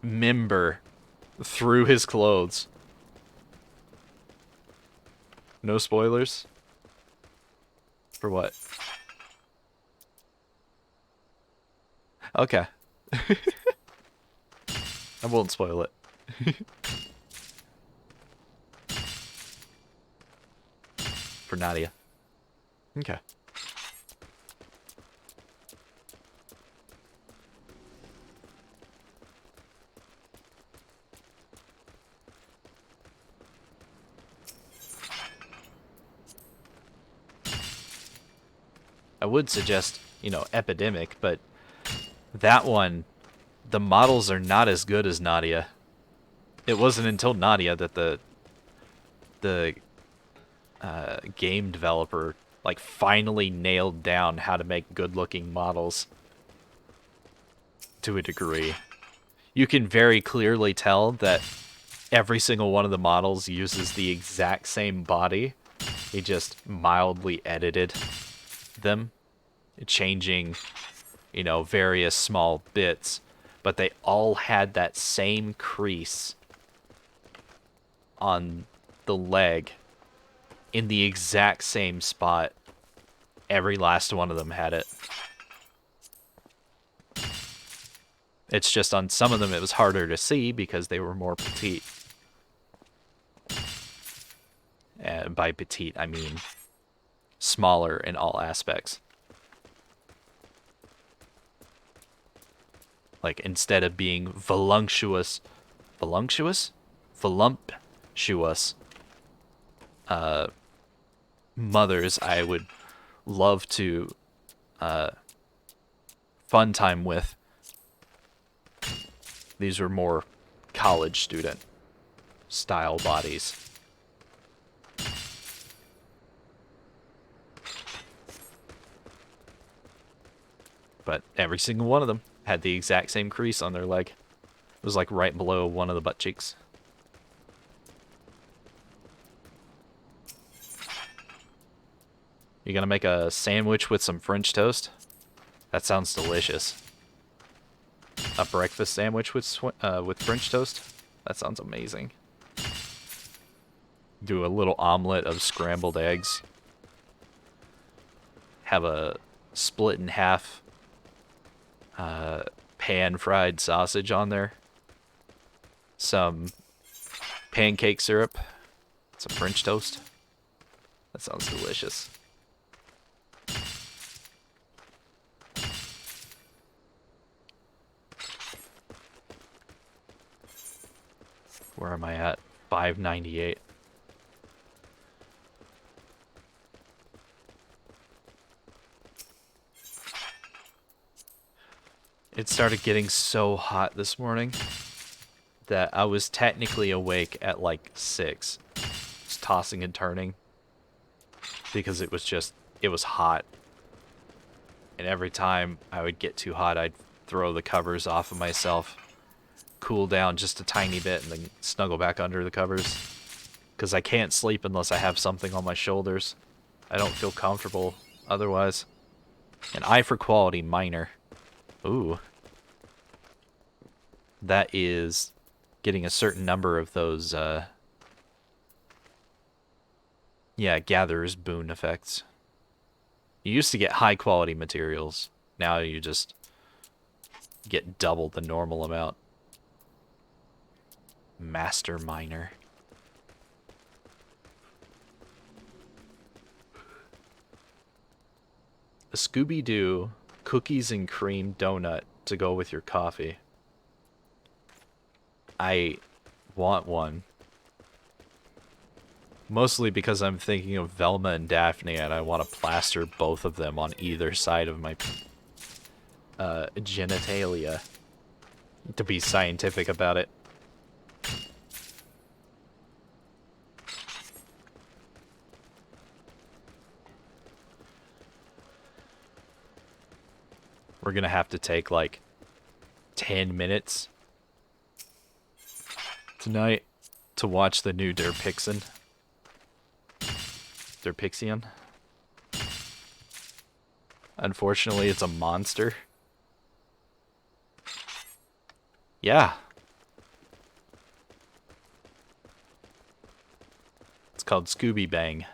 member through his clothes. No spoilers? For what? Okay. I won't spoil it. For Nadia. Okay. I would suggest, you know, Epidemic, but that one, the models are not as good as Nadia. It wasn't until Nadia that the game developer like finally nailed down how to make good-looking models to a degree. You can very clearly tell that every single one of the models uses the exact same body. He just mildly edited them, changing, you know, various small bits, but they all had that same crease on the leg in the exact same spot. Every last one of them had it. It's just on some of them it was harder to see because they were more petite. And by petite, I mean smaller in all aspects. Like, instead of being voluptuous, mothers I would love to fun time with. These were more college student style bodies. But every single one of them had the exact same crease on their leg. It was like right below one of the butt cheeks. You gonna make a sandwich with some French toast? That sounds delicious. A breakfast sandwich with French toast? That sounds amazing. Do a little omelet of scrambled eggs. Have a split in half pan-fried sausage on there. Some pancake syrup. Some French toast. That sounds delicious. Where am I at? 598. It started getting so hot this morning that I was technically awake at like 6. Just tossing and turning. Because it was hot. And every time I would get too hot, I'd throw the covers off of myself, cool down just a tiny bit, and then snuggle back under the covers. Because I can't sleep unless I have something on my shoulders. I don't feel comfortable otherwise. An eye for quality, minor. Ooh. That is getting a certain number of those, yeah, gatherer's boon effects. You used to get high quality materials. Now you just get double the normal amount. Master miner. A Scooby-Doo cookies and cream donut to go with your coffee. I want one. Mostly because I'm thinking of Velma and Daphne, and I want to plaster both of them on either side of my genitalia. To be scientific about it. We're gonna have to take like 10 minutes tonight to watch the new Derpixion. Derpixion. Unfortunately, it's a monster. Yeah. It's called Scooby Bang.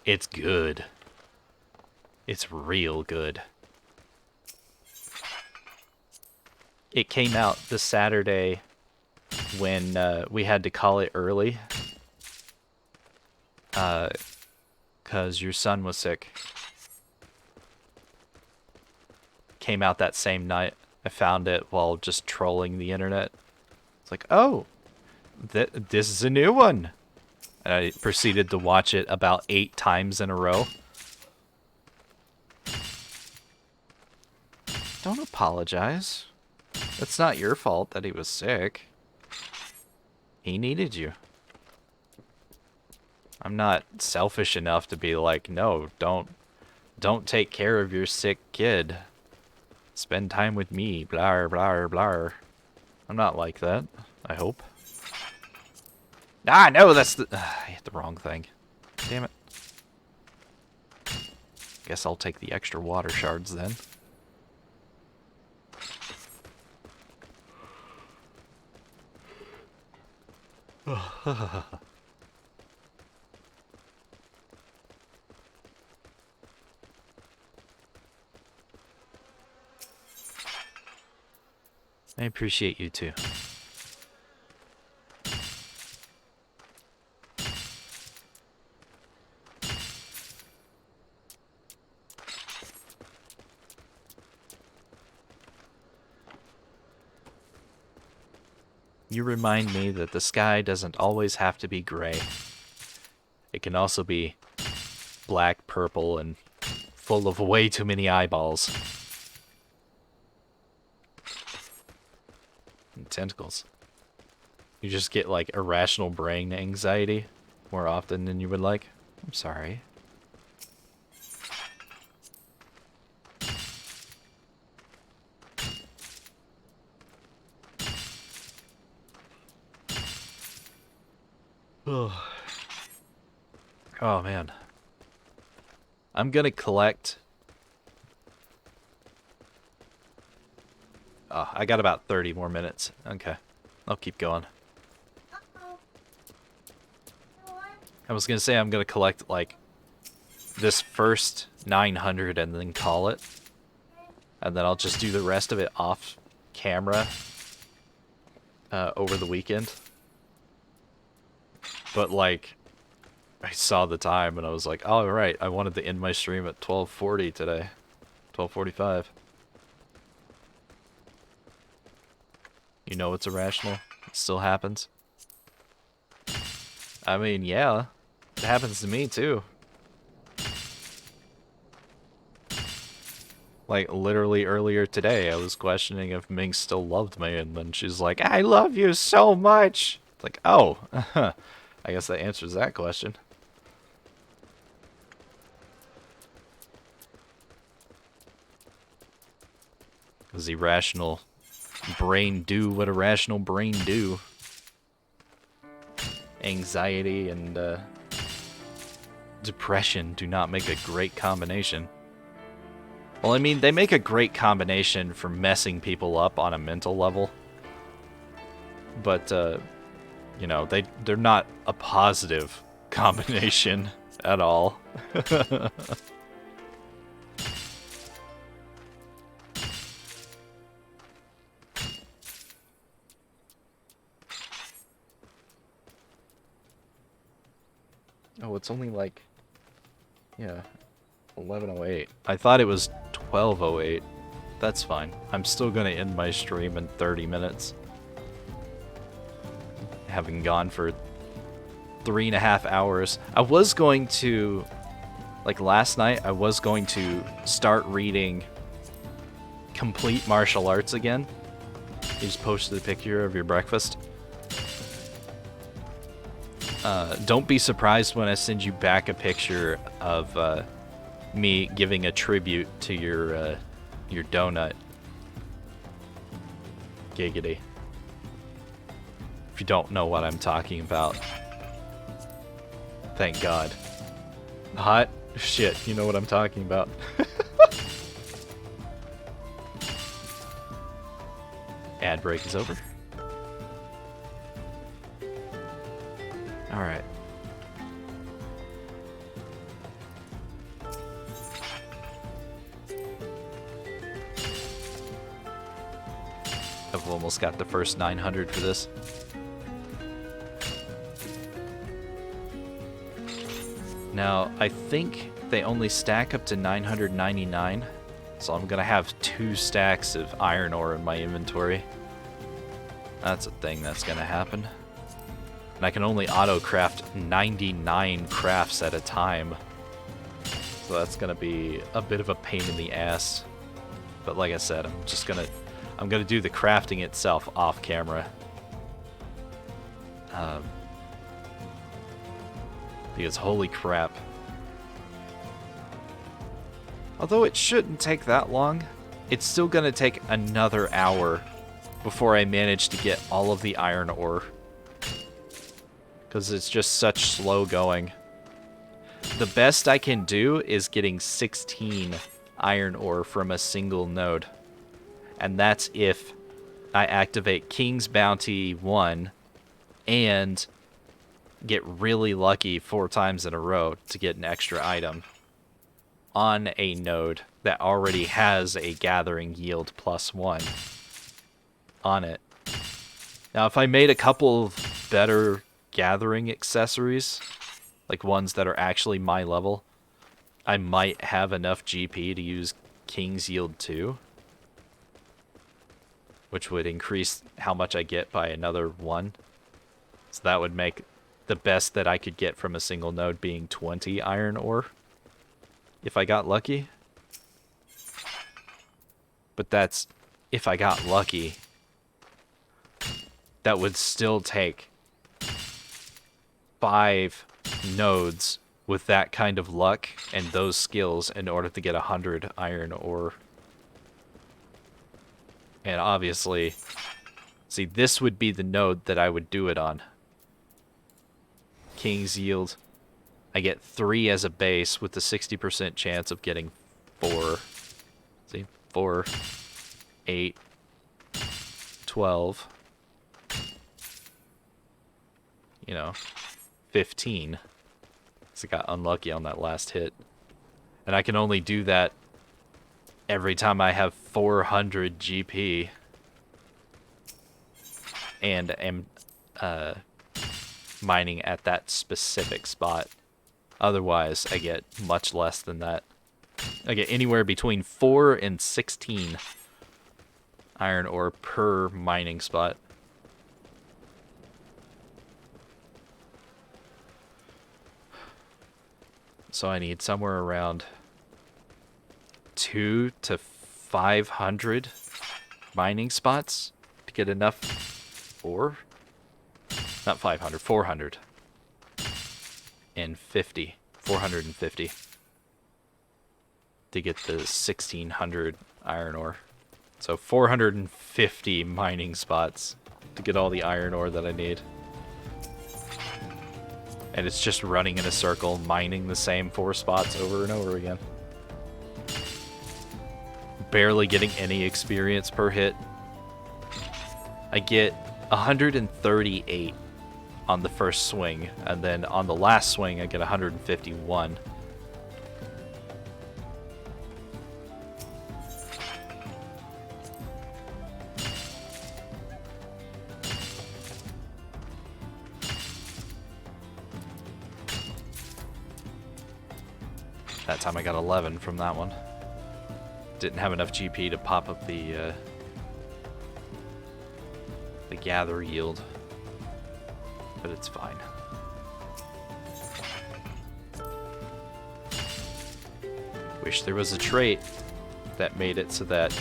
It's good. It's real good. It came out this Saturday when we had to call it early. 'Cause your son was sick. Came out that same night. I found it while just trolling the internet. It's like, oh, this is a new one. And I proceeded to watch it about 8 times in a row. Don't apologize. It's not your fault that he was sick. He needed you. I'm not selfish enough to be like, no, don't take care of your sick kid. Spend time with me, blah, blah, blah. I'm not like that, I hope. Ah, no, that's the... I hit the wrong thing. Damn it. Guess I'll take the extra water shards then. I appreciate you too. You remind me that the sky doesn't always have to be gray. It can also be black, purple, and full of way too many eyeballs. And tentacles. You just get like irrational brain anxiety more often than you would like. I'm sorry. Oh man. I'm gonna collect. Oh, I got about 30 more minutes. Okay. I'll keep going. Uh-oh. No, I was gonna say I'm gonna collect like this first 900 and then call it. And then I'll just do the rest of it off camera over the weekend. But like, I saw the time and I was like, oh, right, I wanted to end my stream at 12:40 today. 12:45. You know it's irrational? It still happens? I mean, yeah. It happens to me, too. Like, literally earlier today, I was questioning if Ming still loved me, and then she's like, I love you so much! It's like, oh, I guess that answers that question. Does irrational brain do what a rational brain do? Anxiety and depression do not make a great combination. Well, I mean, they make a great combination for messing people up on a mental level. But, you know, they're not a positive combination at all. Oh, it's only like, yeah, 11:08. I thought it was 12:08. That's fine. I'm still gonna end my stream in 30 minutes. Having gone for 3.5 hours. I was going to, like last night, I was going to start reading Complete Martial Arts again. You just posted a picture of your breakfast. Don't be surprised when I send you back a picture of me giving a tribute to your donut. Giggity. If you don't know what I'm talking about. Thank God. Hot? Shit, you know what I'm talking about. Ad break is over. Alright. I've almost got the first 900 for this. Now, I think they only stack up to 999, so I'm gonna have 2 stacks of iron ore in my inventory. That's a thing that's gonna happen. And I can only auto-craft 99 crafts at a time. So that's gonna be a bit of a pain in the ass. But like I said, I'm gonna do the crafting itself off camera. Because holy crap. Although it shouldn't take that long, it's still gonna take another hour before I manage to get all of the iron ore. Because it's just such slow going. The best I can do is getting 16 iron ore from a single node. And that's if I activate King's Bounty 1 and get really lucky 4 times in a row to get an extra item on a node that already has a gathering yield +1 on it. Now, if I made a couple of better gathering accessories, like ones that are actually my level, I might have enough GP to use King's Yield 2, which would increase how much I get by another 1. So that would make the best that I could get from a single node being 20 iron ore, if I got lucky. But that's if I got lucky. That would still take 5 nodes with that kind of luck and those skills in order to get 100 iron ore. And obviously, see, this would be the node that I would do it on. King's Yield. I get 3 as a base with the 60% chance of getting 4. See, 4, 8, 12. You know, 15. So I got unlucky on that last hit. And I can only do that every time I have 400 GP. And am mining at that specific spot. Otherwise, I get much less than that. I get anywhere between 4 and 16 iron ore per mining spot. So I need somewhere around 200 to 500 mining spots to get enough ore. Not 500, 400. And 50. 450. To get the 1600 iron ore. So 450 mining spots to get all the iron ore that I need. And it's just running in a circle, mining the same 4 spots over and over again. Barely getting any experience per hit. I get 138 on the first swing, and then on the last swing I get 151. That time I got 11 from that one. Didn't have enough GP to pop up the gather yield, but it's fine. Wish there was a trait that made it so that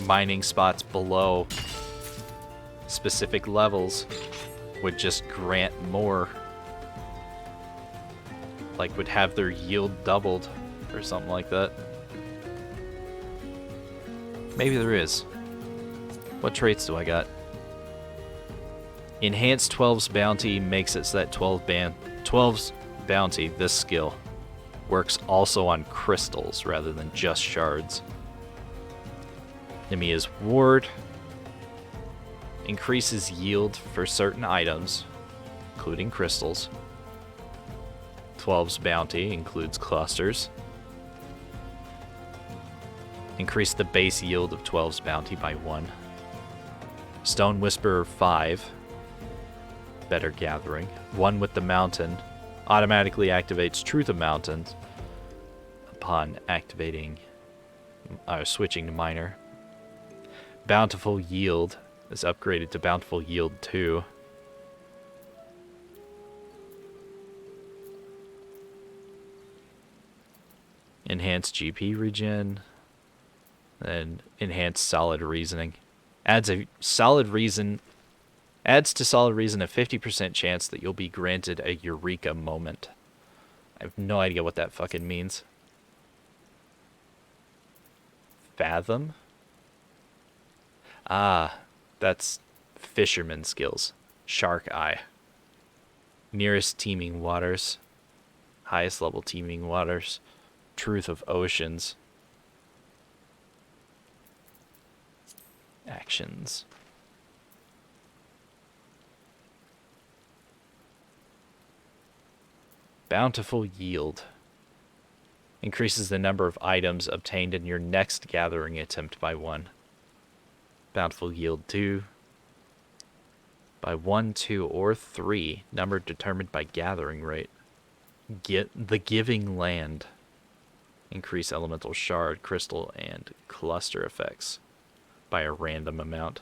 mining spots below specific levels would just grant more, like would have their yield doubled or something like that. Maybe there is. What traits do I got? Enhanced 12's bounty makes it so that 12's bounty, this skill, works also on crystals rather than just shards. Nemia's ward increases yield for certain items, including crystals. 12's bounty includes clusters. Increase the base yield of 12's bounty by 1. Stone Whisperer 5. Better gathering. 1 with the mountain. Automatically activates Truth of Mountains upon activating, switching to Miner. Bountiful Yield is upgraded to Bountiful Yield 2. Enhanced GP regen. And enhanced solid reasoning. Adds to solid reason a 50% chance that you'll be granted a Eureka moment. I have no idea what that fucking means. Fathom? Ah, that's fisherman skills. Shark Eye. Nearest teeming waters. Highest level teeming waters. Truth of oceans. Actions. Bountiful Yield. Increases the number of items obtained in your next gathering attempt by 1. Bountiful Yield 2. By 1, 2, or 3. Number determined by gathering rate. Get the Giving Land. Increase elemental shard, crystal, and cluster effects by a random amount.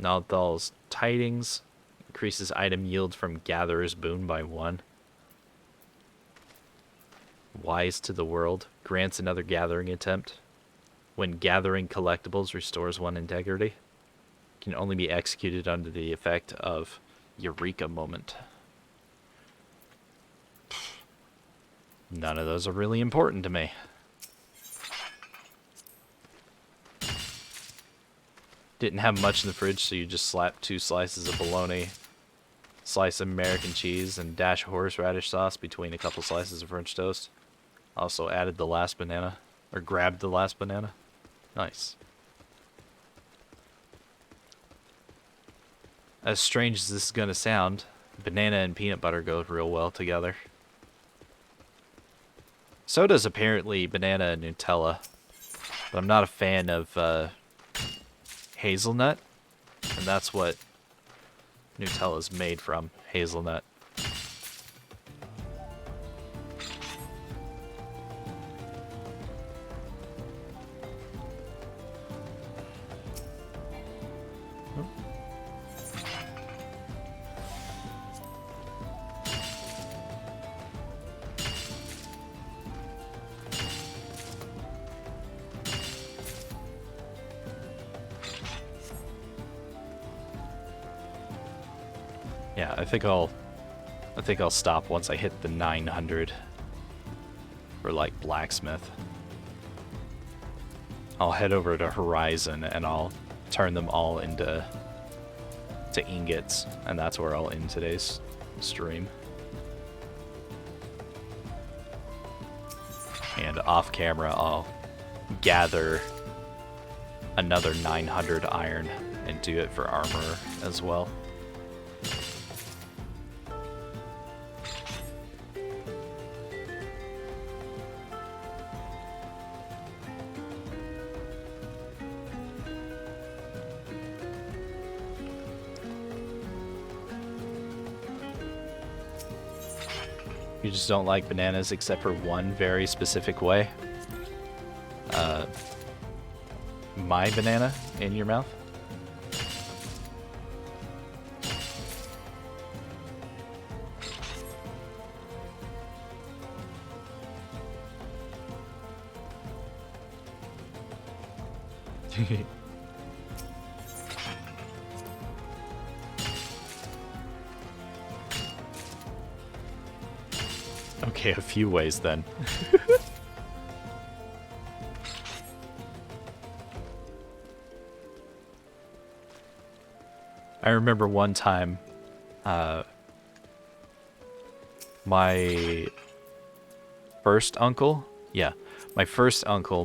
Naldal's Tidings increases item yield from Gatherer's Boon by 1. Wise to the World grants another gathering attempt. When gathering collectibles, restores 1 integrity. Can only be executed under the effect of Eureka Moment. None of those are really important to me. Didn't have much in the fridge, so you just slap 2 slices of bologna, slice of American cheese, and dash horseradish sauce between a couple slices of French toast. Also added the last banana, or grabbed the last banana. Nice. As strange as this is gonna sound, banana and peanut butter go real well together. So does apparently banana and Nutella, but I'm not a fan of hazelnut, and that's what Nutella is made from, hazelnut. Yeah, I think I'll stop once I hit the 900 for like blacksmith. I'll head over to Horizon and I'll turn them all into ingots, and that's where I'll end today's stream. And off camera, I'll gather another 900 iron and do it for armor as well. You just don't like bananas except for one very specific way. My banana in your mouth? Okay, a few ways then. I remember one time, my first uncle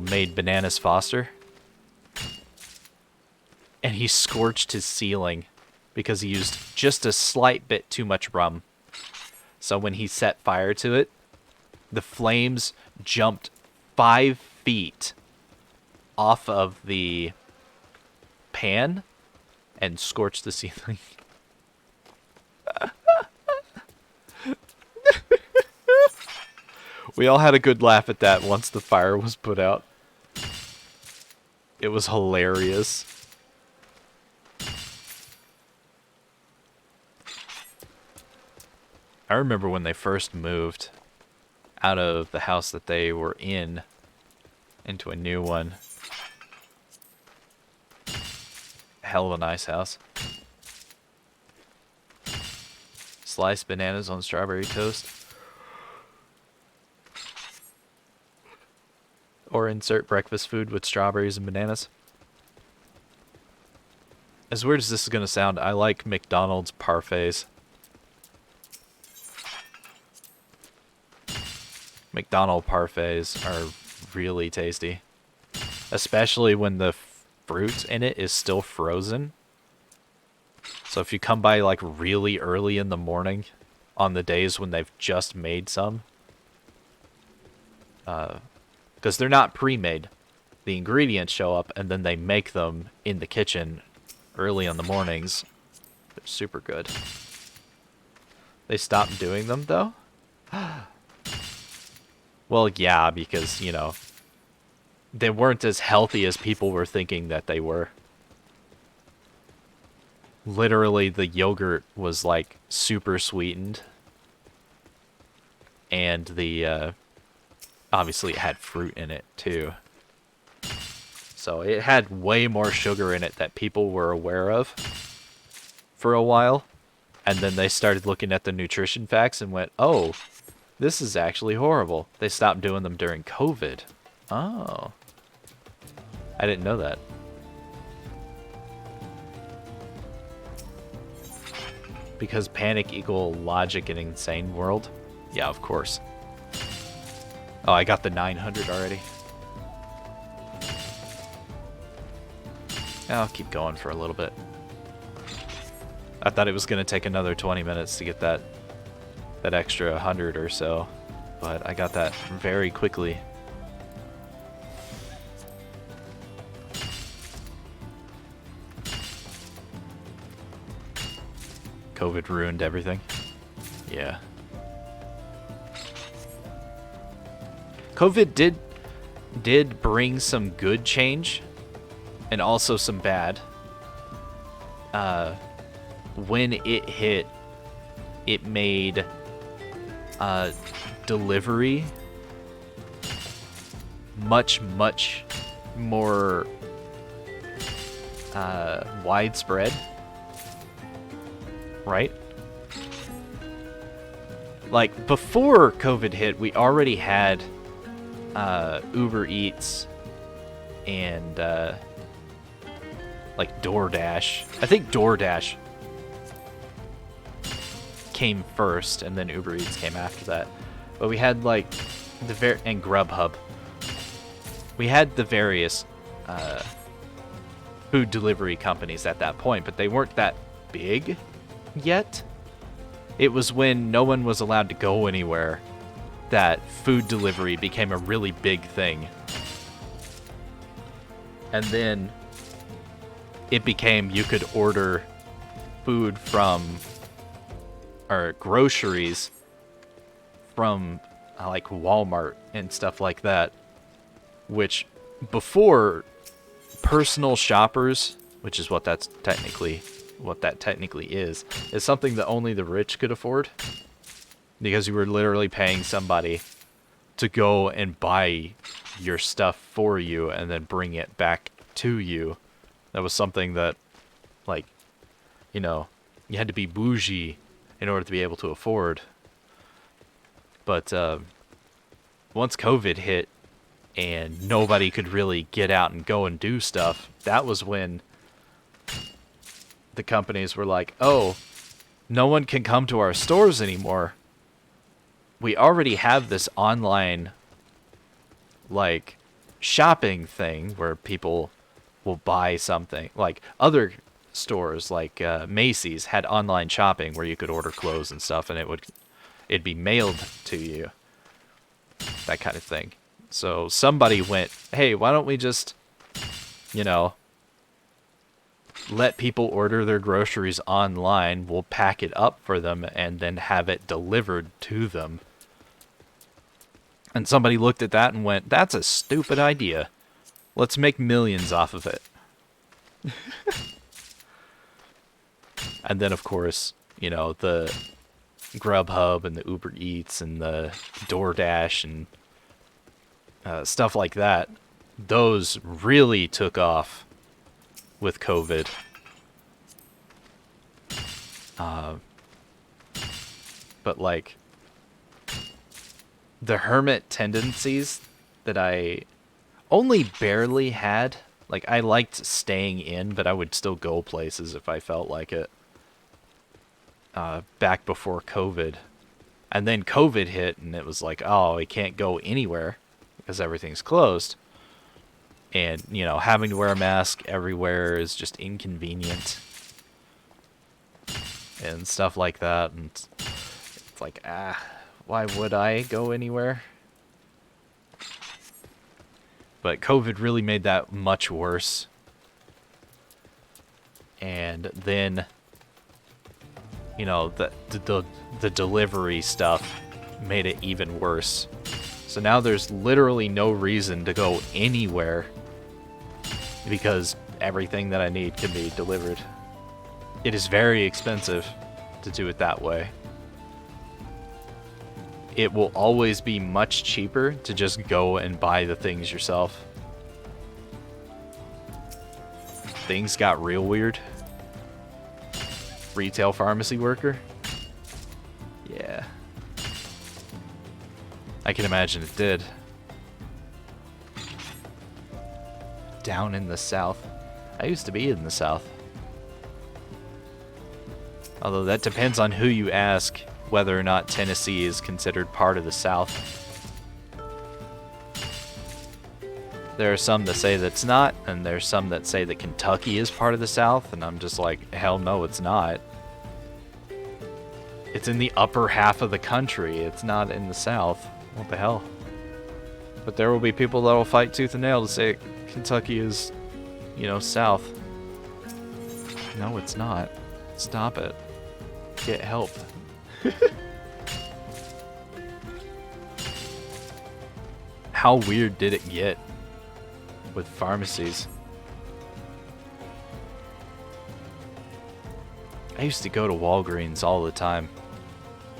made bananas Foster, and he scorched his ceiling because he used just a slight bit too much rum. So when he set fire to it, the flames jumped 5 feet off of the pan and scorched the ceiling. We all had a good laugh at that once the fire was put out. It was hilarious. I remember when they first moved out of the house that they were in into a new one. Hell of a nice house. Sliced bananas on strawberry toast. Or insert breakfast food with strawberries and bananas. As weird as this is going to sound, I like McDonald's parfaits. McDonald's parfaits are really tasty. Especially when the fruit in it is still frozen. So if you come by like really early in the morning on the days when they've just made some, because they're not pre-made. The ingredients show up and then they make them in the kitchen early in the mornings. They're super good. They stopped doing them though? Well, yeah, because, you know, they weren't as healthy as people were thinking that they were. Literally, the yogurt was, like, super sweetened. And the, obviously it had fruit in it, too. So it had way more sugar in it that people were aware of for a while. And then they started looking at the nutrition facts and went, oh, this is actually horrible. They stopped doing them during COVID. Oh. I didn't know that. Because panic equal logic in insane world? Yeah, of course. Oh, I got the 900 already. I'll keep going for a little bit. I thought it was going to take another 20 minutes to get that extra 100 or so, but I got that very quickly. COVID ruined everything. Yeah. COVID did bring some good change and also some bad. When it hit, it made delivery much more widespread, right? like before COVID hit, we already had Uber Eats and like DoorDash. I think DoorDash came first, and then Uber Eats came after that. But we had like and Grubhub. We had the various food delivery companies at that point, but they weren't that big yet. It was when no one was allowed to go anywhere that food delivery became a really big thing. And then it became you could order food from, or groceries from like Walmart and stuff like that, which before personal shoppers, which is what that technically is something that only the rich could afford, because you were literally paying somebody to go and buy your stuff for you and then bring it back to you. That was something that, like, you know, you had to be bougie in order to be able to afford. But once COVID hit and nobody could really get out and go and do stuff, that was when the companies were like, oh, no one can come to our stores anymore. We already have this online, like, shopping thing where people will buy something. Like, other stores, like Macy's, had online shopping where you could order clothes and stuff, and it'd be mailed to you. That kind of thing. So somebody went, hey, why don't we just, you know, let people order their groceries online, we'll pack it up for them, and then have it delivered to them. And somebody looked at that and went, that's a stupid idea. Let's make millions off of it. And then, of course, you know, the Grubhub and the Uber Eats and the DoorDash and stuff like that, those really took off with COVID. But like the hermit tendencies that I only barely had, like I liked staying in, but I would still go places if I felt like it. Back before COVID. And then COVID hit and it was like, oh, I can't go anywhere because everything's closed. And, you know, having to wear a mask everywhere is just inconvenient. And stuff like that. And it's like, why would I go anywhere? But COVID really made that much worse. And then, you know, the delivery stuff made it even worse. So now there's literally no reason to go anywhere because everything that I need can be delivered. It is very expensive to do it that way. It will always be much cheaper to just go and buy the things yourself. Things got real weird. Retail pharmacy worker? Yeah. I can imagine it did. Down in the South. I used to be in the South. Although that depends on who you ask whether or not Tennessee is considered part of the South. There are some that say that's not, and there's some that say that Kentucky is part of the South, and I'm just like, hell no, it's not. It's in the upper half of the country. It's not in the South. What the hell? But there will be people that will fight tooth and nail to say Kentucky is, you know, South. No, it's not. Stop it. Get help. How weird did it get with pharmacies? I used to go to Walgreens all the time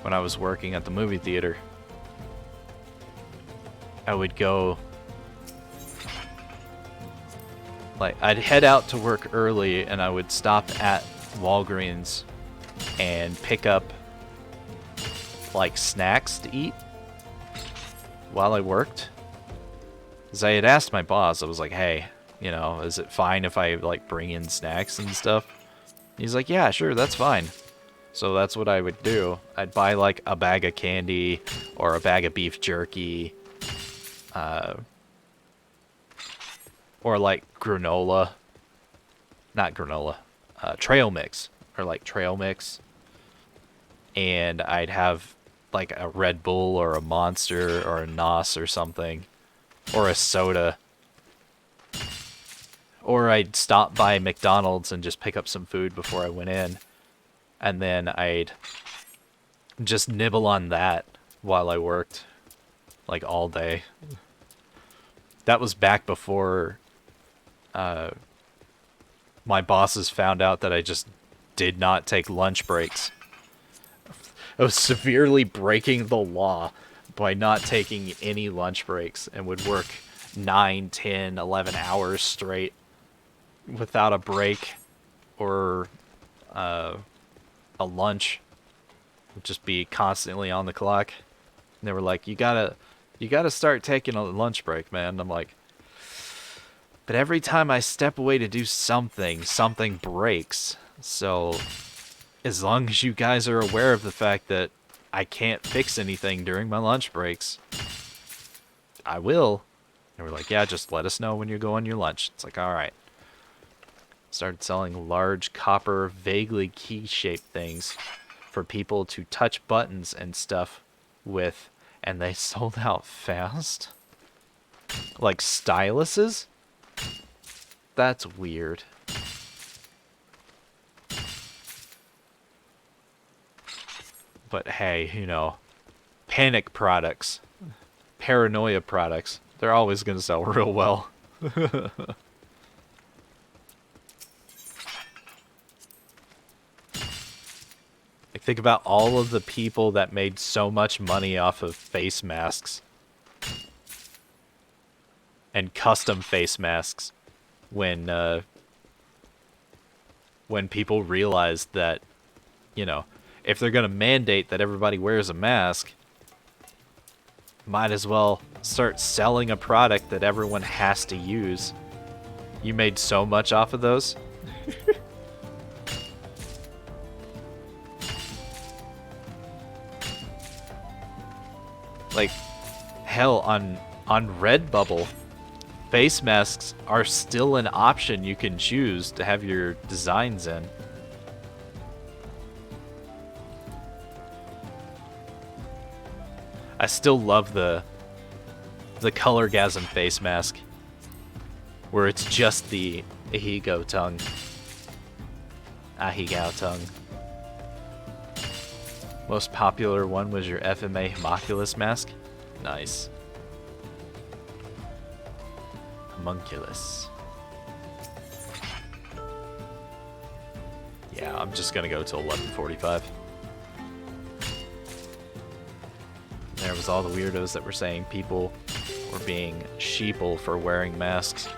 when I was working at the movie theater. I would go, like, I'd head out to work early and I would stop at Walgreens and pick up like snacks to eat while I worked. Because I had asked my boss, I was like, hey, you know, is it fine if I like bring in snacks and stuff? He's like, yeah, sure, that's fine. So that's what I would do. I'd buy like a bag of candy or a bag of beef jerky, or like granola, not granola, trail mix, or like trail mix. And I'd have like a Red Bull or a Monster or a NOS or something, or a soda. Or I'd stop by McDonald's and just pick up some food before I went in. And then I'd just nibble on that while I worked, like all day. That was back before my bosses found out that I just did not take lunch breaks. I was severely breaking the law by not taking any lunch breaks and would work 9, 10, 11 hours straight without a break or a lunch. Would just be constantly on the clock. And they were like, you gotta start taking a lunch break, man. And I'm like, but every time I step away to do something, something breaks. So as long as you guys are aware of the fact that I can't fix anything during my lunch breaks, I will. And we're like, yeah, just let us know when you go on your lunch. It's like, all right. Started selling large copper, vaguely key-shaped things for people to touch buttons and stuff with, and they sold out fast. Like styluses? That's weird. But hey, you know, panic products, paranoia products, they're always going to sell real well. Like, think about all of the people that made so much money off of face masks. And custom face masks when people realized that, you know, if they're going to mandate that everybody wears a mask, might as well start selling a product that everyone has to use. You made so much off of those. Like, hell, on Redbubble, face masks are still an option you can choose to have your designs in. I still love the Colorgasm face mask, where it's just the Ahigo tongue. Ahigao tongue. Most popular one was your FMA Homunculus mask. Nice. Homunculus. Yeah, I'm just gonna go till 11:45. There was all the weirdos that were saying people were being sheeple for wearing masks.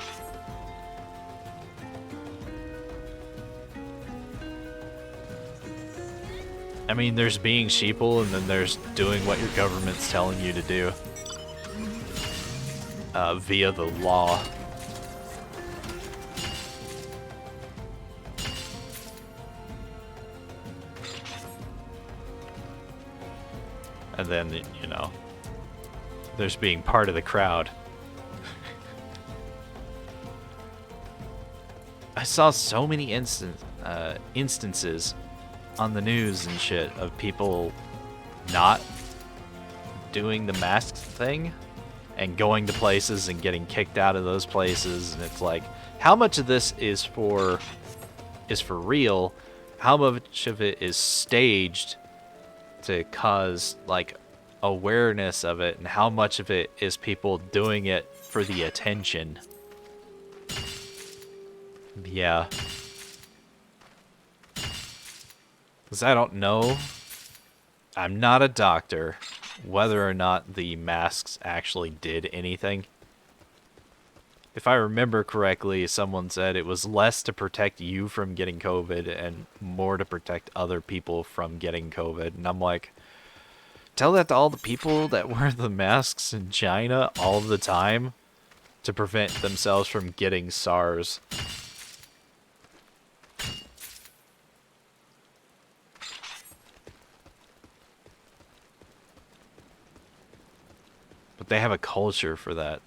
I mean, there's being sheeple, and then there's doing what your government's telling you to do via the law. And then, you know, there's being part of the crowd. I saw so many instances on the news and shit of people not doing the mask thing and going to places and getting kicked out of those places. And it's like, how much of this is for real? How much of it is staged to cause like awareness of it, and how much of it is people doing it for the attention? Yeah. Because I don't know, I'm not a doctor, whether or not the masks actually did anything. If I remember correctly, someone said it was less to protect you from getting COVID and more to protect other people from getting COVID. And I'm like, Tell that to all the people that wear the masks in China all the time to prevent themselves from getting SARS. But they have a culture for that.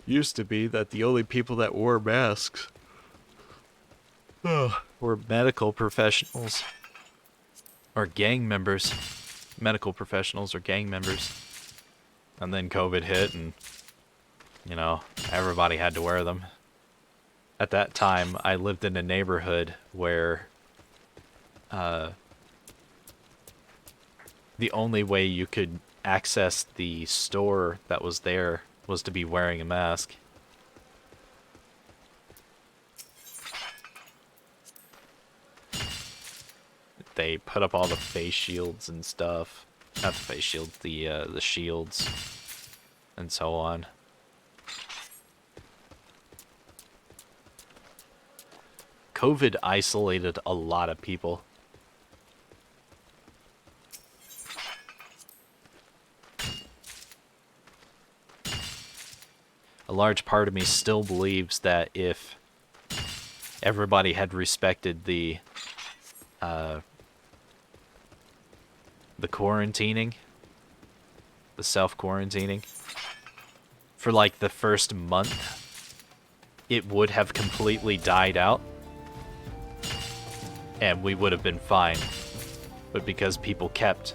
Used to be that the only people that wore masks were medical professionals or gang members. Medical professionals or gang members. And then COVID hit and, you know, everybody had to wear them. At that time, I lived in a neighborhood where the only way you could access the store that was there was to be wearing a mask. They put up all the face shields and stuff. Not the face shields, the shields and so on. COVID isolated a lot of people. A large part of me still believes that if everybody had respected the quarantining, the self-quarantining, for like the first month, it would have completely died out, and we would have been fine. But because people kept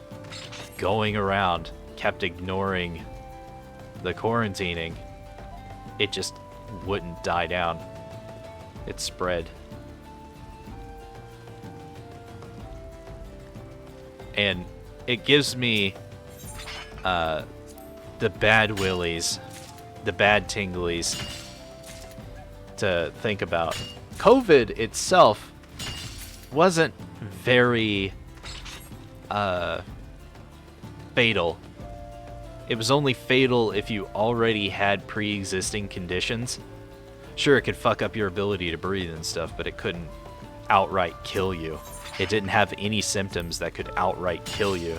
going around, kept ignoring the quarantining, it just wouldn't die down. It spread. And it gives me the bad willies, the bad tinglies to think about. COVID itself wasn't very fatal. It was only fatal if you already had pre-existing conditions. Sure, it could fuck up your ability to breathe and stuff, but it couldn't outright kill you. It didn't have any symptoms that could outright kill you.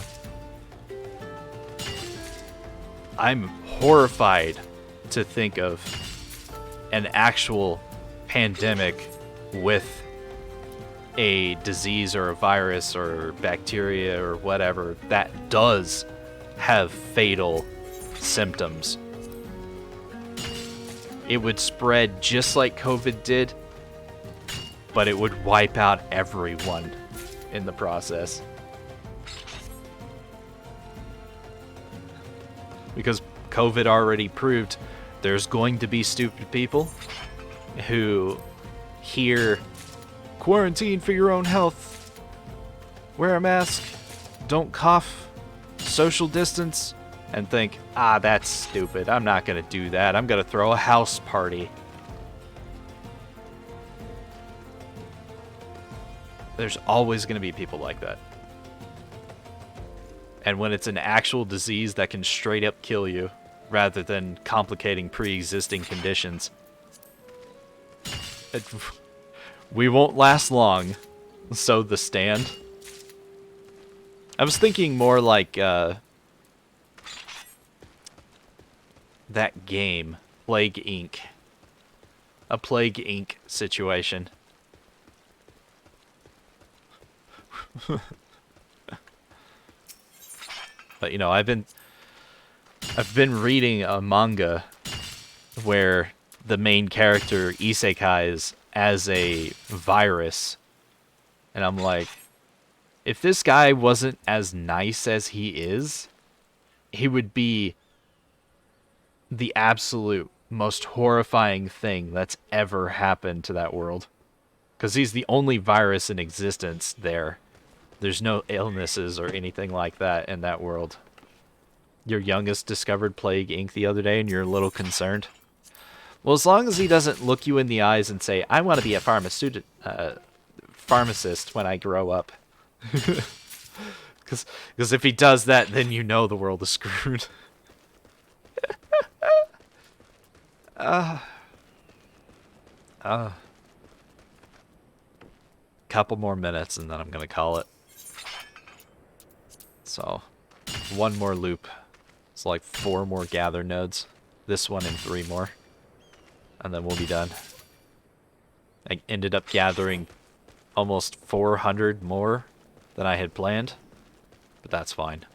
I'm horrified to think of an actual pandemic with a disease or a virus or bacteria or whatever that does have fatal symptoms. It would spread just like COVID did, but it would wipe out everyone in the process. Because COVID already proved there's going to be stupid people who hear quarantine for your own health, wear a mask, don't cough, social distance, and think, ah, that's stupid. I'm not going to do that. I'm going to throw a house party. There's always going to be people like that. And when it's an actual disease that can straight up kill you, rather than complicating pre-existing conditions, we won't last long. So The Stand. I was thinking more like that game, Plague Inc. A Plague Inc. situation. But you know, I've been reading a manga where the main character isekais as a virus, and I'm like, if this guy wasn't as nice as he is, he would be the absolute most horrifying thing that's ever happened to that world. Because he's the only virus in existence there. There's no illnesses or anything like that in that world. Your youngest discovered Plague Inc. the other day and you're a little concerned. Well, as long as he doesn't look you in the eyes and say, I want to be a pharmacist when I grow up. Because if he does that, then you know the world is screwed. Couple more minutes and then I'm gonna call it. So, one more loop. It's like 4 more gather nodes. This one and 3 more. And then we'll be done. I ended up gathering almost 400 more than I had planned. But that's fine.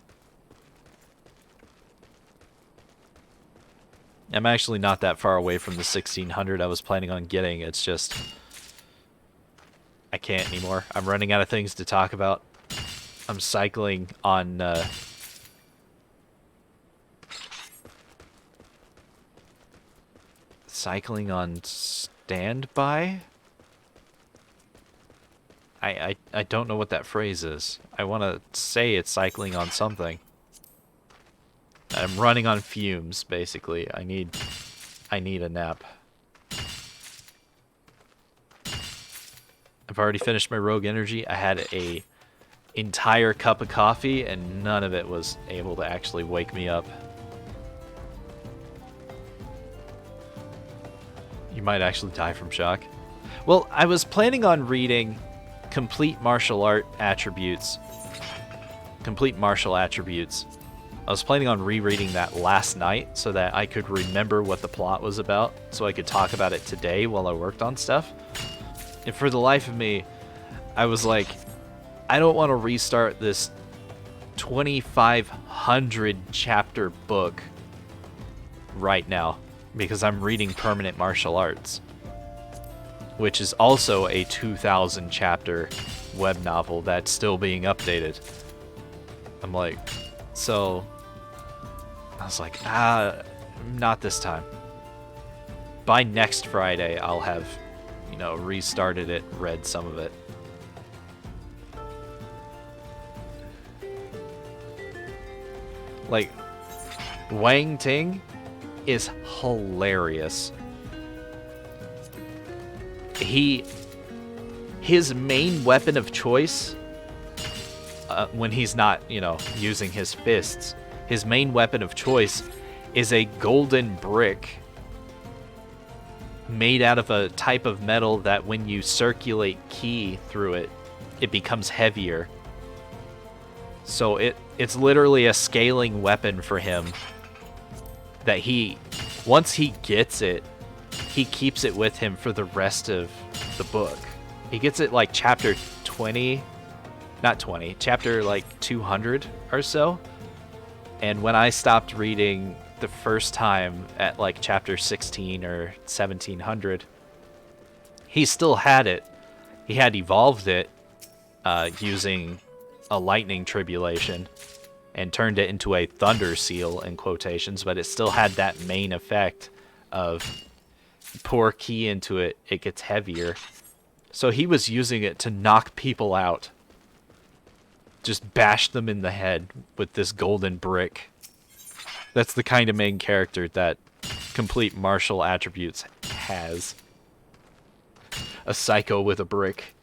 I'm actually not that far away from the 1600 I was planning on getting. It's just I can't anymore. I'm running out of things to talk about. I'm cycling on standby? I don't know what that phrase is. I want to say it's cycling on something. I'm running on fumes, basically. I need a nap. I've already finished my rogue energy. I had a entire cup of coffee and none of it was able to actually wake me up. You might actually die from shock. Well, I was planning on reading Complete Martial Attributes. I was planning on rereading that last night so that I could remember what the plot was about, so I could talk about it today while I worked on stuff. And for the life of me, I was like, I don't want to restart this 2,500 chapter book right now because I'm reading Permanent Martial Arts, which is also a 2,000 chapter web novel that's still being updated. I'm like, so I was like, not this time. By next Friday, I'll have, restarted it, read some of it. Like, Wang Ting is hilarious. His main weapon of choice, when he's not, using his fists, his main weapon of choice is a golden brick made out of a type of metal that when you circulate ki through it, it becomes heavier. So it's literally a scaling weapon for him that once he gets it, he keeps it with him for the rest of the book. He gets it like chapter 20, not 20, chapter like 200 or so. And when I stopped reading the first time at like chapter 16 or 1700, he still had it. He had evolved it using a lightning tribulation and turned it into a thunder seal in quotations, but it still had that main effect of pour ki into it, it gets heavier. So he was using it to knock people out. Just bash them in the head with this golden brick. That's the kind of main character that Complete Martial Attributes has. A psycho with a brick.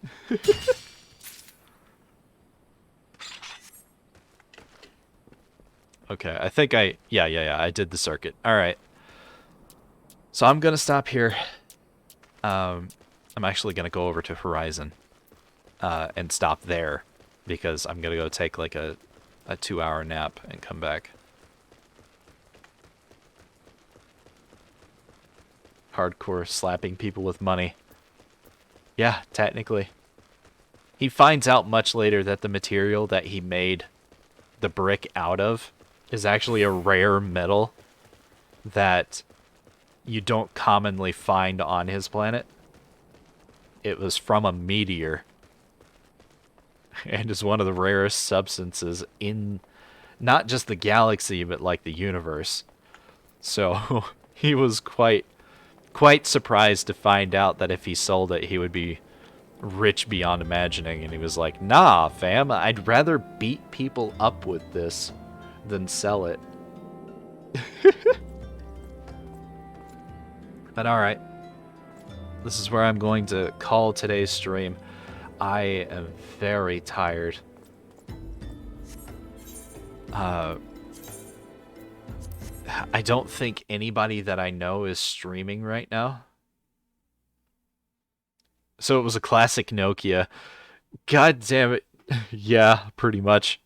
Okay, I think yeah, I did the circuit. Alright. So I'm gonna stop here. I'm actually gonna go over to Horizon and stop there because I'm gonna go take like a 2-hour nap and come back. Hardcore slapping people with money. Yeah, technically. He finds out much later that the material that he made the brick out of is actually a rare metal that you don't commonly find on his planet. It was from a meteor and is one of the rarest substances in not just the galaxy but like the universe. So he was quite surprised to find out that if he sold it he would be rich beyond imagining, and he was like, nah fam, I'd rather beat people up with this than sell it. But alright, this is where I'm going to call today's stream. I am very tired. I don't think anybody that I know is streaming right now. So it was a classic Nokia. God damn it. Yeah, pretty much.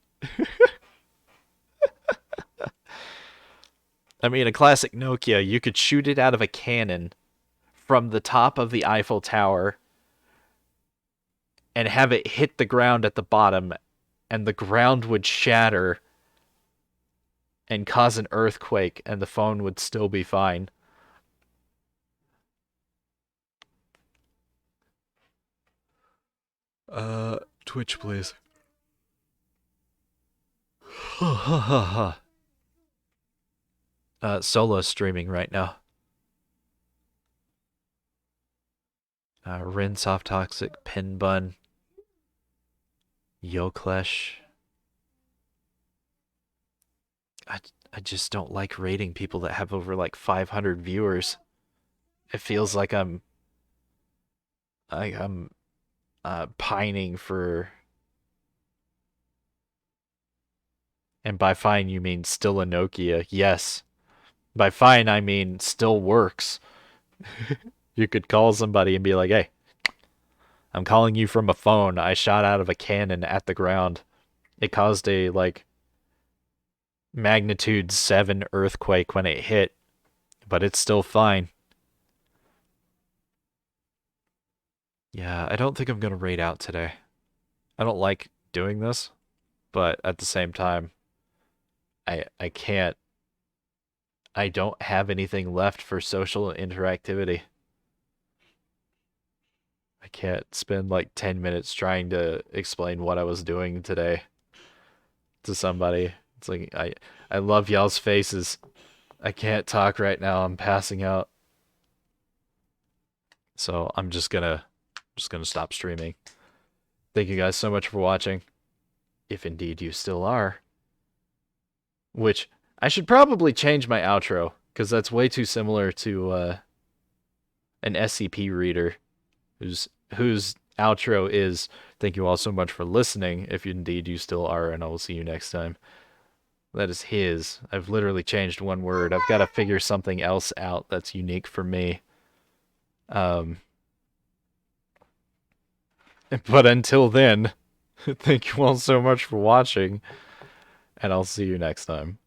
I mean, a classic Nokia, you could shoot it out of a cannon from the top of the Eiffel Tower and have it hit the ground at the bottom, and the ground would shatter and cause an earthquake, and the phone would still be fine. Twitch, please. Solo's streaming right now. Rin Soft Toxic, Pin Bun, Yoklesh. I just don't like rating people that have over like 500 viewers. It feels like I'm pining for, and by fine you mean still a Nokia. Yes. By fine I mean still works. You could call somebody and be like, "Hey, I'm calling you from a phone. I shot out of a cannon at the ground. It caused a like magnitude 7 earthquake when it hit, but it's still fine." Yeah, I don't think I'm gonna raid out today. I don't like doing this, but at the same time, I can't. I don't have anything left for social interactivity. I can't spend like 10 minutes trying to explain what I was doing today to somebody. It's like I love y'all's faces. I can't talk right now. I'm passing out. So I'm just gonna stop streaming. Thank you guys so much for watching. If indeed you still are. Which I should probably change my outro, because that's way too similar to an SCP reader whose outro is "Thank you all so much for listening, if indeed you still are, and I will see you next time." That is his. I've literally changed one word. I've got to figure something else out that's unique for me. But until then, thank you all so much for watching, and I'll see you next time.